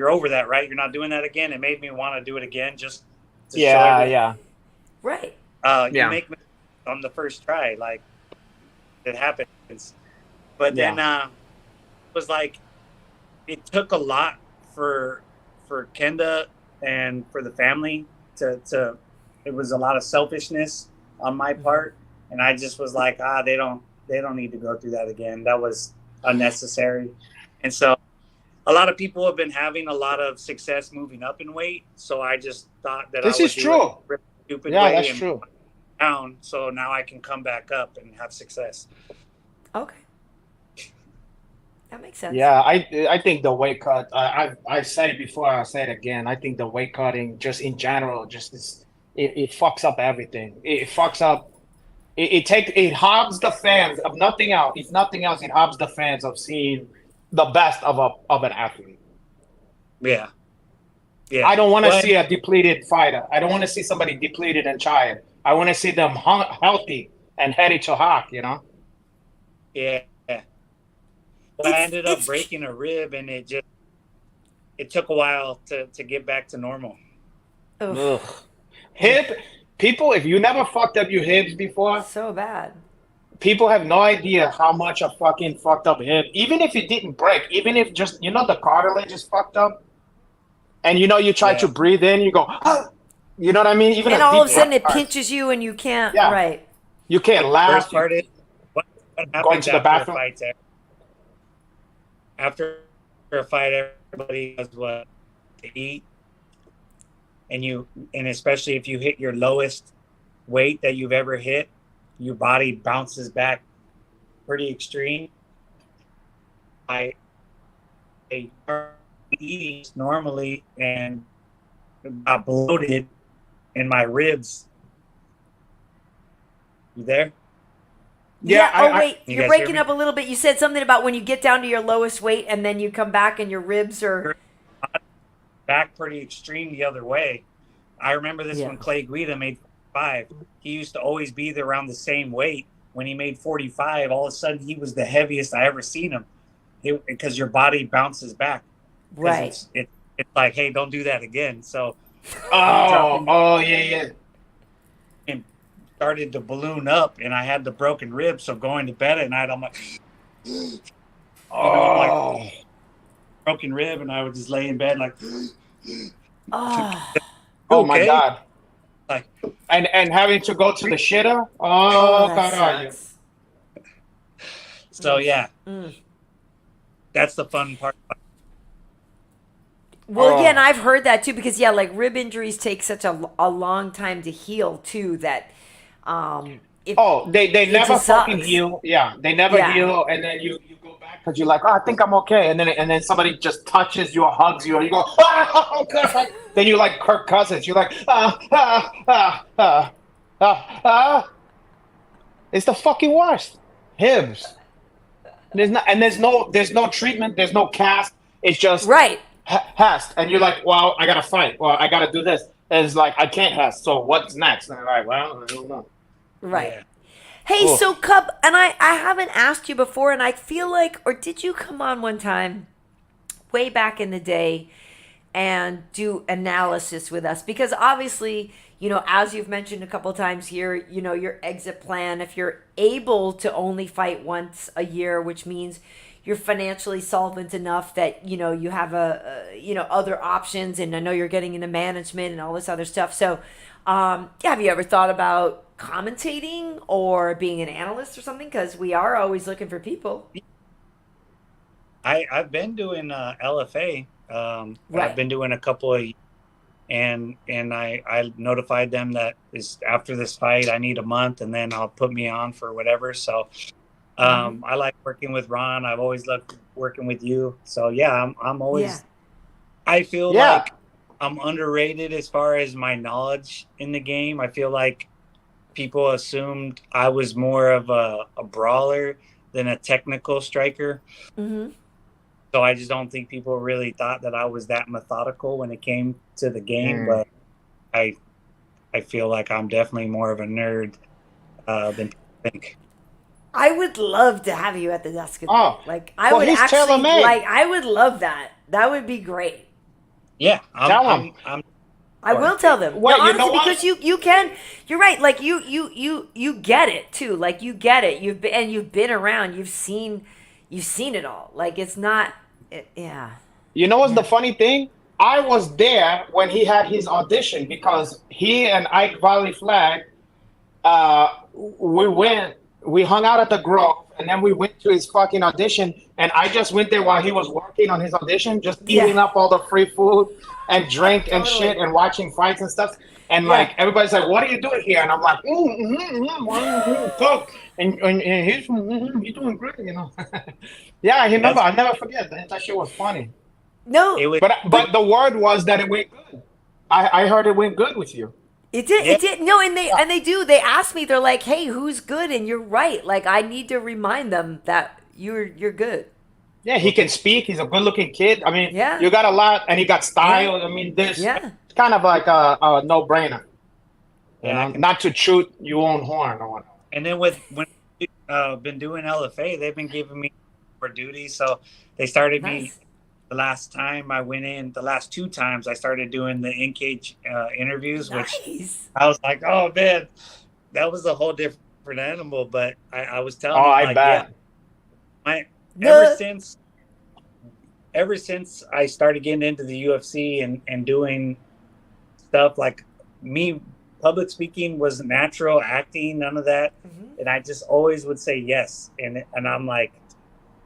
over that, right? You're not doing that again. It made me want to do it again, just to show everyone. Yeah. Right. You make mistakes on the first try, like it happens. But then it was like it took a lot for Kenda and for the family to it was a lot of selfishness on my part, and I just was like, they don't need to go through that again. That was unnecessary. And so a lot of people have been having a lot of success moving up in weight, so I just thought that This I would is do true. it a really stupid Yeah, way that's and true. down, so now I can come back up and have success. Okay. That makes sense. Yeah, I think the weight cut. I said it before. I'll say it again. I think the weight cutting, just in general, it fucks up everything. It fucks up. It hobs the fans of nothing else. If nothing else, it hobs the fans of seeing the best of an athlete. Yeah. I don't want to Well, see a depleted fighter. I don't want to see somebody depleted and tired. I want to see them healthy and headed to Hawk. You know. Yeah. Well, I ended up breaking a rib, and it took a while to get back to normal. Oof. Ugh. Hip people. If you never fucked up your hips before, So bad. people have no idea how much a fucking fucked up hip, even if it didn't break, even if just, the cartilage is fucked up, and you try to breathe in, you go, ah! You know what I mean? Even And a all of a deep sudden it breath, pinches you and you can't, Yeah. right. you can't laugh. First part is what Going happens to the after a bathroom? fight. after a fight, everybody has what to eat, and especially if you hit your lowest weight that you've ever hit, your body bounces back pretty extreme. I eating normally and got bloated in my ribs. You there? Yeah. Wait. You You're guys hear breaking me? up a little bit. You said something about when you get down to your lowest weight and then you come back and your ribs are Back pretty extreme the other way. I remember this Yeah. when Clay Guida made 45. He used to always be there around the same weight. When he made 45, all of a sudden he was the heaviest I ever seen him. Because your body bounces back. right. It's like, hey, don't do that again. So yeah. and started to balloon up, and I had the broken rib. So going to bed at night, I'm like, like broken rib, and I would just lay in bed like, Oh, Oh my okay. God. Like, And having to go to the shitter. that caralho. sucks. so yeah, Mm. that's the fun part. Well, Oh. yeah, and I've heard that too because like rib injuries take such a long time to heal too that if They it never just fucking sucks. heal. Yeah, they never Yeah. heal, and then you go back because you're like, oh, I think I'm okay, and then somebody just touches you or hugs you, and you go, oh God. Then you're like Kirk Cousins. You're like, It's the fucking worst. Hims. There's no treatment. There's no cast. It's just Right. hast, and you're like, well, I gotta fight. Well, I gotta do this. And it's like I can't hast. So what's next? And I'm like, well, I don't know. Right. Yeah. Hey, Oof. so Cub, and I haven't asked you before, and I feel like, or did you come on one time way back in the day and do analysis with us? Because obviously, as you've mentioned a couple times here, your exit plan, if you're able to only fight once a year, which means you're financially solvent enough that, you have other options, and I know you're getting into management and all this other stuff. So, have you ever thought about commentating or being an analyst or something? Because we are always looking for people. I've been doing LFA. Right. I've been doing a couple of, and I notified them that is after this fight I need a month, and then I'll put me on for whatever. So I like working with Ron. I've always loved working with you. So yeah, I'm always. Yeah. I feel Yeah. like I'm underrated as far as my knowledge in the game. I feel like people assumed I was more of a brawler than a technical striker. Mm-hmm. So I just don't think people really thought that I was that methodical when it came to the game. But I feel like I'm definitely more of a nerd than people think. I would love to have you at the desk. Oh, Like I well, would he's actually tailor-made. I would love that. That would be great. Yeah, Tell 'em. I will tell them. Well, No, you know honestly, what? because you can. You're right. Like you get it too. Like you get it. You've been around. You've seen it all. Like it's not. Yeah. You know what's the funny thing? I was there when he had his audition because he and Ike Valley Flag, we hung out at the Grove, and then we went to his fucking audition, and I just went there while he was working on his audition, just eating up all the free food and drink and Totally. shit and watching fights and stuff. And like everybody's like, "What are you doing here?" And I'm like, "Cook." And he's doing great, Yeah, I remember. I'll never forget. That shit was funny. No, It was, But the word was that it went good. I heard it went good with you. it did. Yeah. It did. No, and they do. They ask me. They're like, "Hey, who's good?" And you're right. Like I need to remind them that you're good. Yeah, he can speak. He's a good-looking kid. I mean, Yeah. you got a lot, and he got style. I mean, this Yeah. it's kind of like a no-brainer. Yeah, Not to toot your own horn or whatnot. and then when been doing LFA, they've been giving me more duties. So they started me Nice. the last time I went in. The last 2 times I started doing the in-cage interviews, which Nice. I was like, oh man, that was a whole different animal. But I was telling Oh, them, I like, bet. yeah, The- ever since I started getting into the UFC and doing stuff like me, public speaking was natural, acting, none of that. Mhm. And I just always would say yes. And I'm like,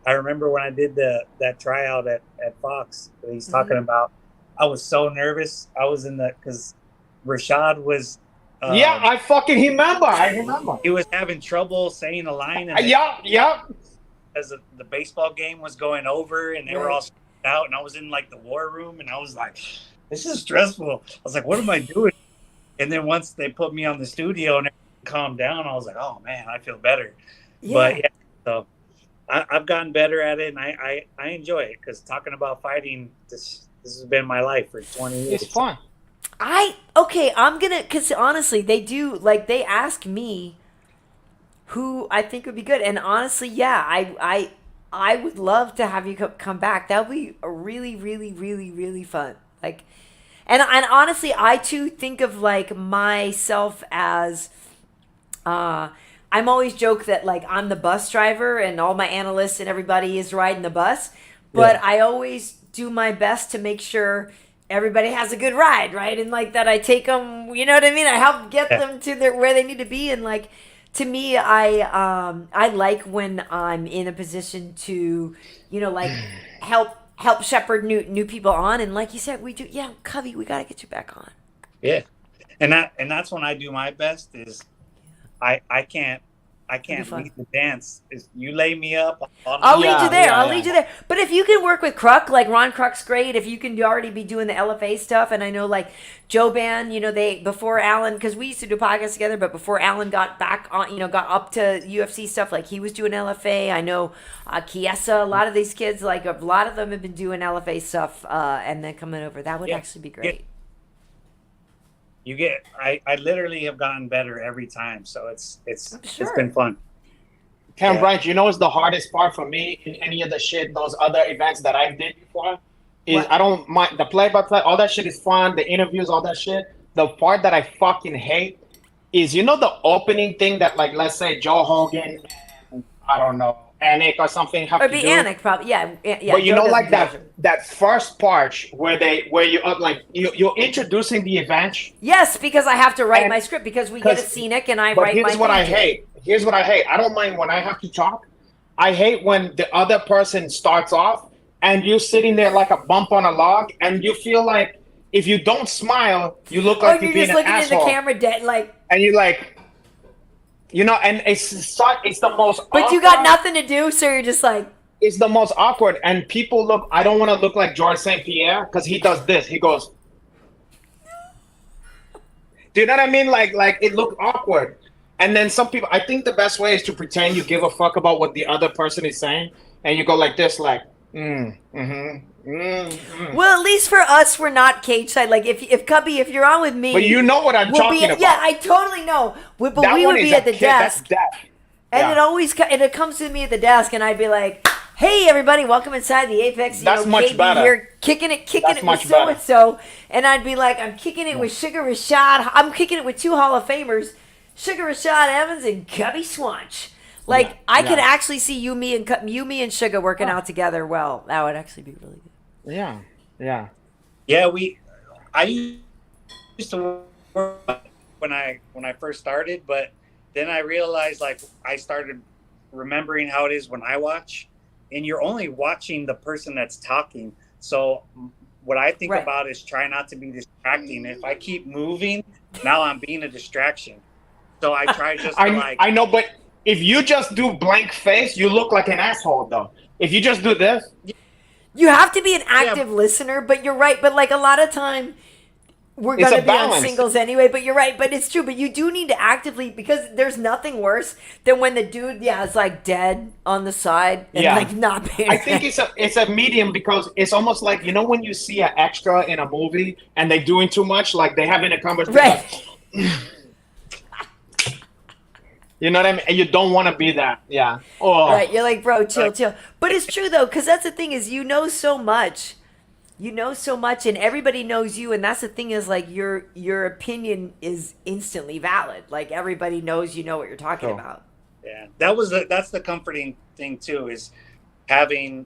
I remember when I did that tryout at Fox. He's talking about. I was so nervous. I was because Rashad was. Yeah, I fucking remember. I remember. He was having trouble saying a line. Yeah. As the baseball game was going over, and they were all out, and I was in like the war room, and I was like, "This is stressful." I was like, "What am I doing?" And then once they put me on the studio and everything calmed down, I was like, "Oh man, I feel better." Yeah. But yeah, so I've gotten better at it, and I enjoy it because talking about fighting, this has been my life for 20 years. It's fun. I'm gonna, because honestly, they ask me who I think would be good, and honestly, yeah, I would love to have you come back. That would be a really, really, really, really fun. Like, and honestly, I too think of like myself as, I'm always joke that like I'm the bus driver and all my analysts and everybody is riding the bus, but I always do my best to make sure everybody has a good ride, right? And like that I take them, you know what I mean? I help get them to where they need to be. And like, to me, I like when I'm in a position to, you know, like help shepherd new people on. And like you said, we do. Yeah, Cubby, we got to get you back on. Yeah. And that's when I do my best is I can't lead the dance. You lay me up. I'll lead you there. I'll lead you there. But if you can work with Kruk, like Ron Kruk's great. If you can already be doing the LFA stuff, and I know like Joe Ban, you know, before Alan, because we used to do podcasts together, but before Alan got back on, you know, got up to UFC stuff, like he was doing LFA. I know Kiesa, a lot of these kids, like a lot of them have been doing LFA stuff, and then coming over. That would actually be great. I literally have gotten better every time, so it's been fun. Karyn Bryant, you know what's the hardest part for me in any of the shit, those other events that I did before? Is I don't mind the play-by-play, all that shit is fun, the interviews, all that shit. The part that I fucking hate is, you know, the opening thing that, like, let's say Joe Hogan, I don't know, Anik or something have to do. Or be Anik, probably, yeah. But you know, like that first part where you like you're introducing the event. Yes, because I have to write my script because we get a scenic and I write my. Here's what I hate. Here's what I hate. I don't mind when I have to talk. I hate when the other person starts off and you're sitting there like a bump on a log, and you feel like if you don't smile, you look like you're being an asshole. You're just looking at the camera dead, like. And you're like. You know, and it's the most awkward. But you got nothing to do, so you're just like. It's the most awkward, and people look. I don't want to look like George St. Pierre because he does this. He goes. Do you know what I mean? Like it looked awkward, and then some people. I think the best way is to pretend you give a fuck about what the other person is saying, and you go like this, like. Well, at least for us, we're not cage side. Like if Cubby, if you're on with me, but you know what I'm talking about. Yeah, I totally know. But we would be at the desk, and it comes to me at the desk, and I'd be like, "Hey, everybody, welcome inside the Apex." That's much better. You're kicking it with so and so, and I'd be like, "I'm kicking it with Sugar Rashad. I'm kicking it with two Hall of Famers, Sugar Rashad Evans and Cubby Swanson." Like I could actually see you, me, and Sugar working out together. Well, that would actually be really good. Yeah. I used to work when I first started, but then I realized like I started remembering how it is when I watch, and you're only watching the person that's talking. So what I think about is try not to be distracting. If I keep moving, now I'm being a distraction. So I try just to I know, but. If you just do blank face, you look like an asshole, though. If you just do this. You have to be an active listener, but you're right. But like a lot of time, we're going to be on singles anyway, but you're right. But it's true. But you do need to actively, because there's nothing worse than when the dude, is like dead on the side and like not paying attention. I think it's a medium because it's almost like, you know, when you see an extra in a movie and they're doing too much, like they having a conversation. Right. You know what I mean? And you don't want to be that. Yeah. Oh. Right. You're like, bro, chill. But it's true, though, because that's the thing is you know so much. You know so much, and everybody knows you. And that's the thing is, like, your opinion is instantly valid. Like, everybody knows you know what you're talking about. Yeah. That's the comforting thing, too, is having,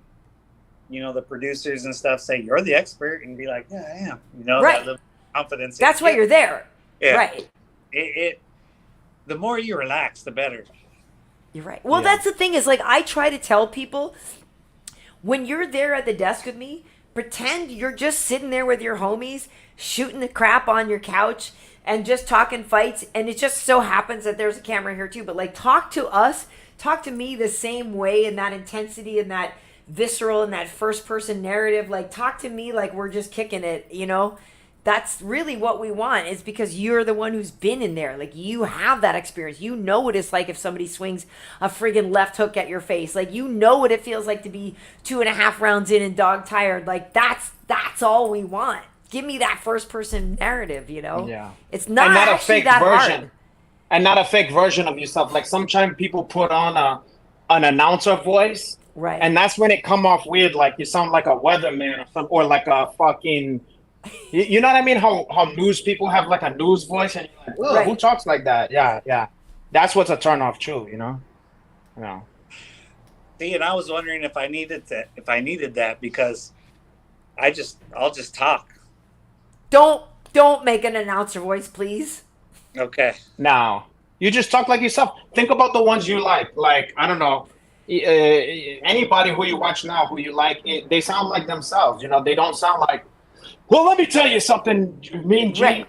you know, the producers and stuff say, you're the expert, and be like, yeah, I am. You know, that little confidence. That's why you're there. Yeah. Right. The more you relax, the better. You're right. Well, that's the thing is, like, I try to tell people when you're there at the desk with me, pretend you're just sitting there with your homies, shooting the crap on your couch and just talking fights. And it just so happens that there's a camera here too. But like, talk to me the same way, in that intensity and that visceral and that first person narrative. Like, talk to me like we're just kicking it, you know? That's really what we want. It's because you're the one who's been in there. Like, you have that experience. You know what it's like if somebody swings a friggin' left hook at your face. Like, you know what it feels like to be 2.5 rounds in and dog tired. Like, that's all we want. Give me that first person narrative, you know? Yeah. It's not, and not actually a fake that version. hard. And not a fake version of yourself. Like, sometimes people put on an announcer voice. Right. And that's when it come off weird. Like, you sound like a weatherman or something, or like a fucking... You know what I mean? How news people have like a news voice, and you're like, Right. who talks like that? Yeah. That's what's a turn off too, you know? Yeah. See, and I was wondering if I needed that because I'll just talk. Don't make an announcer voice, please. Okay. Now, you just talk like yourself. Think about the ones you like. Like, I don't know, anybody who you watch now who you like, they sound like themselves. You know, they don't sound like, well, let me tell you something, Mean Gene. Right.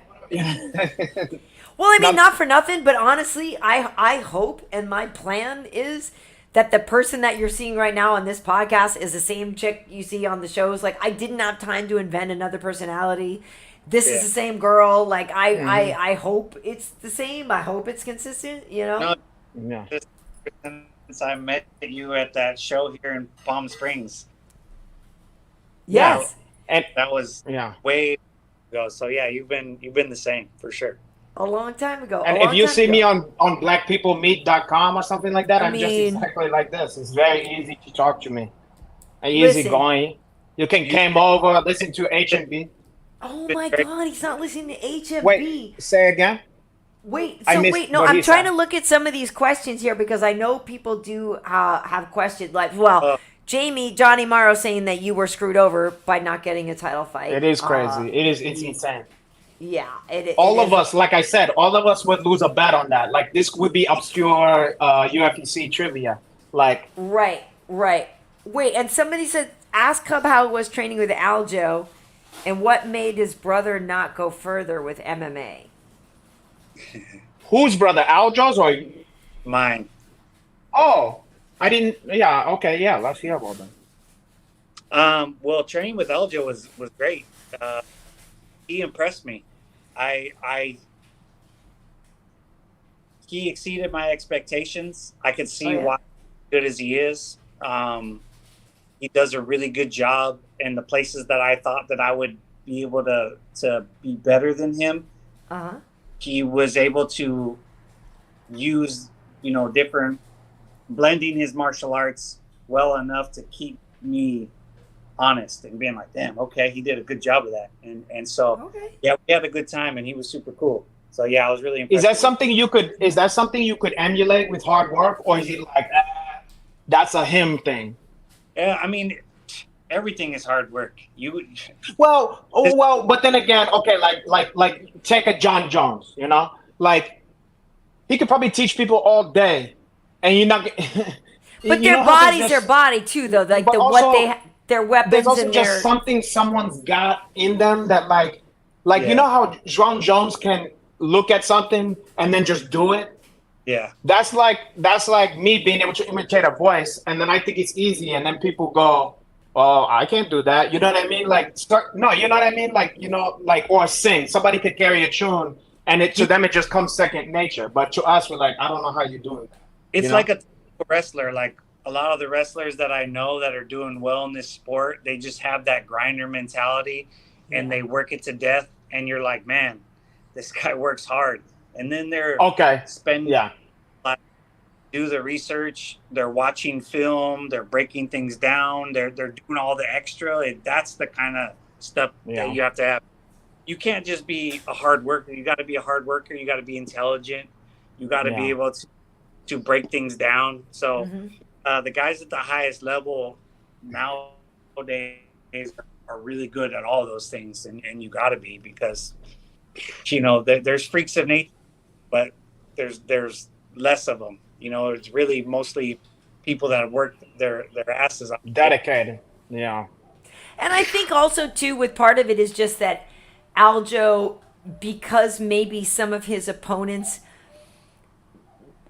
Well, I mean, not for nothing, but honestly, I hope, and my plan is that the person that you're seeing right now on this podcast is the same chick you see on the shows. Like, I didn't have time to invent another personality. This is the same girl. Like, I hope it's the same. I hope it's consistent, you know? Yeah. Just since I met you at that show here in Palm Springs. Yes. And that was way ago. So yeah, you've been the same for sure. A long time ago. And if you see me on blackpeoplemeet.com or something like that, I'm just exactly like this. It's very easy to talk to me. Easy going. You can come over, listen to HMB. Oh my God, he's not listening to HMB. Wait, say again? I'm trying to look at some of these questions here because I know people do have questions. Like, Johnny Morrow saying that you were screwed over by not getting a title fight. It is crazy. It's insane. Yeah. All of us, like I said, all of us would lose a bet on that. Like, this would be obscure UFC trivia. Like, Right. Wait, and somebody said, ask Cub how it was training with Aljo and what made his brother not go further with MMA. Whose brother, Aljo's or mine? Oh, I didn't. Yeah, okay, yeah. Let's hear about them. Well, training with Aljo was great. He impressed me. He exceeded my expectations. I could see why good as he is. He does a really good job in the places that I thought that I would be able to be better than him. Uh-huh. He was able to use, different, blending his martial arts well enough to keep me honest and being like, damn, okay, he did a good job of that. And so, yeah, we had a good time and he was super cool. So yeah, I was really impressed. Is that something you could emulate with hard work, or is it like, that's a him thing? Yeah, I mean, everything is hard work. But then again, okay, like take a John Jones, like he could probably teach people all day, and you're not. But their body's their body too, though. Like their weapons. There's also and just something someone's got in them that you know how John Jones can look at something and then just do it. Yeah, that's like me being able to imitate a voice, and then I think it's easy, and then people go, "Oh, I can't do that." You know what I mean? You know what I mean? Or sing. Somebody could carry a tune, and to them it just comes second nature. But to us, we're like, I don't know how you do it. It's like a wrestler. Like a lot of the wrestlers that I know that are doing well in this sport, they just have that grinder mentality, and they work it to death. And you're like, man, this guy works hard. And then they're do the research, they're watching film, they're breaking things down, they're doing all the extra. That's the kind of stuff that you have to have. You can't just be a hard worker. You got to be a hard worker. You got to be intelligent. You got to be able to break things down. So the guys at the highest level nowadays are really good at all those things, and you got to be, because there's freaks of nature, but there's less of them. It's really mostly people that have worked their asses off. Dedicated. Yeah. And I think also too, with part of it is just that Aljo, because maybe some of his opponents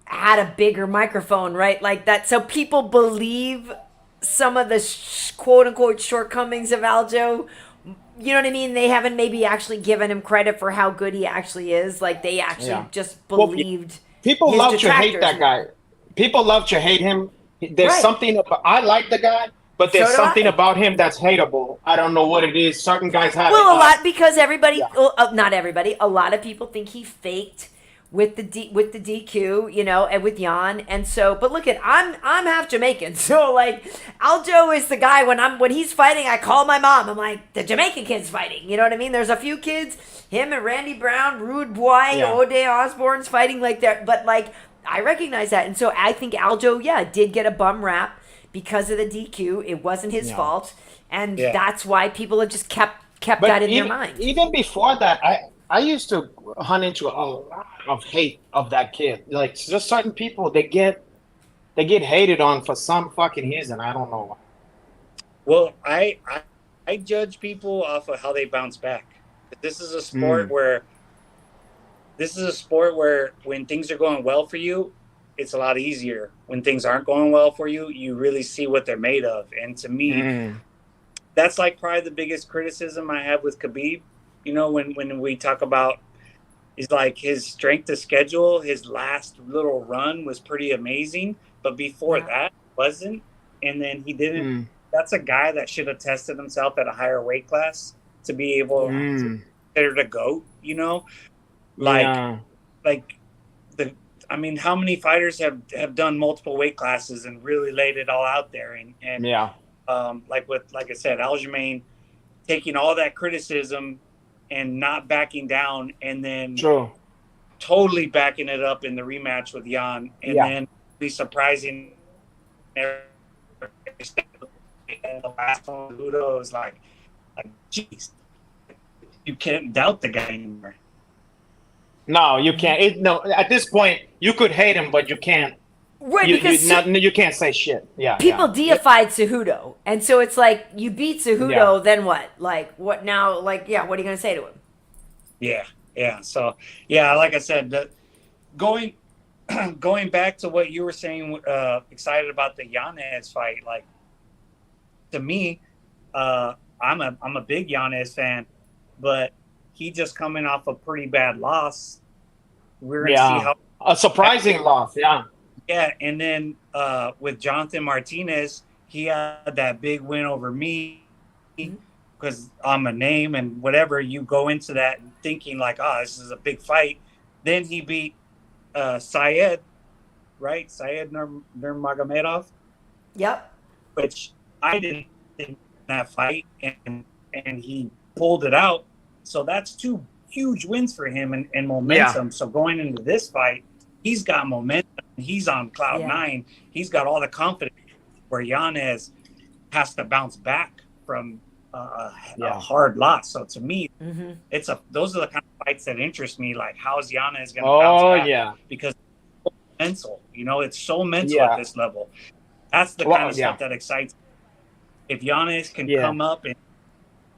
had a bigger microphone, right? Like that, so people believe some of the quote unquote shortcomings of Aljo. You know what I mean? They haven't maybe actually given him credit for how good he actually is. Like they actually just believed. People his love to hate detractors that guy. People love to hate him. There's Right. something about, I like the guy, but there's So do something I. about him that's hateable. I don't know what it is. Certain guys have Well, it. a lot because everybody, Yeah. not everybody, a lot of people think he faked with the DQ, you know, and with Jan, and so. But look at, I'm half Jamaican, so like Aljo is the guy when he's fighting, I call my mom. I'm like, the Jamaican kid's fighting. You know what I mean? There's a few kids, him and Randy Brown, Rude Boy, Yeah. O'Day Osborne's fighting like that, but like I recognize that, and so I think Aljo, did get a bum rap because of the DQ. It wasn't his fault, and that's why people have just kept that in their mind. Even before that, I used to hunt into a lot of hate of that kid. Like just certain people, they get hated on for some fucking reason. I don't know why. Well, I judge people off of how they bounce back. This is a sport where when things are going well for you, it's a lot easier. When things aren't going well for you, you really see what they're made of. And to me, that's like probably the biggest criticism I have with Khabib. You know, when we talk about is like his strength of schedule, his last little run was pretty amazing, but before that wasn't. And then he didn't. That's a guy that should have tested himself at a higher weight class to be able to consider the GOAT, you know? I mean, how many fighters have done multiple weight classes and really laid it all out there? Like I said, Aljamain taking all that criticism and not backing down, and then totally backing it up in the rematch with Jan, and then be surprising. And the last one, Ludo was like, geez, you can't doubt the guy anymore. No, you can't. At this point, you could hate him, but you can't. Right, you can't say shit. Yeah. People deified Cejudo, and so it's like you beat Cejudo, then what? Like what now? Like what are you gonna say to him? Yeah. So like I said, going back to what you were saying, excited about the Yanez fight. Like to me, I'm a big Yanez fan, but he just coming off a pretty bad loss. We're gonna see how a surprising loss. Yeah, and then with Jonathan Martinez, he had that big win over me because I'm a name and whatever. You go into that thinking like, this is a big fight. Then he beat Syed, right? Syed Nurmagomedov. Yep. Which I didn't think that fight, and he pulled it out. So that's two huge wins for him and momentum. So going into this fight, he's got momentum. He's on cloud nine. He's got all the confidence where Yanez has to bounce back from a hard loss. So to me, those are the kind of fights that interest me. Like, how is Yanez going to bounce back? Yeah. Because it's mental, it's so mental at this level. That's the kind of stuff that excites me. If Yanez can come up and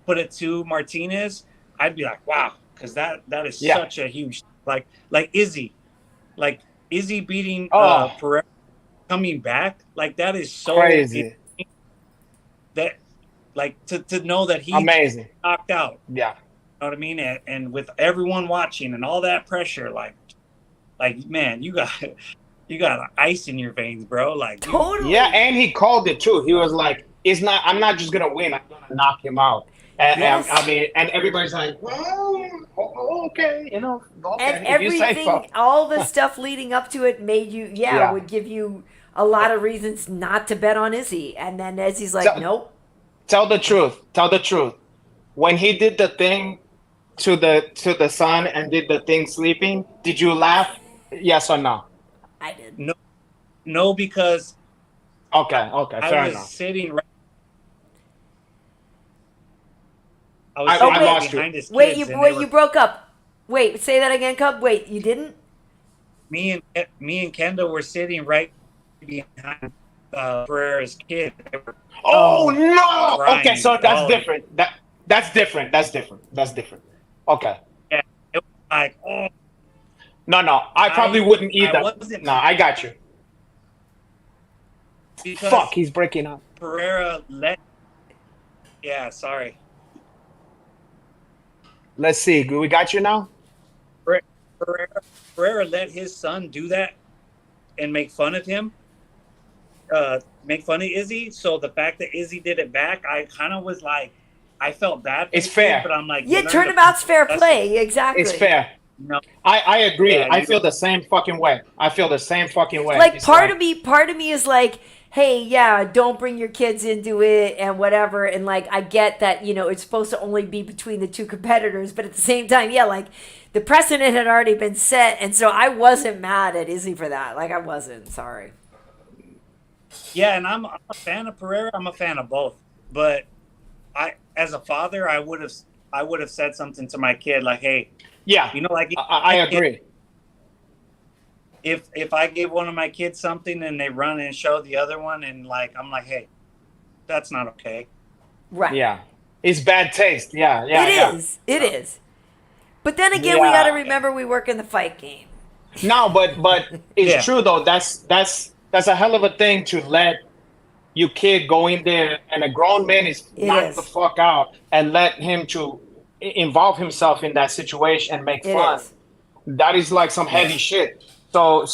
put it to Martinez, I'd be like, wow, because that is such a huge, like Izzy. Like Izzy beating Perez, coming back, like that is so crazy. That like to know that he's amazing knocked out. Yeah. You know what I mean? And with everyone watching and all that pressure, like man, you got ice in your veins, bro. Like totally. Yeah, and he called it too. He was like, I'm not just gonna win, I'm gonna knock him out. And and everybody's like, well, okay, okay, and everything, all the stuff leading up to it made you, would give you a lot of reasons not to bet on Izzy. And then Izzy's like, nope. Tell the truth. When he did the thing to the son and did the thing sleeping, did you laugh? Yes or no? I did. No, because okay, fair enough. Sitting right. I lost you. Wait, you broke up. Wait, say that again, Cub. Wait, you didn't? Me and Kenda were sitting right behind Pereira's kid. Oh no! Crying, Okay, so that's bawling. different. That's different. That's different. That's different. Okay. Yeah, it was like, oh, No. I probably wouldn't I either. wasn't No, I got you. because Fuck, he's breaking up. Pereira let. Yeah, sorry. Let's see. We got you now? Pereira let his son do that and make fun of him, make fun of Izzy. So the fact that Izzy did it back, I kind of was like, I felt bad. It's fair. But I'm like, Yeah, turnabout's fair play. Exactly. It's fair. No, I agree. Yeah, I feel the same fucking way. Like It's part of me is like, hey, yeah, don't bring your kids into it and whatever. And like, I get that, it's supposed to only be between the two competitors, but at the same time, yeah, like the precedent had already been set. And so I wasn't mad at Izzy for that. Like I wasn't, sorry. yeah, and I'm a fan of Pereira. I'm a fan of both. But as a father, I would have said something to my kid like, hey, Yeah, like I agree. If I give one of my kids something and they run and show the other one, and like I'm like, hey, that's not okay. Right. Yeah, it's bad taste. Yeah. It is. But then again, we got to remember we work in the fight game. No, but it's true though. That's a hell of a thing to let your kid go in there and a grown man is knocked the fuck out and let him to involve himself in that situation and make fun. That is like some heavy shit. So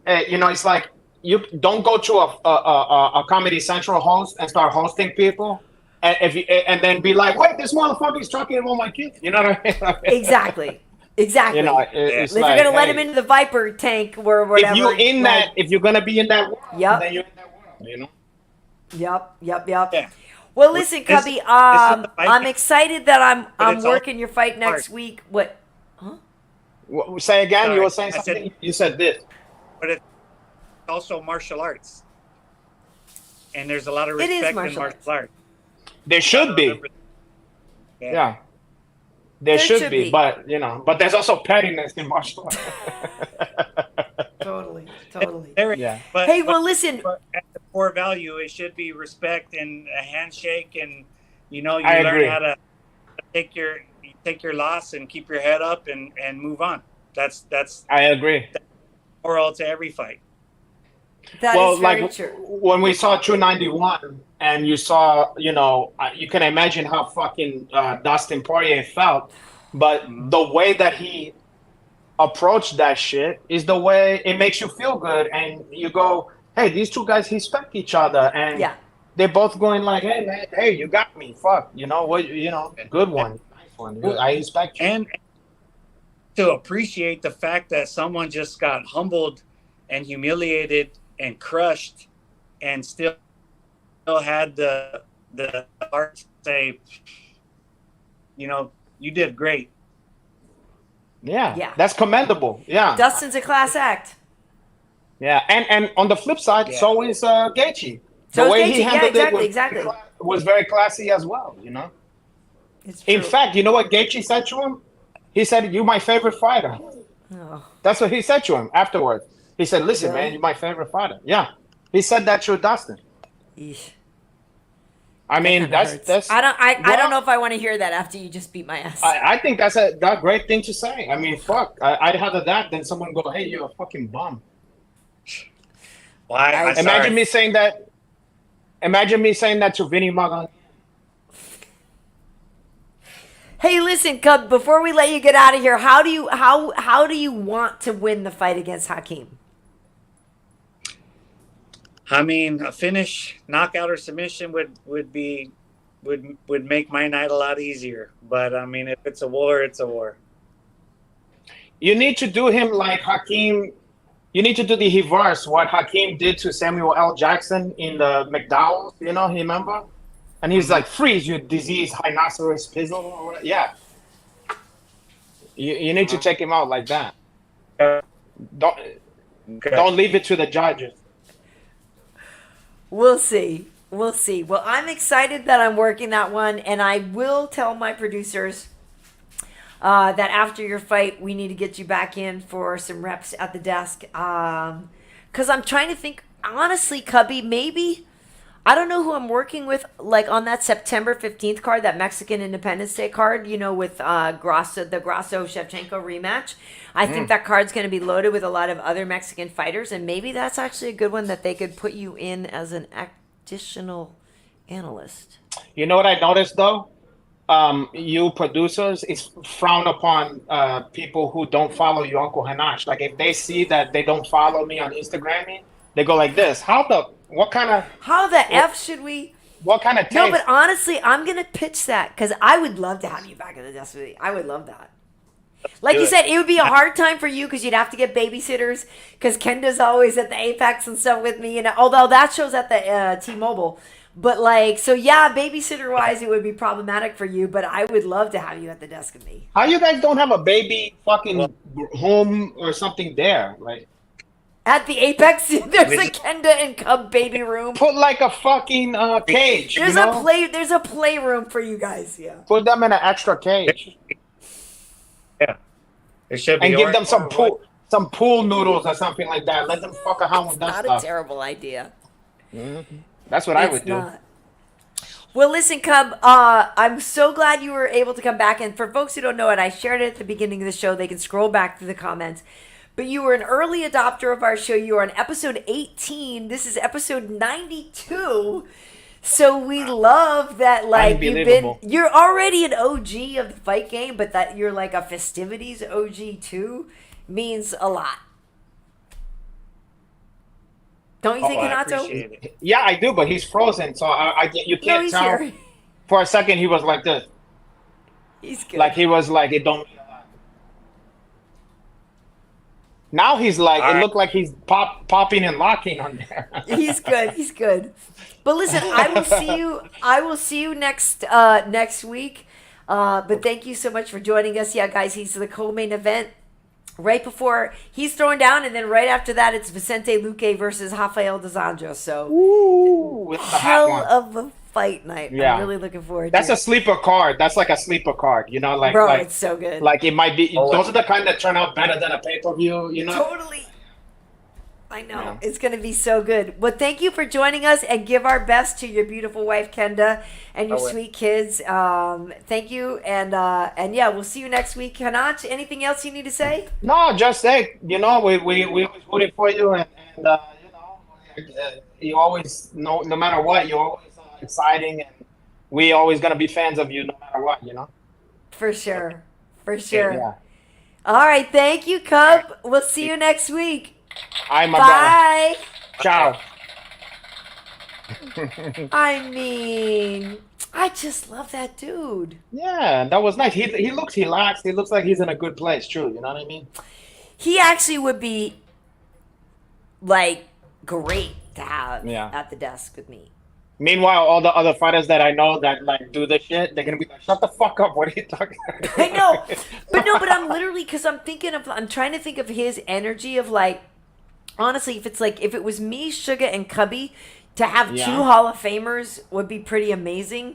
it's like you don't go to a Comedy Central host and start hosting people, and then be like, wait, this motherfucker's talking about my kids. You know what I mean? Exactly. It's if you're gonna let him into the Viper tank or whatever. If you're gonna be in that world, then you're in that world. Yep. Yeah. Well, listen, Cubby, I'm excited that I'm working your fight next week. What? Say again. Sorry, you were saying something. You said this. But it's also martial arts, and there's a lot of respect in martial arts. There should be. Yeah. There should be, but there's also pettiness in martial arts. Totally. Yeah. Well, listen. At the core value, it should be respect and a handshake, and you learn how to take your loss and keep your head up and move on. That's I agree. That's moral to every fight. That is very true. When we saw 291 and you saw, you can imagine how fucking Dustin Poirier felt, but the way that he approached that shit is the way it makes you feel good, and you go, hey, these two guys respect each other, and they're both going like, hey man, hey, you got me, fuck, good one, nice one, I respect you. And to appreciate the fact that someone just got humbled and humiliated and crushed and still had the heart to say, you did great. Yeah, that's commendable. Yeah, Dustin's a class act. Yeah, and on the flip side, so is Gaethje. The way he handled it was very classy as well. In fact, you know what Gaethje said to him? He said, "You're my favorite fighter." Oh. That's what he said to him afterwards. He said, "Listen, man, you're my favorite fighter." Yeah, he said that to Dustin. Eesh. I mean, that's. I don't know if I want to hear that after you just beat my ass. I think that's a great thing to say. I mean, fuck. I'd rather that than someone go, "Hey, you're a fucking bum." Why? Imagine me saying that. Imagine me saying that to Vinny Magan. Hey, listen, Cub. Before we let you get out of here, how do you want to win the fight against Hakeem? I mean, a finish, knockout, or submission would make my night a lot easier. But I mean, if it's a war, it's a war. You need to do him like Hakeem. You need to do the reverse, what Hakeem did to Samuel L. Jackson in the McDowell's. Remember? And he's like, "Freeze, you diseased rhinoceros pizzle." Or whatever. Yeah. You need to check him out like that. Don't leave it to the judges. We'll see. Well, I'm excited that I'm working that one, and I will tell my producers that after your fight, we need to get you back in for some reps at the desk. Because I'm trying to think honestly, Cubby, maybe I don't know who I'm working with, like on that September 15th card, that Mexican Independence Day card, with Grasso, the Grasso Shevchenko rematch. I think that card's going to be loaded with a lot of other Mexican fighters, and maybe that's actually a good one that they could put you in as an additional analyst. You know what I noticed though? You producers, it's frowned upon people who don't follow your Uncle Hanash. Like if they see that they don't follow me on Instagram, they go like this. How the F should we? What kind of taste? No, but honestly, I'm gonna pitch that because I would love to have you back in the desk with me. I would love that. Like you said, it would be a hard time for you because you'd have to get babysitters because Kenda's always at the Apex and stuff with me. And although that show's at the T-Mobile, but babysitter wise, it would be problematic for you. But I would love to have you at the desk with me. How you guys don't have a baby fucking home or something there, like? At the Apex, there's a Kenda and Cub baby room. Put like a fucking cage. There's a playroom for you guys. Yeah. Put them in an extra cage. Yeah. It should be. And give them some pool noodles or something like that. Let them fuck around with that stuff. Not a terrible idea. Mm-hmm. That's what I would do. Well, listen, Cub, I'm so glad you were able to come back. And for folks who don't know it, I shared it at the beginning of the show. They can scroll back through the comments. But you were an early adopter of our show. You are on episode 18. This is episode 92. So we love that, like, you're already an OG of the fight game, but that you're like a Fistivities OG too means a lot. Don't you think, Hanato? Yeah, I do, but he's frozen, so you can't tell. Here. For a second, he was like this. He's good. Like he was like, it don't. Now he's like, it looked like he's popping and locking on there. He's good. He's good. But listen, I will see you next week. But thank you so much for joining us. Yeah, guys, he's the co-main event. Right before he's thrown down, and then right after that, it's Vicente Luque versus Rafael dos Anjos. So, hell of a fight night. Yeah. I'm really looking forward to it. That's a sleeper card. That's like a sleeper card, like. Bro, like, it's so good. Like it might be. Those are the kind that turn out better than a pay-per-view, Totally. I know. Yeah. It's going to be so good. Well, thank you for joining us, and give our best to your beautiful wife, Kenda, and your sweet kids. Thank you. And yeah, we'll see you next week. Hanach, anything else you need to say? No, just say, we always rooting for you. And you always, no matter what, you're always exciting. And we always going to be fans of you no matter what, For sure. For sure. Yeah. All right. Thank you, Cub. Right. We'll see you next week. Bye, my Bye. Brother. Ciao. I mean, I just love that dude. Yeah, that was nice. He looks relaxed. He looks like he's in a good place, too. You know what I mean? He actually would be, like, great to have at the desk with me. Meanwhile, all the other fighters that I know that like do this shit, they're gonna be like, "Shut the fuck up! What are you talking about?" I know, but I'm literally because I'm trying to think of his energy of like, honestly, if it was me, Sugar, and Cubby, to have two Hall of Famers would be pretty amazing.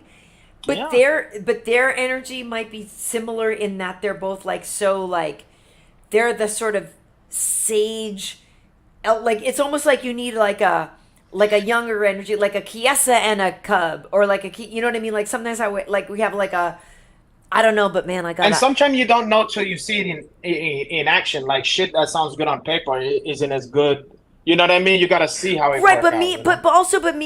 But their energy might be similar in that they're both like so like, they're the sort of sage, like it's almost like you need like a younger energy, like a Chiesa and a Cub, or like you know what I mean? Like sometimes we have like a, I don't know, but man, I got. And sometimes you don't know till you see it in action. Like shit that sounds good on paper isn't as good. You know what I mean? You got to see how it. Right, but me,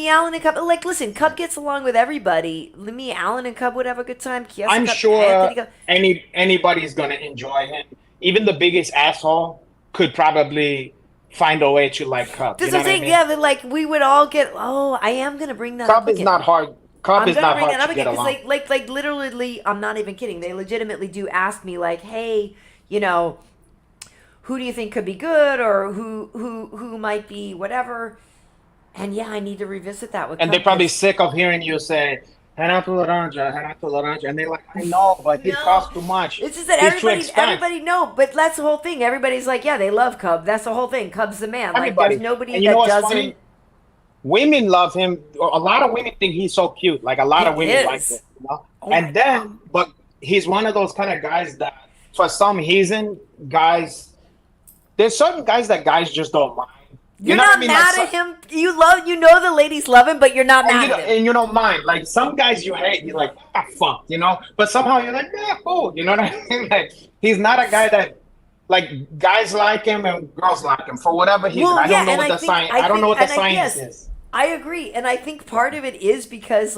Alan, and Cub. Like, listen, Cub gets along with everybody. Me, Alan, and Cub would have a good time. Chiesa, I'm Cub, sure anybody's gonna enjoy him. Even the biggest asshole could probably find a way to like Cub. That's what I'm saying. Yeah, but like we would all get. Oh, I am gonna bring that. Cub is not hard. Cub is not hard to get along. Like literally, I'm not even kidding. They legitimately do ask me like, hey, who do you think could be good, or who might be whatever? And yeah, I need to revisit that with. And Cub. They're probably sick of hearing you say Hanato Laranja, and they're like, I know, but it costs too much. It's just that everybody know, but that's the whole thing. Everybody's like, yeah, they love Cub. That's the whole thing. Cub's the man. Like, there's nobody that doesn't. Funny? Women love him. A lot of women think he's so cute. Like a lot of women like it. But he's one of those kind of guys that, for some reason, there's certain guys that guys just don't mind. You're not mad at him. You know the ladies love him, but you're not mad at him. And you don't mind. Like some guys you hate, you're like, fuck, But somehow you're like, yeah, cool. You know what I mean? Like he's not a guy that, like, guys like him and girls like him for whatever he's. I don't know what the science. I don't know what the science is. I agree, and I think part of it is because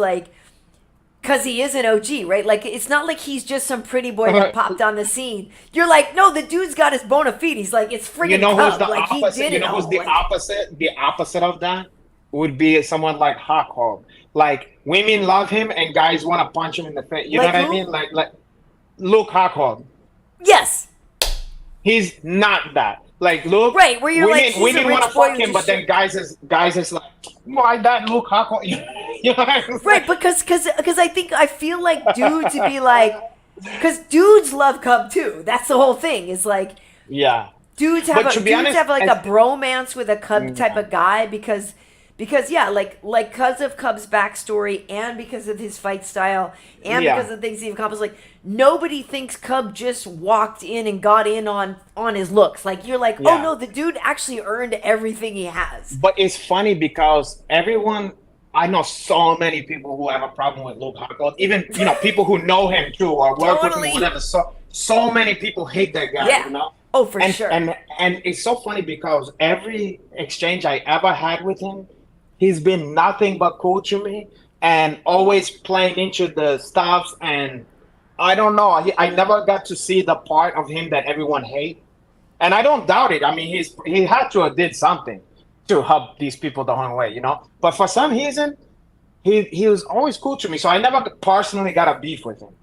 he is an OG, right? Like, it's not like he's just some pretty boy that popped on the scene. You're like, no, the dude's got his bona fides. Like, it's friggin' who's Cub. Like, opposite? he did it who's the opposite? The opposite of that would be someone like Hawk. Like, women love him and guys want to punch him in the face. You know what I mean? Like Luke Hawk. Yes. He's not that. Like Luke, right? Where you're women want to fuck him, but then guys is like, why that Luke Hawk? You know what I mean? Right, because I feel like dudes would be like, because dudes love Cub too. That's the whole thing. Is like, yeah, dudes have like a bromance with a Cub type of guy because like because of Cub's backstory and because of his fight style and because of things he accomplished, like nobody thinks Cub just walked in and got in on his looks. Like you're like, oh no, the dude actually earned everything he has. But it's funny because I know so many people who have a problem with Luke Hawk. Even people who know him too or work with him, whatever. So many people hate that guy. Yeah. Oh, for sure. And it's so funny because every exchange I ever had with him, he's been nothing but cool to me and always playing into the stuff. And I don't know, I never got to see the part of him that everyone hates. And I don't doubt it. I mean, he had to have did something to help these people the wrong way, But for some reason, he was always cool to me. So I never personally got a beef with him,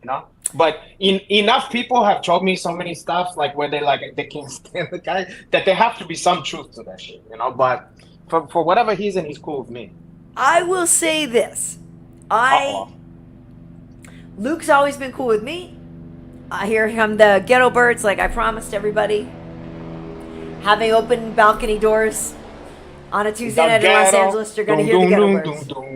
But enough people have told me so many stuff, like where they can't stand the guy, that there have to be some truth to that shit, But for whatever reason, he's cool with me. I will say this. Luke's always been cool with me. Here come the ghetto birds, like I promised everybody. Having open balcony doors on a Tuesday night in Los Angeles, you're going to hear the ghetto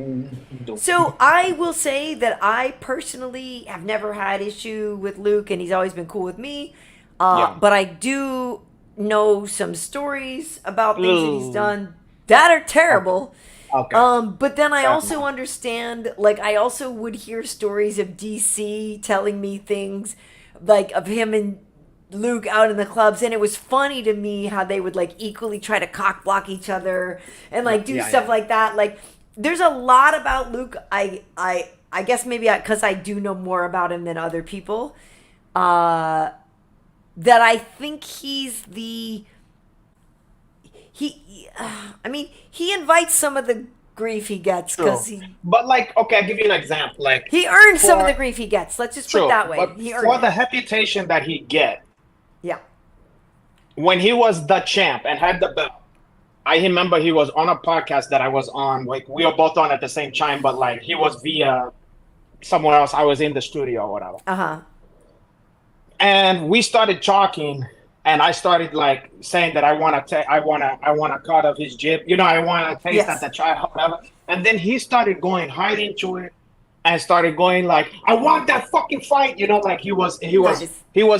birds. So I will say that I personally have never had issue with Luke, and he's always been cool with me. But I do know some stories about things that he's done that are terrible. Okay. But then I also understand, like, I also would hear stories of DC telling me things, like, of him and Luke out in the clubs, and it was funny to me how they would, like, equally try to cock block each other and, like, do stuff like that. Like, there's a lot about Luke, I guess maybe because I do know more about him than other people, that I think he's he invites some of the grief he gets because But like, okay, I'll give you an example. Like he earned some of the grief he gets. Let's just put it that way. But he for the reputation that he get, when he was the champ and had the belt, I remember he was on a podcast that I was on. Like we were both on at the same time, but like he was via somewhere else. I was in the studio or whatever. And we started talking. And I started like saying that I want a cut of his jib. I want to taste at the try, whatever. And then he started going hide into it, and started going like, I want that fucking fight. Like he was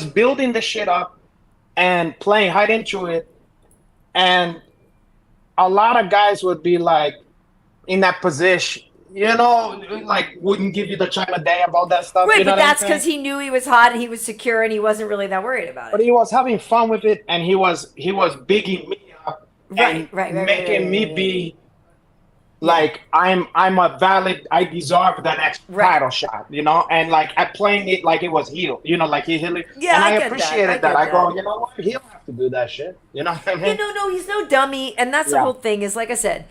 building the shit up, and playing hide into it. And a lot of guys would be like in that position. Like wouldn't give you the time of day about that stuff. Right, but that's because he knew he was hot and he was secure and he wasn't really that worried about it. But he was having fun with it, and he was bigging me up, making me be like I'm a valid. I deserve the next title shot, and like I playing it like it was heel, like he heel. Yeah, and I appreciated that. I go, you know what? He don't have to do that shit. You know what I mean? No, he's no dummy, and that's the whole thing. Is like I said.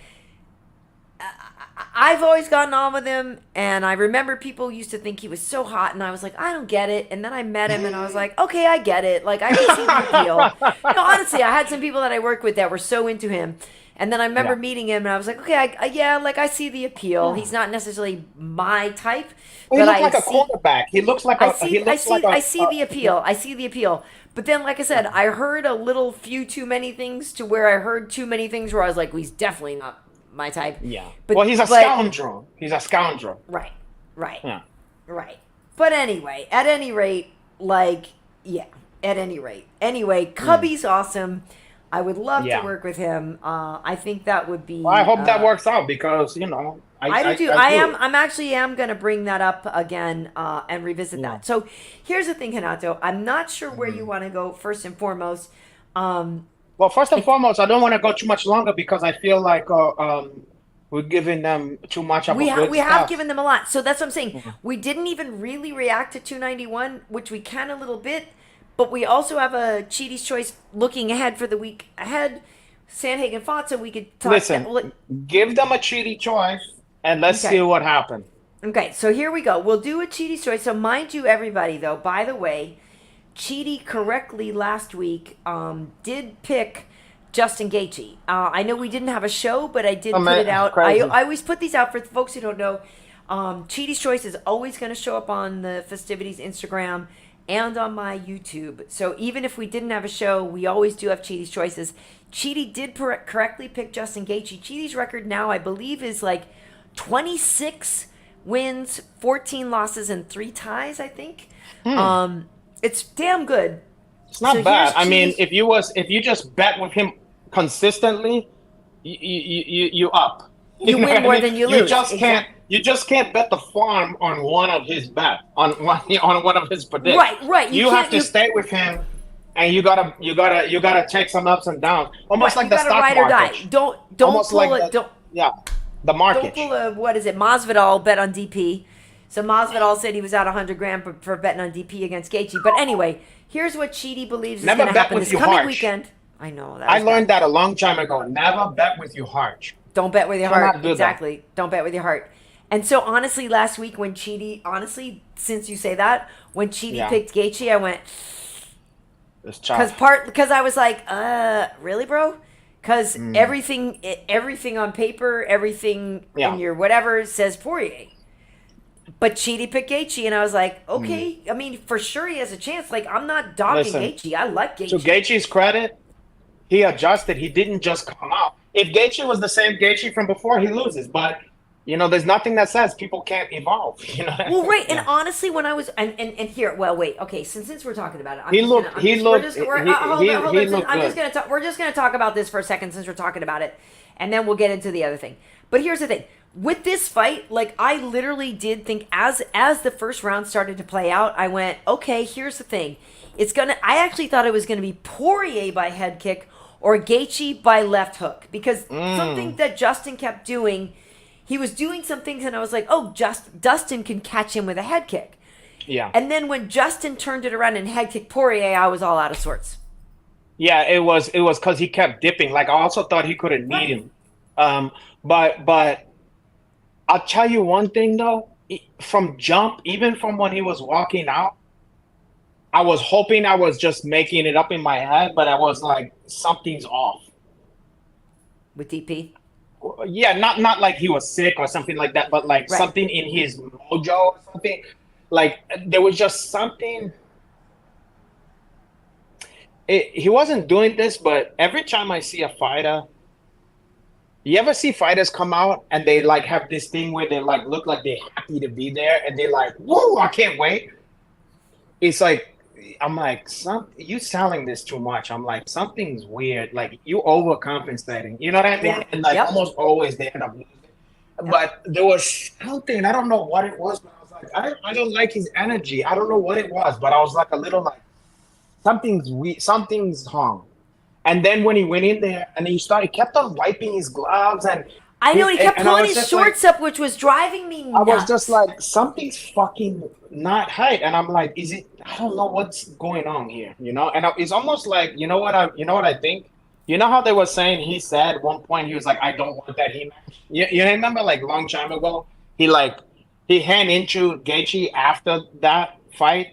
I've always gotten on with him, and I remember people used to think he was so hot, and I was like, I don't get it. And then I met him, and I was like, okay, I get it. Like, I can see the appeal. No, honestly, I had some people that I worked with that were so into him. And then I remember meeting him, and I was like, okay, I see the appeal. He's not necessarily my type. Well, he looks like a quarterback. He looks like I see the appeal. I see the appeal. But then, like I said, I heard a few too many things to where I heard too many things where I was like, well, he's definitely not my type. Yeah. But he's a scoundrel. He's a scoundrel. Right. Yeah. Right. But anyway, at any rate, Anyway, Cubby's awesome. I would love to Yeah. work with him. I think that would be. Well, I hope that works out because I do too. I'm actually going to bring that up again and revisit Yeah. that. So here's the thing, Hanato. I'm not sure where you want to go first and foremost. Well, first and foremost, I don't want to go too much longer because I feel like we're giving them too much of we a good have stuff. given them a lot. So that's what I'm saying. We didn't even really react to 291, which we can a little bit, but we also have a Chidi's Choice looking ahead for the week ahead. Sandhagen fought, so we could talk. Listen, give them a Chidi choice and let's Okay. see what happens. Okay, so here we go. We'll do a Chidi's Choice. So mind you, everybody, though, by the way, Chidi correctly last week did pick Justin Gaethje. I know we didn't have a show, but I did put it out. I always put these out for folks who don't know. Chidi's Choice is always going to show up on the Fistivities Instagram and on my YouTube. So even if we didn't have a show, we always do have Chidi's Choices. Chidi did correctly pick Justin Gaethje. Chidi's record now, I believe, is like 26 wins, 14 losses, and 3 ties, I think. It's damn good. It's not So bad. here's I mean, Chidi's- if you just bet with him consistently, you up. You know win what more I mean? than you lose. You just can't bet the farm on one of his bet on one of his predictions. Right. You have to stay with him, and you gotta take some ups and downs, almost like you the gotta stock ride or market. die. Don't Almost pull like it. the- Don't Yeah, the market. pull a what is it? Masvidal bet on DP. So Masvidal said he was out 100 grand for betting on DP against Gaethje. But anyway, here's what Chidi believes is Never going to bet happen with this your coming heart. weekend. I know that. I learned that a long time ago. Never bet with your heart. Don't bet with your Cannot heart. do that. Exactly. Don't bet with your heart. And so honestly, last week when Chidi, since you say that, when Chidi picked Gaethje, I went It's tough. because I was like, really, bro? Because everything on paper, everything in your whatever says Poirier. But Chidi picked Gaethje, and I was like, okay. I mean, for sure he has a chance. Like, I'm not dogging Listen, Gaethje. I like Gaethje. To Gaethje's credit, he adjusted. He didn't just come out. If Gaethje was the same Gaethje from before, he loses. But there's nothing that says people can't evolve. Well, right, and honestly, when I was and here, well, wait, okay, since we're talking about it, He looked good. We're just gonna talk about this for a second since we're talking about it, and then we'll get into the other thing. But here's the thing: with this fight, like I literally did think as the first round started to play out, I went, okay, here's the thing: I actually thought it was gonna be Poirier by head kick or Gaethje by left hook because something that Justin kept doing. He was doing some things, and I was like, oh, Dustin can catch him with a head kick. Yeah. And then when Justin turned it around and head kicked Poirier, I was all out of sorts. Yeah, it was because he kept dipping. Like I also thought he couldn't meet him. But I'll tell you one thing though. From jump, even from when he was walking out, I was hoping I was just making it up in my head, but I was like, something's off. With DP? Yeah, not like he was sick or something like that, but like something in his mojo or something. Like there was just something. He wasn't doing this, but every time I see a fighter, you ever see fighters come out and they like have this thing where they like look like they're happy to be there and they're like, whoa, I can't wait. It's like, I'm like, you selling this too much. I'm like, something's weird. Like you overcompensating. You know what I mean? Yeah. And like almost always they end up losing. But there was something, I don't know what it was, but I was like, I don't like his energy. I don't know what it was, but I was like a little like, something's weird, something's wrong. And then when he went in there and he kept on wiping his gloves and I know, he kept pulling his shorts up, which was driving me nuts. I was just like, something's fucking not right. And I'm like, I don't know what's going on here, And it's almost like, you know what I think? You know how they were saying, he said at one point, he was like, I don't want that he match. You remember like long time ago, he hand into Gaethje after that fight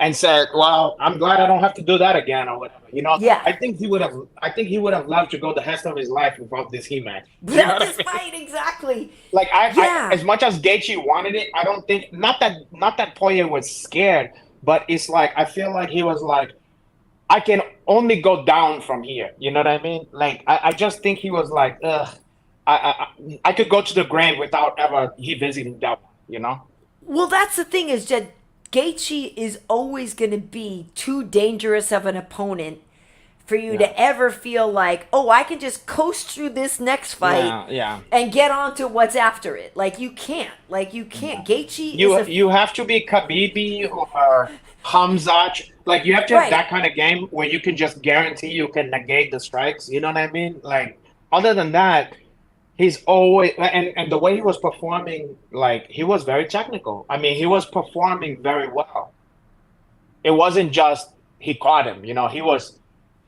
and said, well, I'm glad I don't have to do that again or whatever. Yeah. I think he would have loved to go the rest of his life without this match. Without this fight, exactly. Like I, as much as Gaethje wanted it, I don't think not that Poirier was scared, but it's like I feel like he was like, I can only go down from here. You know what I mean? Like I just think he was like, I could go to the grave without ever he visiting that one, Well, that's the thing is that Gaethje is always going to be too dangerous of an opponent for you to ever feel like, oh, I can just coast through this next fight and get on to what's after it. Like, you can't. Gaethje you have to be Khabib or Hamzat. Like, you have to have that kind of game where you can just guarantee you can negate the strikes. You know what I mean? Like, other than that, he's always and the way he was performing, like, he was very technical. I mean, he was performing very well. It wasn't just he caught him. You know, he was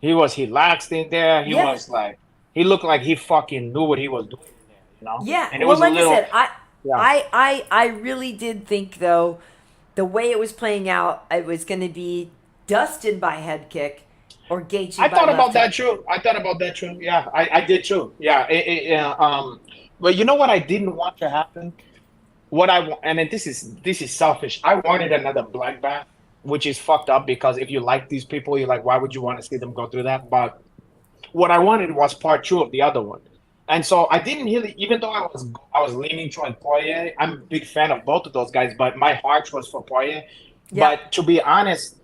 relaxed in there. He was like, he looked like he fucking knew what he was doing in there. You know? Yeah. And it was like I said, I really did think, though, the way it was playing out, it was going to be Dustin by head kick or Gaethje by I thought about that hook. too. Yeah, I did too. Yeah. But you know what I didn't want to happen? This is selfish. I wanted another bloodbath, which is fucked up because if you like these people, you're like, why would you want to see them go through that? But what I wanted was part 2 of the other one. And so I didn't really, even though I was leaning toward Poirier, I'm a big fan of both of those guys, but my heart was for Poirier. Yeah. But to be honest,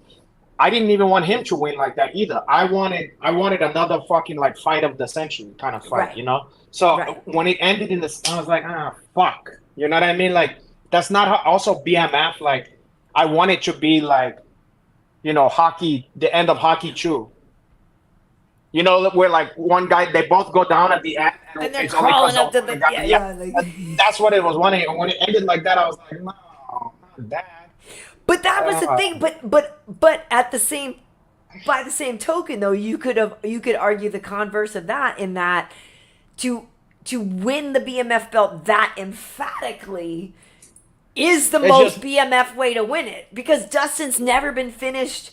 I didn't even want him to win like that either. I wanted another fucking like fight of the century kind of fight, you know? So when it ended I was like, fuck. You know what I mean? Like, that's not how, also BMF, like, I want it to be like, you know, hockey, the end of Hockey 2. You know, where like one guy, they both go down at the end. And they're crawling up to the... That's what it was wanting. And when it ended like that, I was like, no, not that. But that was the thing. But at the same... By the same token, though, you could argue the converse of that, in that to win the BMF belt that emphatically is the most BMF way to win it, because Dustin's never been finished.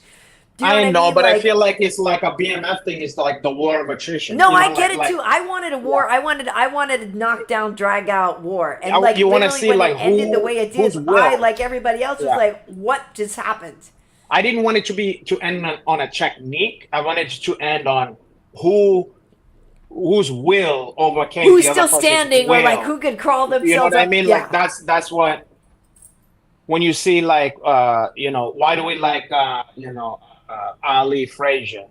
I know, but I feel like it's like a BMF thing. It's like the war of attrition. No, I get it too. I wanted a war. I wanted a knockdown, drag out war, and like you want to see like it ended the way it did. I, like everybody else, was like, what just happened? I didn't want it to end on a technique. I wanted it to end on whose will overcame who's the other still standing, will. or like who could crawl themselves. You know what up. I mean? Yeah. Like that's what. When you see like you know, why do we like you know, Ali Frazier?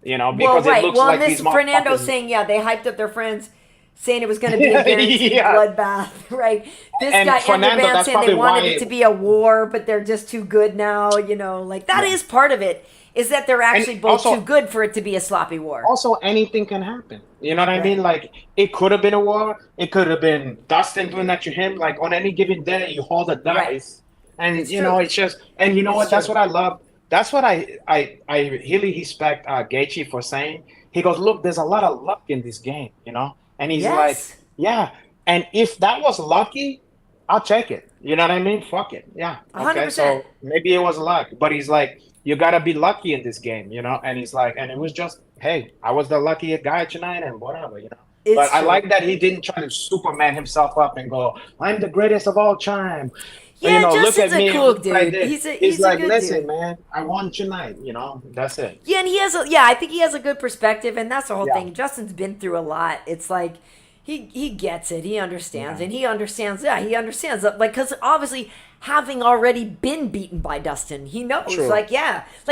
You know, because it looks like this these Fernando saying they hyped up their friends, saying it was going to be a guaranteed bloodbath, right? This guy Fernando, Van saying they wanted it to be a war, but they're just too good now. You know, like that is part of it. Is that they're actually both too good for it to be a sloppy war. Also, anything can happen. You know what I mean? Like, it could have been a war. It could have been Dustin doing that to him. Like, on any given day, you hold the dice. And, it's true. It's just... And you know what? That's what I love. That's what I really respect Gaethje for saying. He goes, look, there's a lot of luck in this game, you know? And he's like, yeah. And if that was lucky, I'll take it. You know what I mean? Fuck it. Yeah. Okay, 100%. So maybe it was luck. But he's like... You gotta be lucky in this game, you know. And he's like, and it was just, hey, I was the lucky guy tonight, and whatever, you know. But I like that he didn't try to Superman himself up and go, I'm the greatest of all time. Yeah, you know, Justin's look at me. a cool dude. He's like, a good listen, dude. man, I won tonight, you know. That's it. Yeah, and he has I think he has a good perspective, and that's the whole thing. Justin's been through a lot. It's like he gets it, he understands, and he understands. Yeah, he understands that, like, because obviously, having already been beaten by Dustin, he knows. True. Like,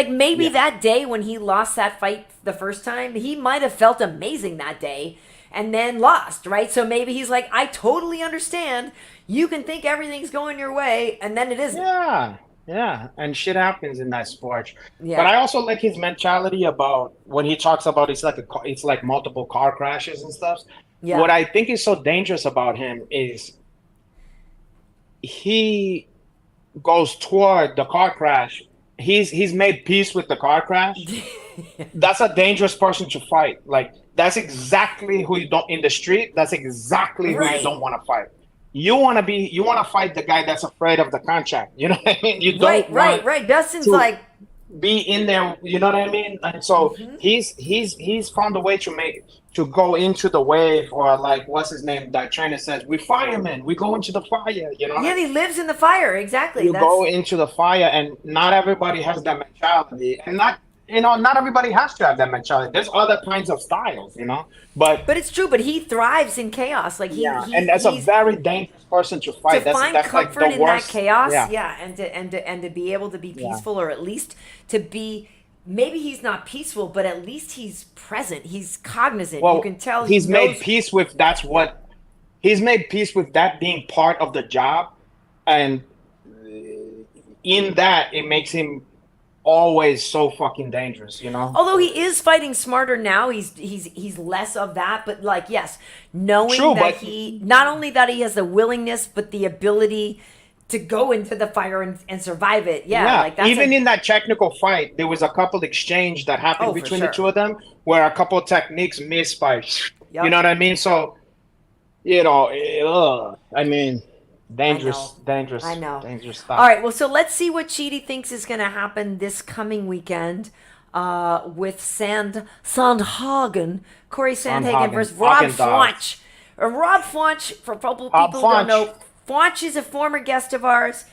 maybe that day when he lost that fight the first time, he might have felt amazing that day and then lost, right? So maybe he's like, I totally understand. You can think everything's going your way, and then it isn't. Yeah, and shit happens in that sport. Yeah. But I also like his mentality about when he talks about it's like multiple car crashes and stuff. Yeah. What I think is so dangerous about him is he goes toward the car crash. He's made peace with the car crash. That's a dangerous person to fight. Like, that's exactly who you don't in the street. That's exactly who you don't want to fight. You want to fight the guy that's afraid of the contract. You know what I mean? You don't right. Dustin's like, be in there. You know what I mean? And so he's found a way to go into the wave, or like, what's his name? That trainer says, we firemen, we go into the fire, you know? Yeah, he lives in the fire, exactly. You go into the fire, and not everybody has that mentality. And not everybody has to have that mentality. There's other kinds of styles, you know? But it's true, but he thrives in chaos. Like and that's a very dangerous person to fight. To find comfort like the in worst. That chaos, and to be able to be peaceful, or at least to be maybe he's not peaceful, but at least he's present. He's cognizant. Well, You can tell he's he made knows- peace with he's made peace with that being part of the job, and in that it makes him always so fucking dangerous, you know. Although he is fighting smarter now, he's less of that. But like, yes, knowing True, that but- he not only that he has the willingness, but the ability to go into the fire and survive it. Yeah, like that's even in that technical fight, there was a couple exchange that happened for between sure. the two of them where a couple of techniques missed by, Yep. you know what I mean? So, you know, I mean, dangerous, dangerous, I know. dangerous stuff. All right, well, so let's see what Chidi thinks is going to happen this coming weekend with Sandhagen, Corey Sandhagen Sandhagen. versus Rob Hagen dog. Fauch. Rob Fauch, for people who Rob don't Fauch. know, Fauch is a former guest of ours.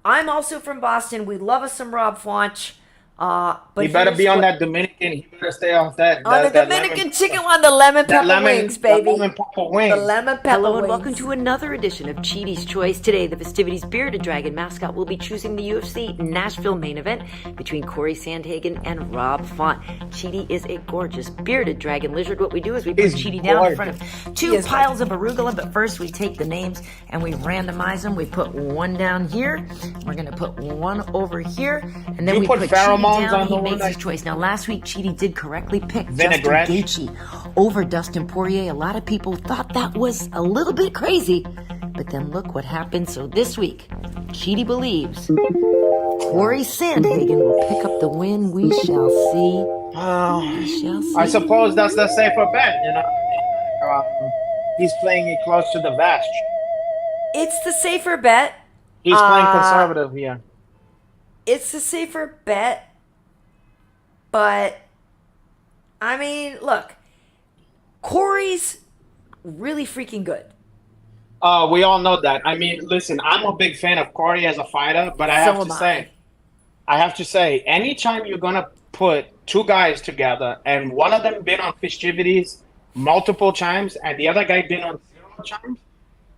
I'm also from Boston. We love us some Rob Fauch. But He better here's be on what- that Dominican. He better stay off that. On the that Dominican lemon, chicken one, the lemon that pepper wings, baby. The lemon pepper wings. The lemon pepper Hello wings. and welcome to another edition of Chidi's Choice. Today, the Fistivities Bearded Dragon mascot will be choosing the UFC Nashville main event between Corey Sandhagen and Rob Font. Chidi is a gorgeous bearded dragon lizard. What we do is we put He's Chidi down in gorgeous. front of two piles of arugula, but first we take the names and we randomize them. We put one down here. We're going to put one over here. And then You we put put pheromones Chidi down. on He the makes one his that- choice. Now, last week, Chidi did correctly pick Vinaigrette. Justin Gaethje over Dustin Poirier. A lot of people thought that was a little bit crazy, but then look what happened. So this week, Chidi believes Corey Sandhagen will pick up the win. We shall see. We shall see. I suppose that's the safer bet, you know. He's playing it close to the vest. It's the safer bet. He's playing conservative here. It's the safer bet. But, I mean, look, Corey's really freaking good. We all know that. I mean, listen, I'm a big fan of Corey as a fighter, but I So have to say, anytime you're gonna put two guys together and one of them been on Fistivities multiple times and the other guy been on 0 times,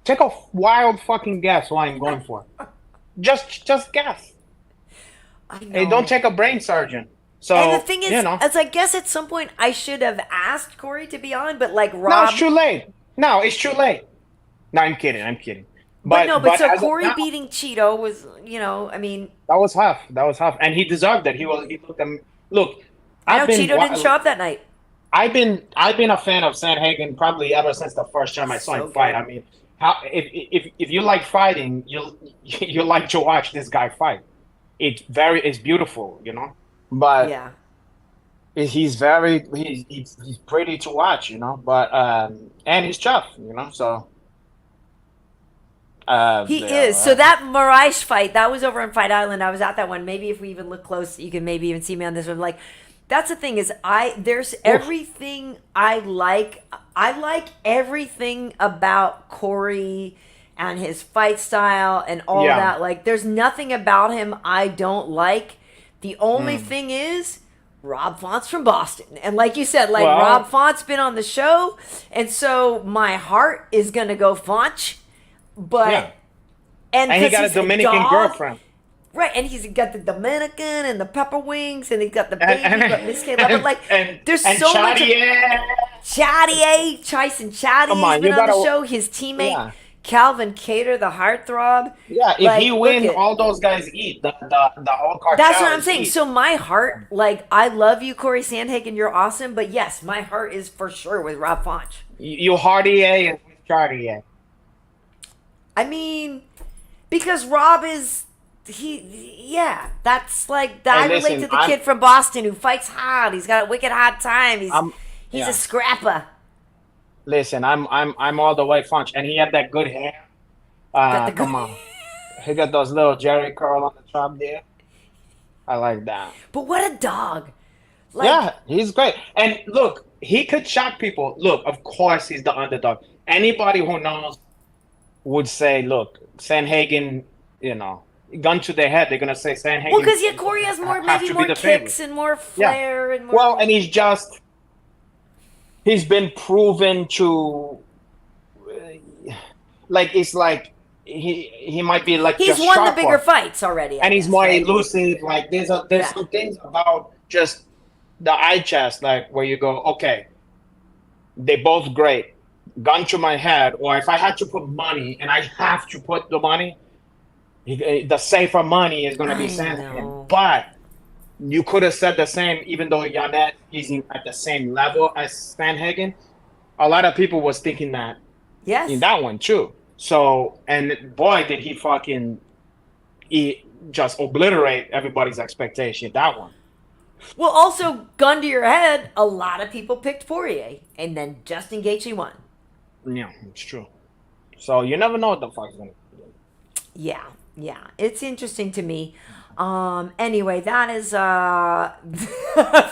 take a wild fucking guess what I'm going for. Just guess. I know. Hey, don't take a brain surgeon. So, And the thing is, you know. as I guess at some point I should have asked Corey to be on, but like No, Rob. it's too late. No, it's too late. No, I'm kidding. But so as of Corey now, beating Cheeto was, you know, I mean, that was half, and he deserved it. He looked. Look, I know I've been Cheeto didn't show up that night. I've been a fan of Sandhagen probably ever since the first time I saw him fight. I mean, if you like fighting, you like to watch this guy fight. It's beautiful, you know. But Yeah. he's pretty to watch, you know. But and he's tough, you know. So He yeah, is. So that Mirage fight, that was over on Fight Island. I was at that one. Maybe if we even look close, you can maybe even see me on this one. Like, that's the thing is there's everything I like. I like everything about Corey and his fight style and all Yeah. that. Like, there's nothing about him I don't like. The only thing is Rob Font's from Boston. And like you said, like Well- Rob Font's been on the show. And so my heart is going to go Font. But Yeah. and And he 'cause got a he's Dominican dog, girlfriend. right? And he's got the Dominican and the pepper wings, and he's got the baby, And- but Miss Kayla. But like, there's and so much. Chadi, Chadi, Tyson Chadi Come has on, been you on the gotta- show. His teteammate Yeah. Calvin Cater, the heartthrob. Yeah, if Like, he look win, at- all those guys eat. The whole cartel. That's what I'm is saying. eat. So my heart, like, I love you, Corey Sandhagen. You're awesome. But yes, my heart is for sure with Rob Font. You Hardier and Chartier. I mean, because Rob is that's like I relate listen, to the I'm- kid from Boston who fights hard. He's got a wicked hard time. He's yeah. a scrapper. Listen, I'm all the way Funch, and he had that good hair. Got the Come good- on, he got those little Jerry curl on the top there. I like that. But what a dog! Like, Yeah, he's great. And look, he could shock people. Look, of course he's the underdog. Anybody who knows would say, look, Sandhagen, you know, gun to their head, they're gonna say Sandhagen. well, because Corey has more, have maybe to be more the kicks favorite. and more flair and more. Well, and he's been proven to, like, it's like he might be like he's just won the sharper. bigger fights already, I and he's guess, more right? elusive. Like there's some things about just the eye chest, like where you go, okay, they both great. Gun to my head, or if I had to put money, and I have to put the money, the safer money is going to be Sandhagen. But you could have said the same, even though Yanet isn't at the same level as Sandhagen. A lot of people was thinking that in that one too. So, and boy, did he just obliterate everybody's expectation. That one. Well, also, gun to your head, a lot of people picked Poirier, and then Justin Gaethje won. Yeah, it's true. So you never know what the fuck's gonna be. Yeah, it's interesting to me. Anyway, that is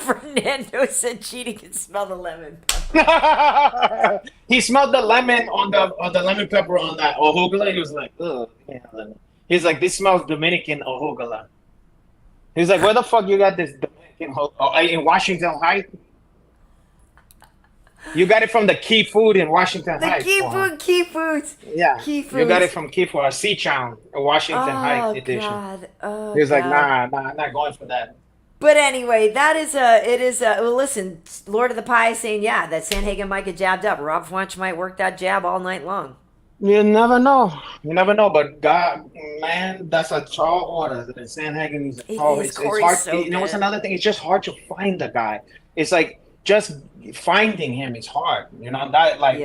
Fernando said Chidi can smell the lemon pepper. He smelled the lemon on the lemon pepper on that ohogala. He was like, ugh, yeah, lemon. He's like, this smells Dominican ohogala. He's like, where the fuck you got this Dominican in Washington Heights? You got it from the Key Food in Washington Heights. Key Foods. Yeah. Key Foods. You got it from Key Food, or Seatown, Washington Heights edition. God. Oh, He was like, God. nah, I'm not going for that. But anyway, well, listen, Lord of the Pie is saying, that Sandhagen might get jabbed up. Rob Fwunch might work that jab all night long. You never know. But God, man, that's a tall order. Sandhagen is tall. It's hard. So you know what's another thing? It's just hard to find the guy. It's like just finding him is hard. You know that, like,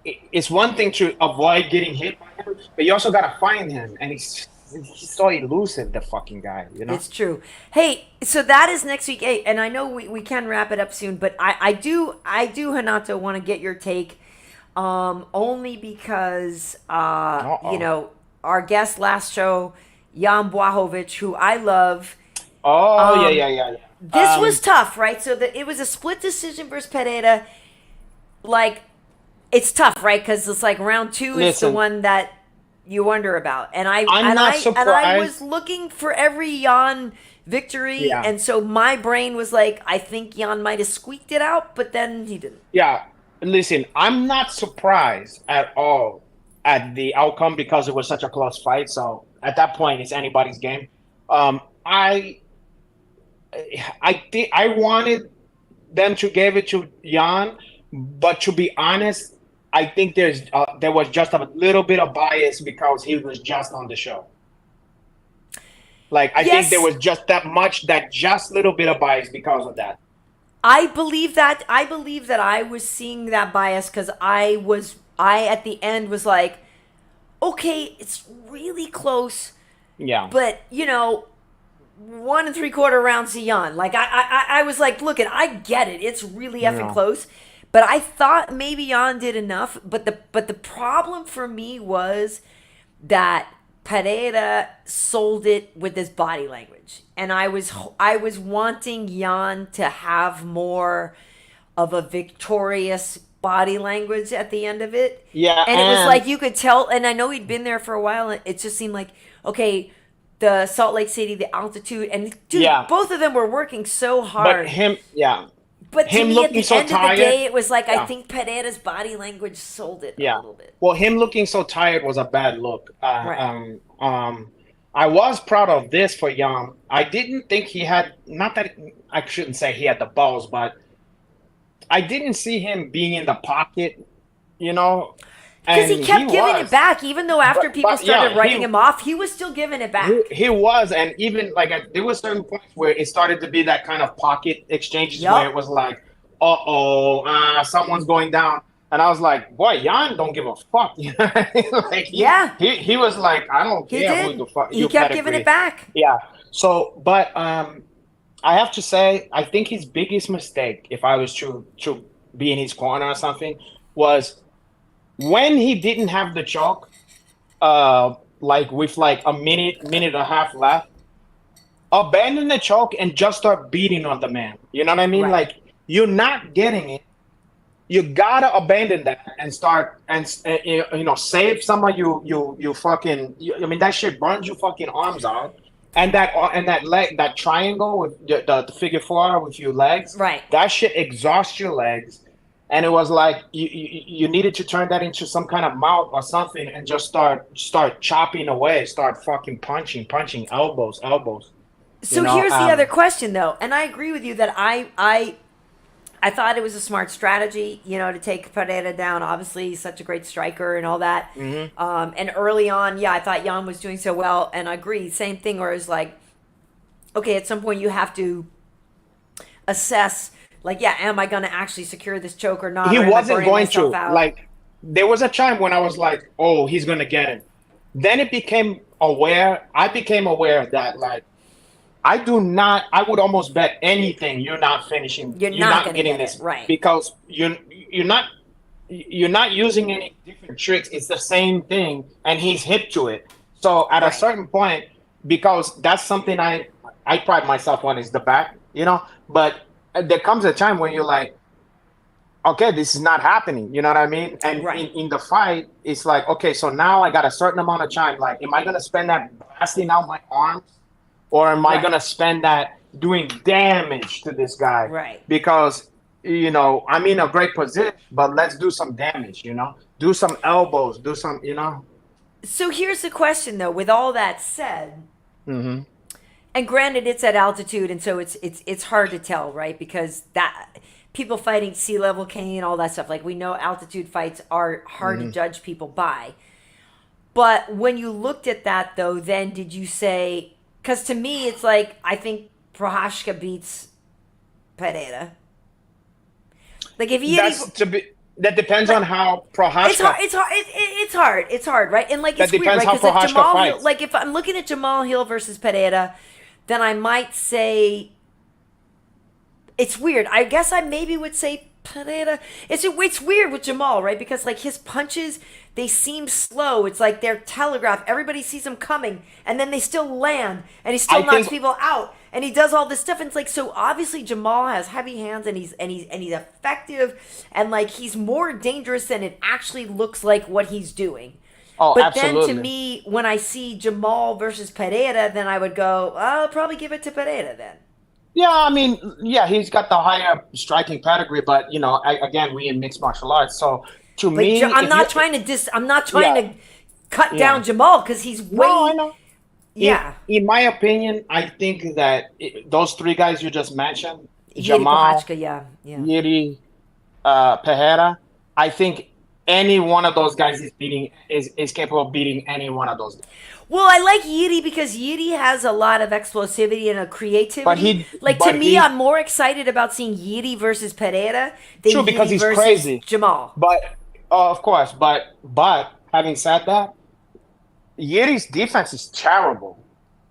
it's one thing to avoid getting hit by him, but you also gotta find him, and he's so elusive, the fucking guy. You know, it's true. Hey, so that is next week 8, and I know we can wrap it up soon, but I do Hanato want to get your take. Only because, you know, our guest last show, Jan Błachowicz, who I love. Yeah. This was tough, right? So it was a split decision versus Pereira. Like, it's tough, right? Because it's like round 2 is the one that you wonder about. And I was looking for every Jan victory, and so my brain was like, I think Jan might have squeaked it out, but then he didn't. Yeah. Listen, I'm not surprised at all at the outcome because it was such a close fight. So at that point, it's anybody's game. I wanted them to give it to Jan, but to be honest, I think there was just a little bit of bias because he was just on the show. Like, I think there was just just little bit of bias because of that. I believe that I was seeing that bias because I at the end was like, okay, it's really close. Yeah. But, you know, 1 3/4 rounds to Jan. Like, I was like, look, I get it. It's really effing close. But I thought maybe Jan did enough. But the problem for me was that Pereira sold it with his body language, and I was wanting Jan to have more of a victorious body language at the end of it. Yeah, and it was like you could tell, and I know he'd been there for a while, and it just seemed like, okay, the Salt Lake City, the altitude, and dude, both of them were working so hard. But to me, at the end of the day, it was like, I think Pereira's body language sold it a little bit. Well, him looking so tired was a bad look. Right. I was proud of this for Jan. I didn't think he had, not that, I shouldn't say he had the balls, but I didn't see him being in the pocket, you know. Because he kept giving it back, even though after people started writing him off, he was still giving it back. He was, and even like there were certain points where it started to be that kind of pocket exchanges where it was like, someone's going down, and I was like, boy, Jan don't give a fuck. Like, he was like, I don't care who the fuck. He kept giving it back. Yeah. So, but I have to say, I think his biggest mistake, if I was to be in his corner or something, was when he didn't have the choke, like with like a minute and a half left, abandon the choke and just start beating on the man. You know what I mean? Right. Like, you're not getting it. You gotta abandon that and start and save some of you fucking. I mean, that shit burns your fucking arms out. And that leg, that triangle with the figure 4 with your legs, right? That shit exhausts your legs. And it was like you needed to turn that into some kind of mount or something and just start chopping away, start fucking punching elbows. So here's the other question, though, and I agree with you that I thought it was a smart strategy, to take Pereira down. Obviously, he's such a great striker and all that. And early on, I thought Jan was doing so well, and I agree. Same thing, where it's like, okay, at some point you have to assess, like, am I going to actually secure this choke or not? He or wasn't going to. Out? Like, there was a time when I was like, oh, he's going to get it. Then I became aware that, like, I would almost bet anything you're not finishing. You're not getting this, right? Because you're not using any different tricks. It's the same thing, and he's hip to it. So at a certain point, because that's something I pride myself on, is the back, But there comes a time when you're like, okay, this is not happening. You know what I mean? And in the fight, it's like, okay, so now I got a certain amount of time. Like, am I gonna spend that blasting out my arms? Or am I going to spend that doing damage to this guy? Right. Because, I'm in a great position, but let's do some damage, Do some elbows, do some, So here's the question, though. With all that said, and granted, it's at altitude, and so it's hard to tell, right? Because that people fighting sea level cane, all that stuff. Like, we know altitude fights are hard to judge people by. But when you looked at that, though, then did you say... Because to me, it's like, I think Prochazka beats Pereira. Like, if that depends on how Prochazka... It's hard, right? And, like, it's weird, right? Because if Jamal Hill, like, if I'm looking at Jamal Hill versus Pereira, then I might say... It's weird. I guess I maybe would say Pereira. It's weird with Jamal, right? Because, like, his punches, they seem slow. It's like they're telegraphed. Everybody sees him coming, and then they still land, and he still knocks people out, and he does all this stuff. And it's like, so obviously Jamal has heavy hands, and he's effective, and, like, he's more dangerous than it actually looks like what he's doing. Oh, but absolutely. then to me, when I see Jamal versus Pereira, then I would go, I'll probably give it to Pereira then. Yeah, I mean, he's got the higher striking pedigree, but again, we in mixed martial arts, so to me, I'm not trying to cut down Jamal because he's way. No, I know. Yeah. In my opinion, I think that those three guys you just mentioned, Jamal, Prochazka, Yuri, Pereira, I think any one of those guys is capable of beating any one of those guys. Well, I like Yuri because Yuri has a lot of explosivity and a creativity. I'm more excited about seeing Yuri versus Pereira than Yuri because he's versus crazy. Jamal. But of course, but having said that, Yuri's defense is terrible.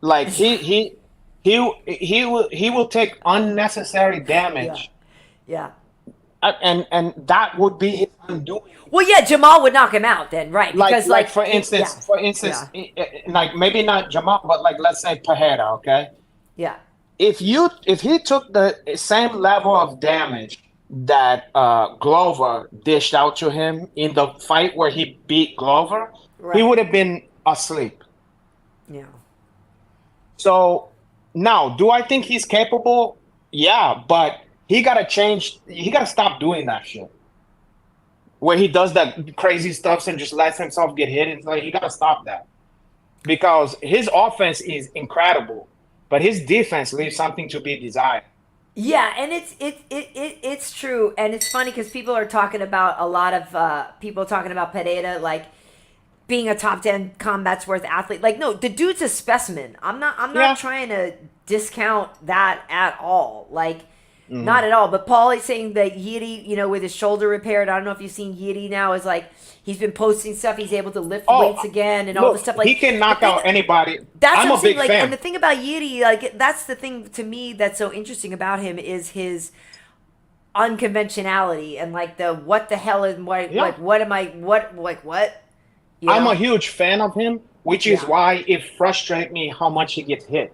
Like he will take unnecessary damage. Yeah. And that would be his undoing. Well, yeah, Jamal would knock him out then, right? Because, like for instance, like maybe not Jamal, but like let's say Pereira, okay? Yeah. If he took the same level of damage that Glover dished out to him in the fight where he beat Glover, he would have been asleep. Yeah. So now, do I think he's capable? Yeah, but he gotta change. He gotta stop doing that shit. Where he does that crazy stuff and just lets himself get hit. It's like, you gotta stop that. Because his offense is incredible, but his defense leaves something to be desired. Yeah, and it's true, and it's funny because people are talking about a lot of people talking about Pereira like being a top 10 combat sports athlete. Like, no, the dude's a specimen. I'm not trying to discount that at all. Like. Not at all. But Paul is saying that Yuri, with his shoulder repaired, I don't know if you've seen Yuri now, is like he's been posting stuff. He's able to lift weights again and all this stuff. Like he can knock out anybody. That's I'm a big fan. And the thing about Yuri, like that's the thing to me that's so interesting about him is his unconventionality and like the what the hell is like what am I what. I'm a huge fan of him, which is why it frustrates me how much he gets hit,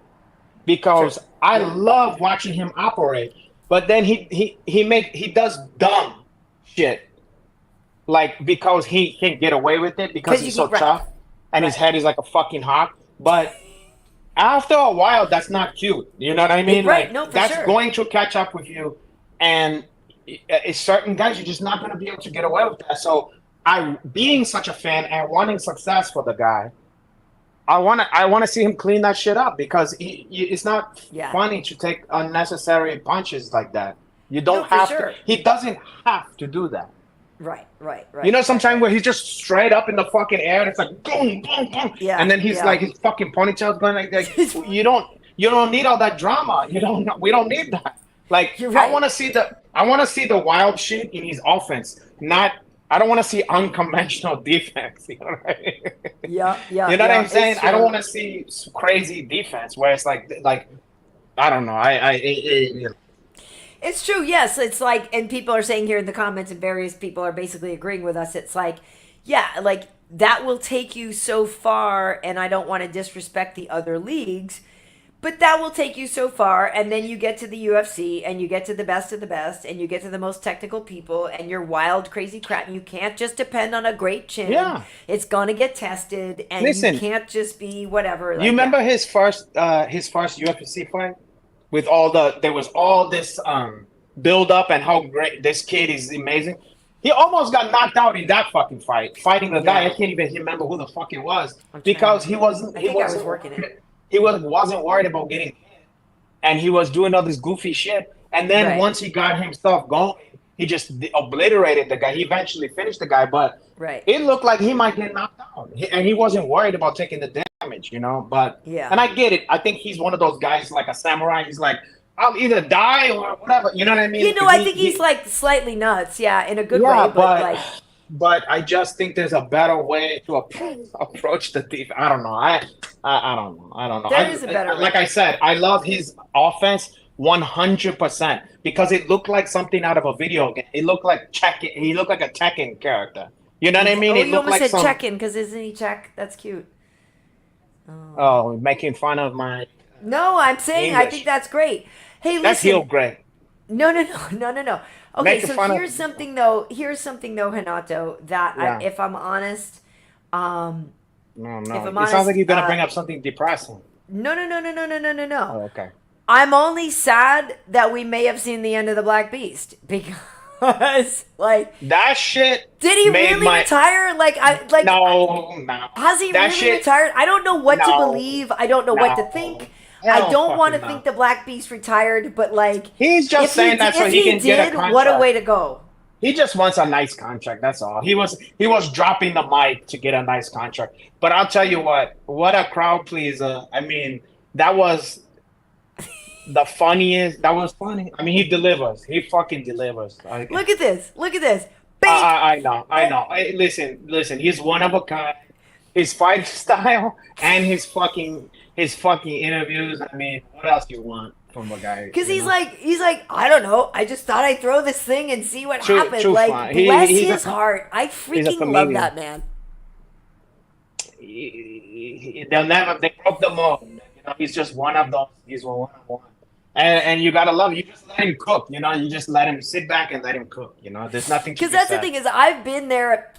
because I love watching him operate. But then he does dumb shit, like because he can't get away with it because he's so tough and his head is like a fucking hawk. But after a while, that's not cute. You know what I mean? Right? Like, no, for that's sure. going to catch up with you, and certain guys you're just not going to be able to get away with that. So being such a fan and wanting success for the guy, I want to see him clean that shit up because it's not funny to take unnecessary punches like that. You don't have to. He doesn't have to do that. Right. You know, sometimes where he's just straight up in the fucking air and it's like boom, boom, boom. Yeah. And then he's like his fucking ponytail's going like that. You don't need all that drama. We don't need that. Like I want to see the wild shit in his offense. I don't want to see unconventional defense. You know what I mean? Yeah. You know what I'm saying? I don't want to see crazy defense where it's like I don't know. It's true. Yes, it's like, and people are saying here in the comments, and various people are basically agreeing with us. It's like, yeah, like that will take you so far, and I don't want to disrespect the other leagues. But that will take you so far, and then you get to the UFC, and you get to the best of the best, and you get to the most technical people, and you're wild, crazy crap. You can't just depend on a great chin. Yeah. It's going to get tested, and you can't just be whatever. You remember his first UFC fight? With there was all this build up and how great this kid is amazing. He almost got knocked out in that fucking fight, fighting the guy. I can't even remember who the fuck it was because he wasn't. I was working it. He wasn't worried about getting hit, and he was doing all this goofy shit. And then once he got himself going, he just obliterated the guy. He eventually finished the guy, but it looked like he might get knocked out, and he wasn't worried about taking the damage, you know. But and I get it. I think he's one of those guys like a samurai. He's like, I'll either die or whatever. You know what I mean? You know, I think he's like slightly nuts, in a good way, but I just think there's a better way to approach the thief. I don't know. I don't know. There is a better way. Like I said, I love his offense 100% because it looked like something out of a video game. It looked like he looked like a Tekken character. You know what I mean? You almost said Tekken because isn't he Czech? That's cute. Oh, making fun of my. No, I'm saying English. I think that's great. Hey, listen. That's heel great. No. Okay, so here's something though, Hanato, that if I'm honest, no. It sounds like you're gonna bring up something depressing. No. Oh, okay. I'm only sad that we may have seen the end of the Black Beast because, like, that shit. Did he really retire? No. Has he really retired? I don't know what to believe. I don't know what to think. I don't want to think the Black Beast retired, but like he's just saying that so he can get a contract. What a way to go! He just wants a nice contract. That's all. He was dropping the mic to get a nice contract. But I'll tell you what a crowd pleaser. I mean, that was the funniest. That was funny. I mean, he delivers. He fucking delivers. Look at this. I know. Listen. He's one of a kind. His fight style and his fucking interviews. I mean, what else do you want from a guy? Because he's like, I don't know. I just thought I'd throw this thing and see what happened. Like, bless his heart. I freaking love that man. They broke the mold. You know, he's just one of those. He's one of one. And you gotta love him. You just let him cook. You know, you just let him sit back and let him cook. You know, there's nothing. Because that's the thing is, I've been there.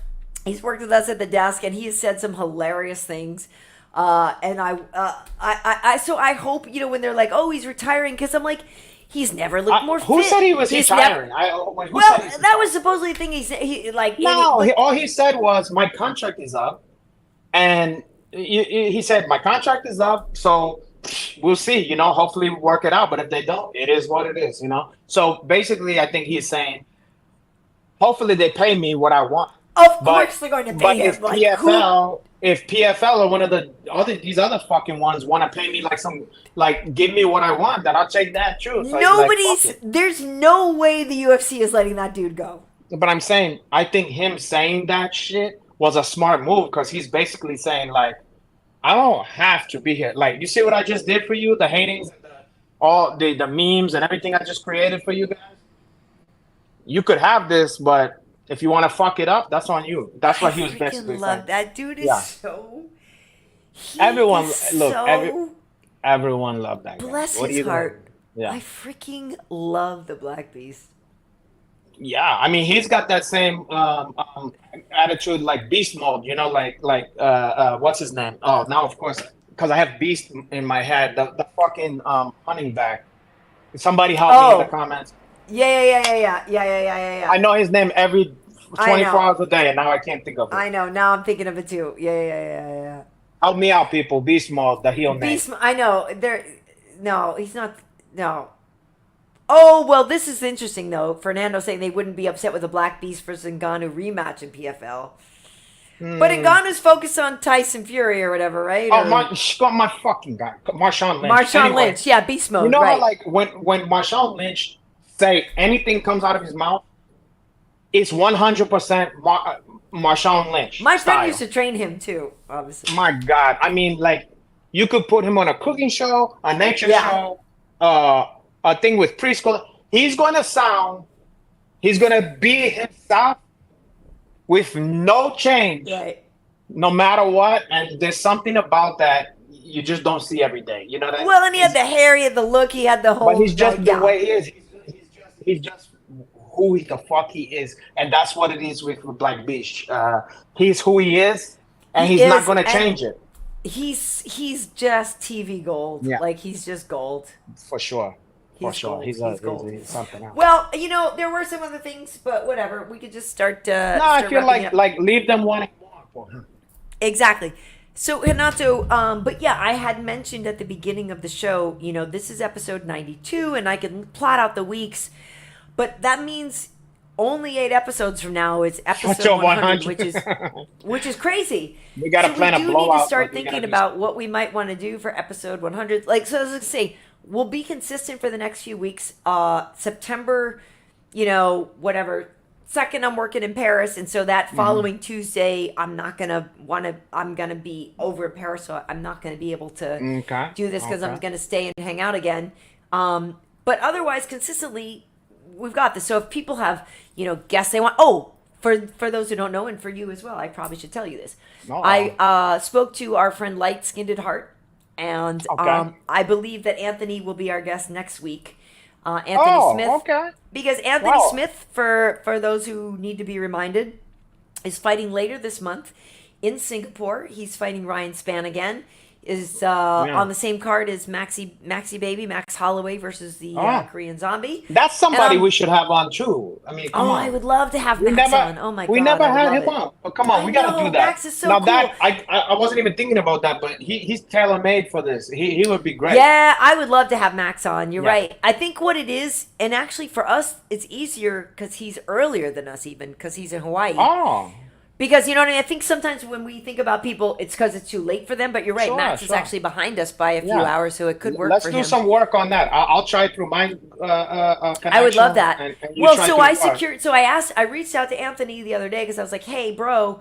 He's worked with us at the desk, and he has said some hilarious things. And so I hope, you know, when they're like, oh, he's retiring, because I'm like, he's never looked more fit. Who said he was retiring? That was supposedly the thing he said. All he said was, my contract is up. And he said, my contract is up, so we'll see, you know, hopefully we work it out. But if they don't, it is what it is, you know. So basically, I think he's saying, hopefully they pay me what I want. Of course they're going to pay him. If PFL or one of these other fucking ones want to pay me give me what I want, then I'll take that too. So there's no way the UFC is letting that dude go. But I'm saying, I think him saying that shit was a smart move because he's basically saying like, I don't have to be here. Like, you see what I just did for you? The hatings, all the memes and everything I just created for you guys. You could have this, but if you want to fuck it up, that's on you. That's what he was basically saying. That dude is so. Everyone loved that guy. Bless his heart. Yeah. I freaking love the Black Beast. Yeah, I mean, he's got that same attitude, like beast mode. You know, like what's his name? Oh, now of course, because I have beast in my head. The fucking hunting bag. Somebody help me in the comments. Yeah. I know his name every 24 hours a day, and now I can't think of it. I know. Now I'm thinking of it too. Yeah. Help me out, people. Beast Mode, the heel name. Beast. I know. No, he's not. No. Oh well, this is interesting though. Fernando saying they wouldn't be upset with a Black Beast versus Ngannou rematch in PFL. But Ngannou's focused on Tyson Fury or whatever, right? Oh, my fucking guy, Marshawn Lynch. Marshawn Lynch, yeah, beast mode. You know right. how like when Marshawn Lynch say anything comes out of his mouth, it's 100% Marshawn Lynch. My style. friend used to train him too, obviously. My God, I mean, like you could put him on a cooking show, a nature show, a thing with preschool. He's gonna be himself. With no change, right? No matter what, and there's something about that you just don't see every day. You know that. Well, and he had the hair, he had the look, he had the whole. But he's just the way he is. He's just who the fuck he is, and that's what it is with Black Beast. He's who he is, and he's not going to change it. He's just TV gold. Yeah. Like he's just gold For sure. He's gold. He's something else. Well, there were some other things, but whatever. We could just start. I feel like leave them wanting more for him. Exactly. So Hanato, but yeah, I had mentioned at the beginning of the show, this is episode 92, and I can plot out the weeks, but that means only 8 episodes from now is episode 100, which is crazy. We got to plan a blowout. We do need to start thinking about what we might want to do for episode 100. Like, so I was going to say, we'll be consistent for the next few weeks. September, whatever. 2nd, I'm working in Paris, and so that following Tuesday, I'm gonna be over in Paris, so I'm not gonna be able to do this because I'm gonna stay and hang out again. But otherwise, consistently, we've got this. So if people have, guests they want, for those who don't know, and for you as well, I probably should tell you this. I spoke to our friend Light Skinned Heart. And I believe that Anthony will be our guest next week. Anthony Smith. Okay. Because Anthony Smith, for those who need to be reminded, is fighting later this month in Singapore. He's fighting Ryan Spann again. Is on the same card as Maxi Baby, Max Holloway versus the Korean Zombie. That's somebody we should have on too. I mean, come on. I would love to have Max on. Oh my God. We never had him on. But come on, we got to do that. Max is so now cool. That I wasn't even thinking about that, but he's tailor made for this. He would be great. Yeah, I would love to have Max on. You're right. I think what it is, and actually for us, it's easier because he's earlier than us, even because he's in Hawaii. Oh. Because, you know what I mean? I think sometimes when we think about people, it's because it's too late for them. But you're right. Max is actually behind us by a few hours, so it could work for him. Let's do some work on that. I'll try through my connection. I would love that. And so I reached out to Anthony the other day because I was like, hey, bro,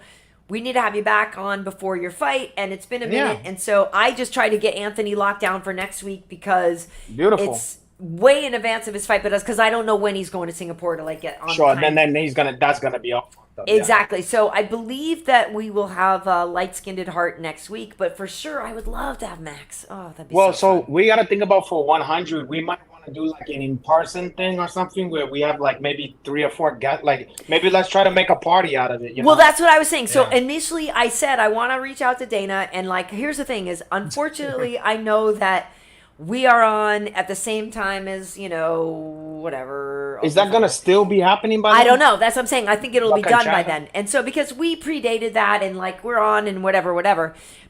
we need to have you back on before your fight. And it's been a minute. And so I just tried to get Anthony locked down for next week because it's way in advance of his fight, but that's because I don't know when he's going to Singapore to get on. Sure, then that's gonna be off. Exactly. Yeah. So I believe that we will have Light Skinned Heart next week, but for sure, I would love to have Max. Oh, that'd be so fun. We got to think about for 100. We might want to do like an in-person thing or something where we have like maybe 3 or 4 guests. Like maybe let's try to make a party out of it. Well, that's what I was saying. So initially, I said I want to reach out to Dana, and here's the thing: is unfortunately, I know that we are on at the same time as, whatever. Is that going to still be happening by then? I don't know. That's what I'm saying. I think it'll be done by then. And so because we predated that and we're on and whatever.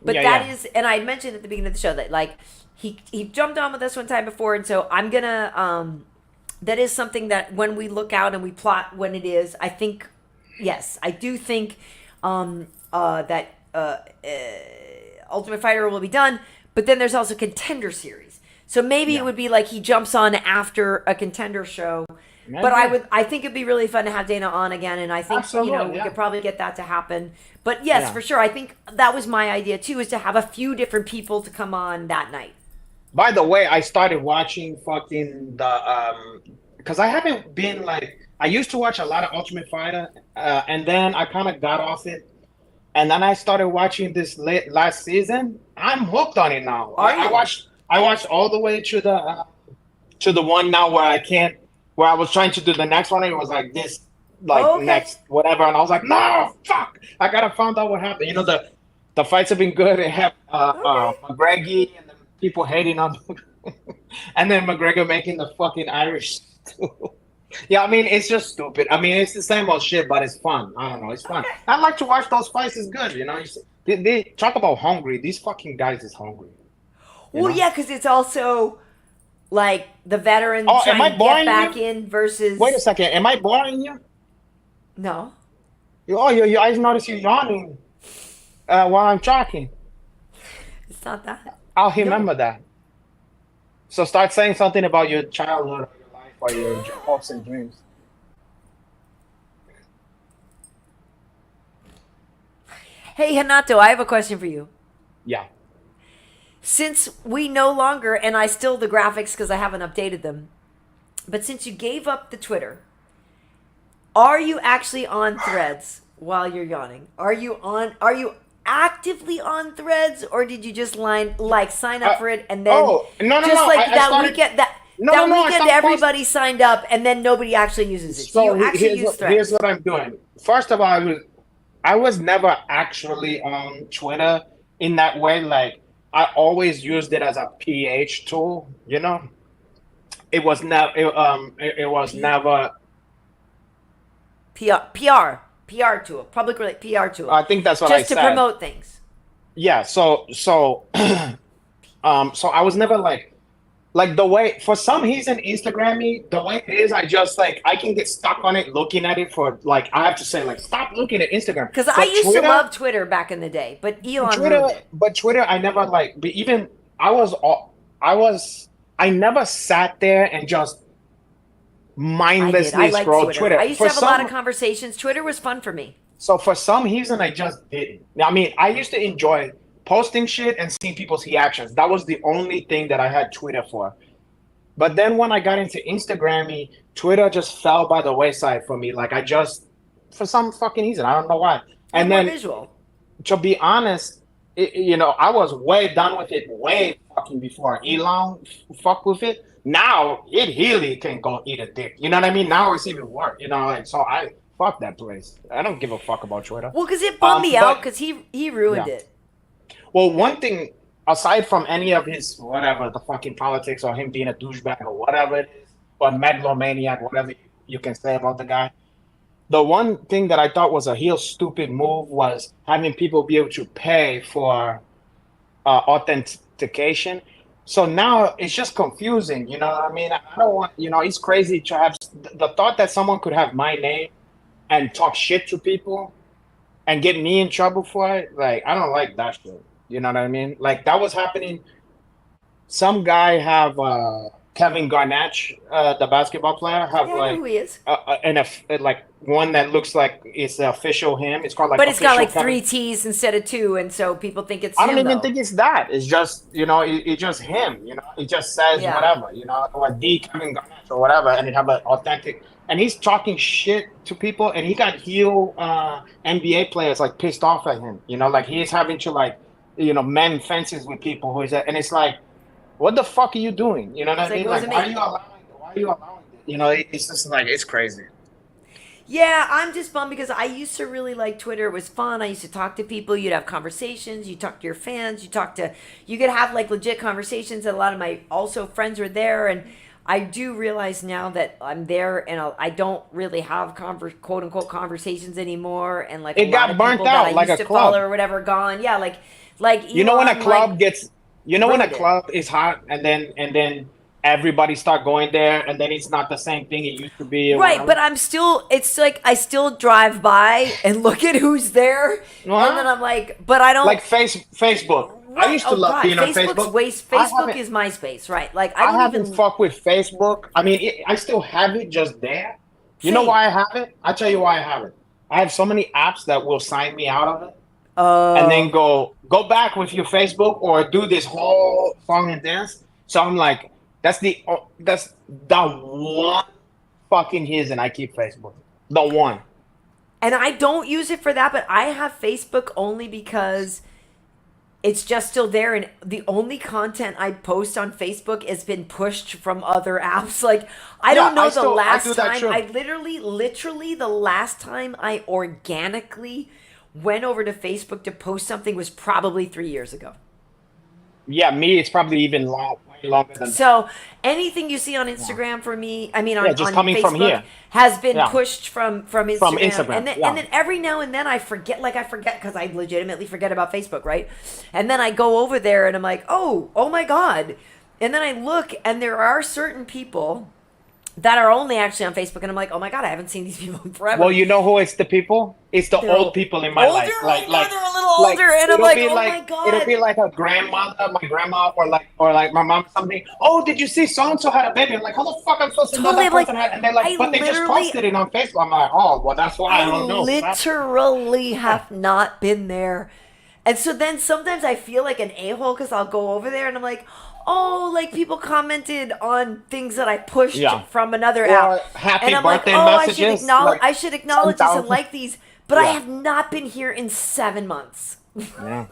But that is, and I had mentioned at the beginning of the show that he jumped on with us one time before. And so I'm going to, that is something that when we look out and we plot when it is, I think, yes, I do think that Ultimate Fighter will be done. But then there's also Contender Series. So maybe it would be he jumps on after a Contender show. Maybe. But I think it'd be really fun to have Dana on again, and I think we could probably get that to happen. But yes, for sure, I think that was my idea too, is to have a few different people to come on that night. By the way, I started watching fucking because I haven't been I used to watch a lot of Ultimate Fighter, and then I kind of got off it. And then I started watching this last season. I'm hooked on it now. I watched all the way to the one now where I was trying to do the next one and it was like this, next whatever, and I was like, no, fuck! I gotta find out what happened. The fights have been good. They have McGregor and the people hating on, and then McGregor making the fucking Irish stew. Yeah, I mean, it's just stupid. I mean, it's the same old shit, but it's fun. I don't know, it's fun. I like to watch those fights. It's good, They talk about hungry. These fucking guys is hungry. Well, know? yeah, because it's also like the veteran Oh, am trying I to get boring back you? in versus. Wait a second. Am I boring you? No. Oh, I notice you yawning while I'm talking. It's not that. I'll remember that. So start saying something about your childhood or your life or your hopes and dreams. Hey, Hanato, I have a question for you. Yeah. Since we no longer, and I still the graphics because I haven't updated them, but since you gave up the Twitter, are you actually on Threads while you're yawning? Are you actively on Threads, or did you just sign up for it and then no, just like I that started, weekend I weekend stopped everybody signed up and then nobody actually uses it? So you actually use Threads? Here's what I'm doing. First of all, I was never actually on Twitter in that way. Like I always used it as a PH tool. You know, it was never. It was never PR tool, public PR tool. I think that's what I just said. to promote things. Yeah. So so I was never like the way, for some reason, Instagram, the way it is, I just I can get stuck on it, looking at it for I have to say stop looking at Instagram. Because I used to love Twitter back in the day, but Elon ruined it. But Twitter, I never but even I never sat there and just mindlessly scroll Twitter. I used to have a lot of conversations. Twitter was fun for me. So for some reason, I just didn't. I mean, I used to enjoy posting shit and seeing people's reactions. That was the only thing that I had Twitter for. But then when I got into Instagram, Twitter just fell by the wayside for me. I just, for some fucking reason, I don't know why. And then, visual. To be honest, I was way done with it way fucking before Elon fucked with it. Now it really can go eat a dick. You know what I mean? Now it's even worse. So I fuck that place. I don't give a fuck about Twitter. Well, because it bummed me out because he ruined it. Well, one thing, aside from any of his whatever, the fucking politics or him being a douchebag or whatever it is, or megalomaniac, whatever you can say about the guy, the one thing that I thought was a real stupid move was having people be able to pay for authentication. So now it's just confusing, you know what I mean? I don't want, it's crazy to have the thought that someone could have my name and talk shit to people and get me in trouble for it. I don't like that shit. You know what I mean? That was happening. Some guy have Kevin Garnett, the basketball player, have I know who he is. one that looks like it's the official him. It's called but it's got Kevin. 3 T's instead of 2, and so people think it's. I don't even think it's that. It's just it's just him. It just says whatever. Or D Kevin Garnett or whatever, and it have an authentic. And he's talking shit to people, and he got heel NBA players pissed off at him. He's having to mend fences with people and it's what the fuck are you doing? You know what I mean? Why are you allowing it? It's just it's crazy. Yeah, I'm just bummed because I used to really like Twitter. It was fun. I used to talk to people. You'd have conversations. You talk to your fans. You could have legit conversations. And a lot of my also friends were there. And I do realize now that I'm there and I don't really have quote unquote conversations anymore. And it got burnt out like a club follow or whatever gone. Yeah, when a club gets. When a club is hot and then everybody start going there and then it's not the same thing it used to be. Right, whatever. But it's I still drive by and look at who's there. And then I'm but I don't. Facebook. Right. I used to love being on Facebook. Facebook is MySpace, right? I haven't fucked with Facebook. I mean, I still have it just there. You know why I have it? I'll tell you why I have it. I have so many apps that will sign me out of it. And then go back with your Facebook or do this whole song and dance. So I'm that's the one fucking reason I keep Facebook. The one. And I don't use it for that, but I have Facebook only because it's just still there. And the only content I post on Facebook has been pushed from other apps. I don't know the last time. I literally the last time I organically went over to Facebook to post something was probably 3 years ago. Yeah, me, it's probably even way longer than that. So anything you see on Instagram for me, I mean, on, just on coming Facebook, from here. has been Yeah. pushed from Instagram. From Instagram, And then, yeah. and then every now and then I forget because I legitimately forget about Facebook, right? And then I go over there and I'm like, oh my God. And then I look and there are certain people that are only actually on Facebook, and I'm like, oh my God, I haven't seen these people in forever. Well, you know who it's the people? It's the old people in my life. They're a little like, older, and I'm it'll like, be oh like, my God. It'll be like a grandmother, my grandma, or like my mom, something. Oh, did you see so and so had a baby? I'm like, how the fuck am I supposed to know Totally, that person had? And they're like, but they just posted it on Facebook. I'm like, oh, well, that's why I don't know. Literally have not been there. And so then sometimes I feel like an a-hole because I'll go over there and I'm like, oh, like people commented on things that I pushed from another app. Happy and I'm birthday like, oh, messages. I should acknowledge this and 10,000. like these. But I have not been here in 7 months. Yeah.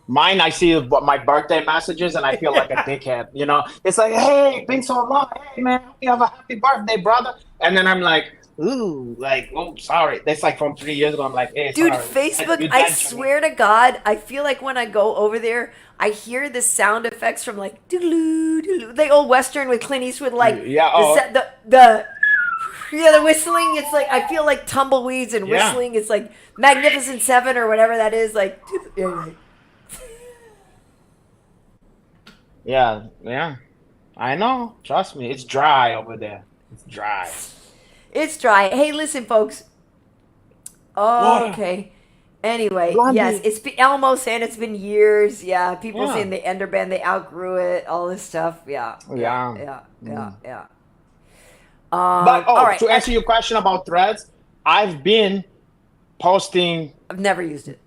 Mine, I see my birthday messages and I feel like a dickhead. You know, it's like, hey, been so long. Hey, man, hope you have a happy birthday, brother. And then I'm like, ooh, like, oh, sorry. That's like from 3 years ago. I'm like, hey, dude, sorry. Facebook, I swear to God, I feel like when I go over there, I hear the sound effects from like, doo-doo, doo-doo, the old Western with Clint Eastwood, like, the whistling. It's like, I feel like tumbleweeds and whistling. It's like Magnificent Seven or whatever that is. Like, yeah. I know. Trust me. It's dry over there. It's dry. It's dry. Hey, listen, folks. Oh, okay. Anyway, yes, it's been Elmo saying it's been years. Yeah, people saying the Ender Band, they outgrew it. All this stuff. Yeah. But all right. To answer your question about Threads, I've been posting. I've never used it.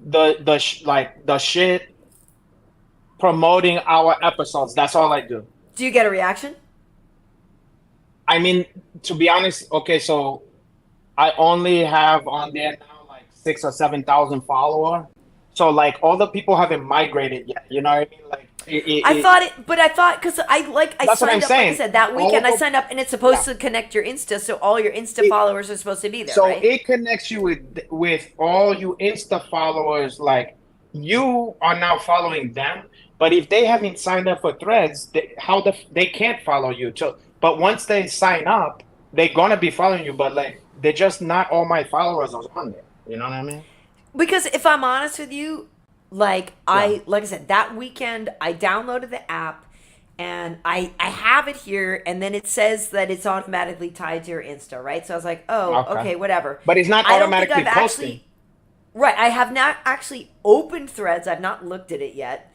The shit promoting our episodes. That's all I do. Do you get a reaction? I mean, to be honest, okay, so I only have on there now like 6,000 or 7,000 followers. So like all the people haven't migrated yet. You know what I mean? Like I thought because I signed up. Like I said, that weekend I signed up, and it's supposed to connect your Insta, so all your Insta followers are supposed to be there. So right? It connects you with all you Insta followers. Like you are now following them, but if they haven't signed up for Threads, they can't follow you. But once they sign up, they're gonna be following you. But like they're just not all my followers are on there. You know what I mean? Because if I'm honest with you, like I said, that weekend I downloaded the app and I have it here, and then it says that it's automatically tied to your Insta, right? So I was like, oh, okay, whatever. But it's not automatically posting. Right, I have not actually opened Threads. I've not looked at it yet.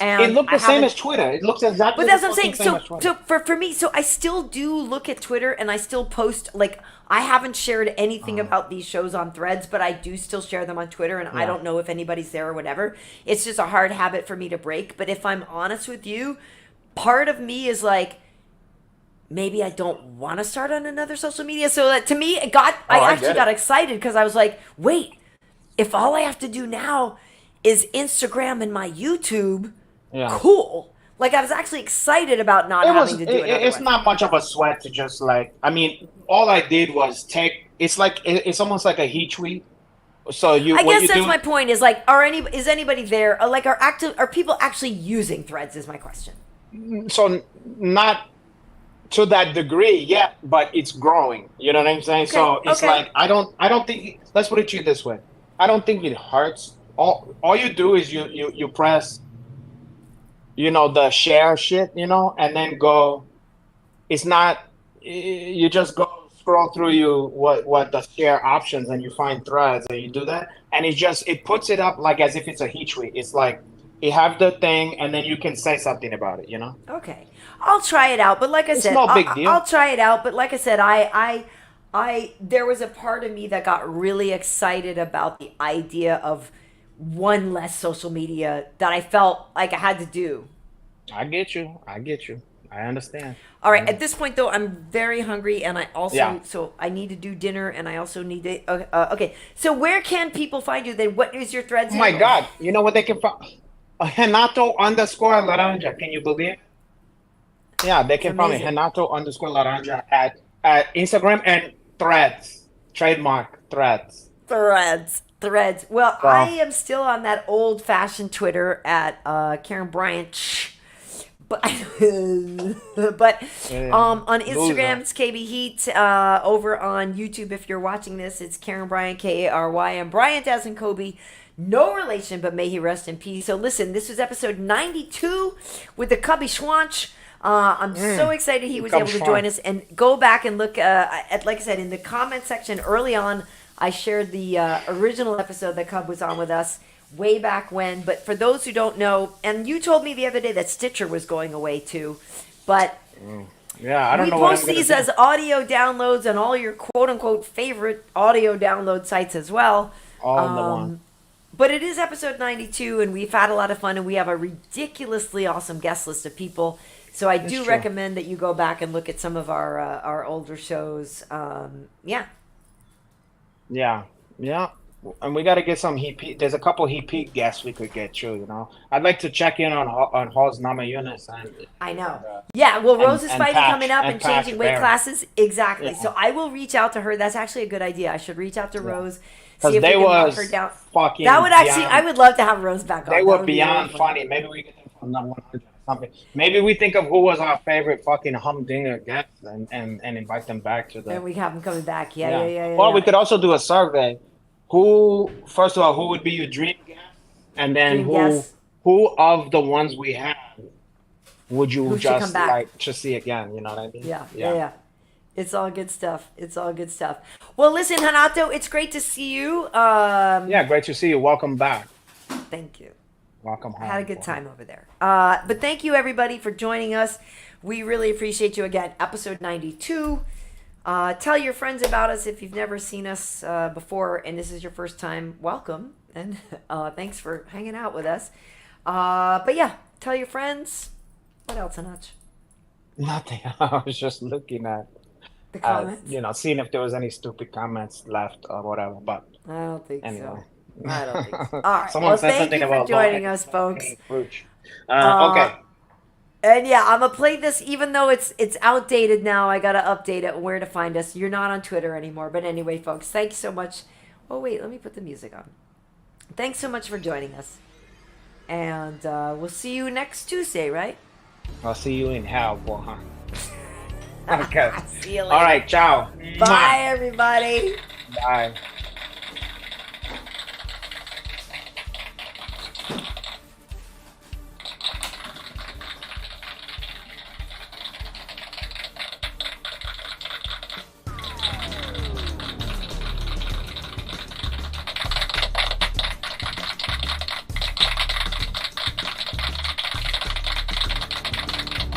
And it looked the same as Twitter. It looks exactly. But that's what I'm saying. So for me, so I still do look at Twitter and I still post. Like I haven't shared anything about these shows on Threads, but I do still share them on Twitter. And I don't know if anybody's there or whatever. It's just a hard habit for me to break. But if I'm honest with you, part of me is like, maybe I don't want to start on another social media. So that to me, I actually got excited because I was like, wait, if all I have to do now is Instagram and my YouTube. Yeah. Cool. Like I was actually excited about not having to do it. It's not much of a sweat to just like. I mean, all I did was take. It's like it's almost like a heat tweet. So you. I guess that's my point. Is like, is anybody there? Like, are people actually using Threads? Is my question. So not to that degree yet, but it's growing. You know what I'm saying? Okay. So it's like I don't think. Let's put it to you this way. I don't think it hurts. All you do is you press. You know, the share shit, you know, and then go. It's not. You just go scroll through what the share options, and you find Threads, and you do that, and it puts it up like as if it's a heat tweet. It's like you have the thing, and then you can say something about it, you know. Okay, I'll try it out, but like I said, no big deal. I'll try it out, but like I said, I there was a part of me that got really excited about the idea of one less social media that I felt like I had to do. I get you. I understand. All right. At this point, though, I'm very hungry, and I also so I need to do dinner, and I also need to. Okay. So where can people find you then? What is your Threads? Oh my God! You know what they can find? Hanato _ Laranja. Can you believe it? Yeah, they can find me Hanato _ Laranja at Instagram and Threads. Trademark Threads. Threads. Well, I am still on that old-fashioned Twitter at Karyn Bryant. but on Instagram it's KB Heat. Over on YouTube, if you're watching this, it's Karyn Bryant, Kary, and Bryant as in Kobe. No relation, but may he rest in peace. So listen, this was episode 92 with the Cubby Schwanch. I'm so excited he was able to join us. And go back and look at, like I said, in the comment section early on, I shared the original episode that Cub was on with us way back when. But for those who don't know, and you told me the other day that Stitcher was going away too, but yeah, I don't know. We post these as audio downloads on all your quote unquote favorite audio download sites as well. All in the one. But it is episode 92, and we've had a lot of fun, and we have a ridiculously awesome guest list of people. So I do recommend that you go back and look at some of our older shows. Yeah. And we got to get some Heat. There's a couple Heat guests we could get too. You know, I'd like to check in on Hall's Namajunas. I know. Yeah. Well, Rose is fighting coming up and changing weight classes. Exactly. Yeah. So I will reach out to her. That's actually a good idea. I should reach out to Rose. Because they was fucking. That would actually. I would love to have Rose back on. They were beyond funny. Maybe we get them from number 100 or something. Maybe we think of who was our favorite fucking humdinger guest and invite them back to the. And we have them coming back. Yeah. Well, we could also do a survey. First of all, who would be your dream guest? And then who of the ones we have would you just like to see again? You know what I mean? Yeah. It's all good stuff. Well, listen, Hanato, it's great to see you. Great to see you. Welcome back. Thank you. Welcome home. I had a good time over there. But thank you, everybody, for joining us. We really appreciate you again. Episode 92. Tell your friends about us if you've never seen us before and this is your first time. Welcome. And thanks for hanging out with us. But yeah, tell your friends. What else, Hanach? Nothing. I was just looking at the comments. Seeing if there was any stupid comments left or whatever. But I don't think anyway. so. I don't think so. All right. Someone said thank something you about for joining us, folks. Okay. And yeah, I'm gonna play this even though it's outdated now. I gotta update it. Where to find us? You're not on Twitter anymore. But anyway, folks, thanks so much. Oh wait, let me put the music on. Thanks so much for joining us, and we'll see you next Tuesday, right? I'll see you in hell, boy. Okay. See you later. All right. Ciao. Bye, everybody. Bye.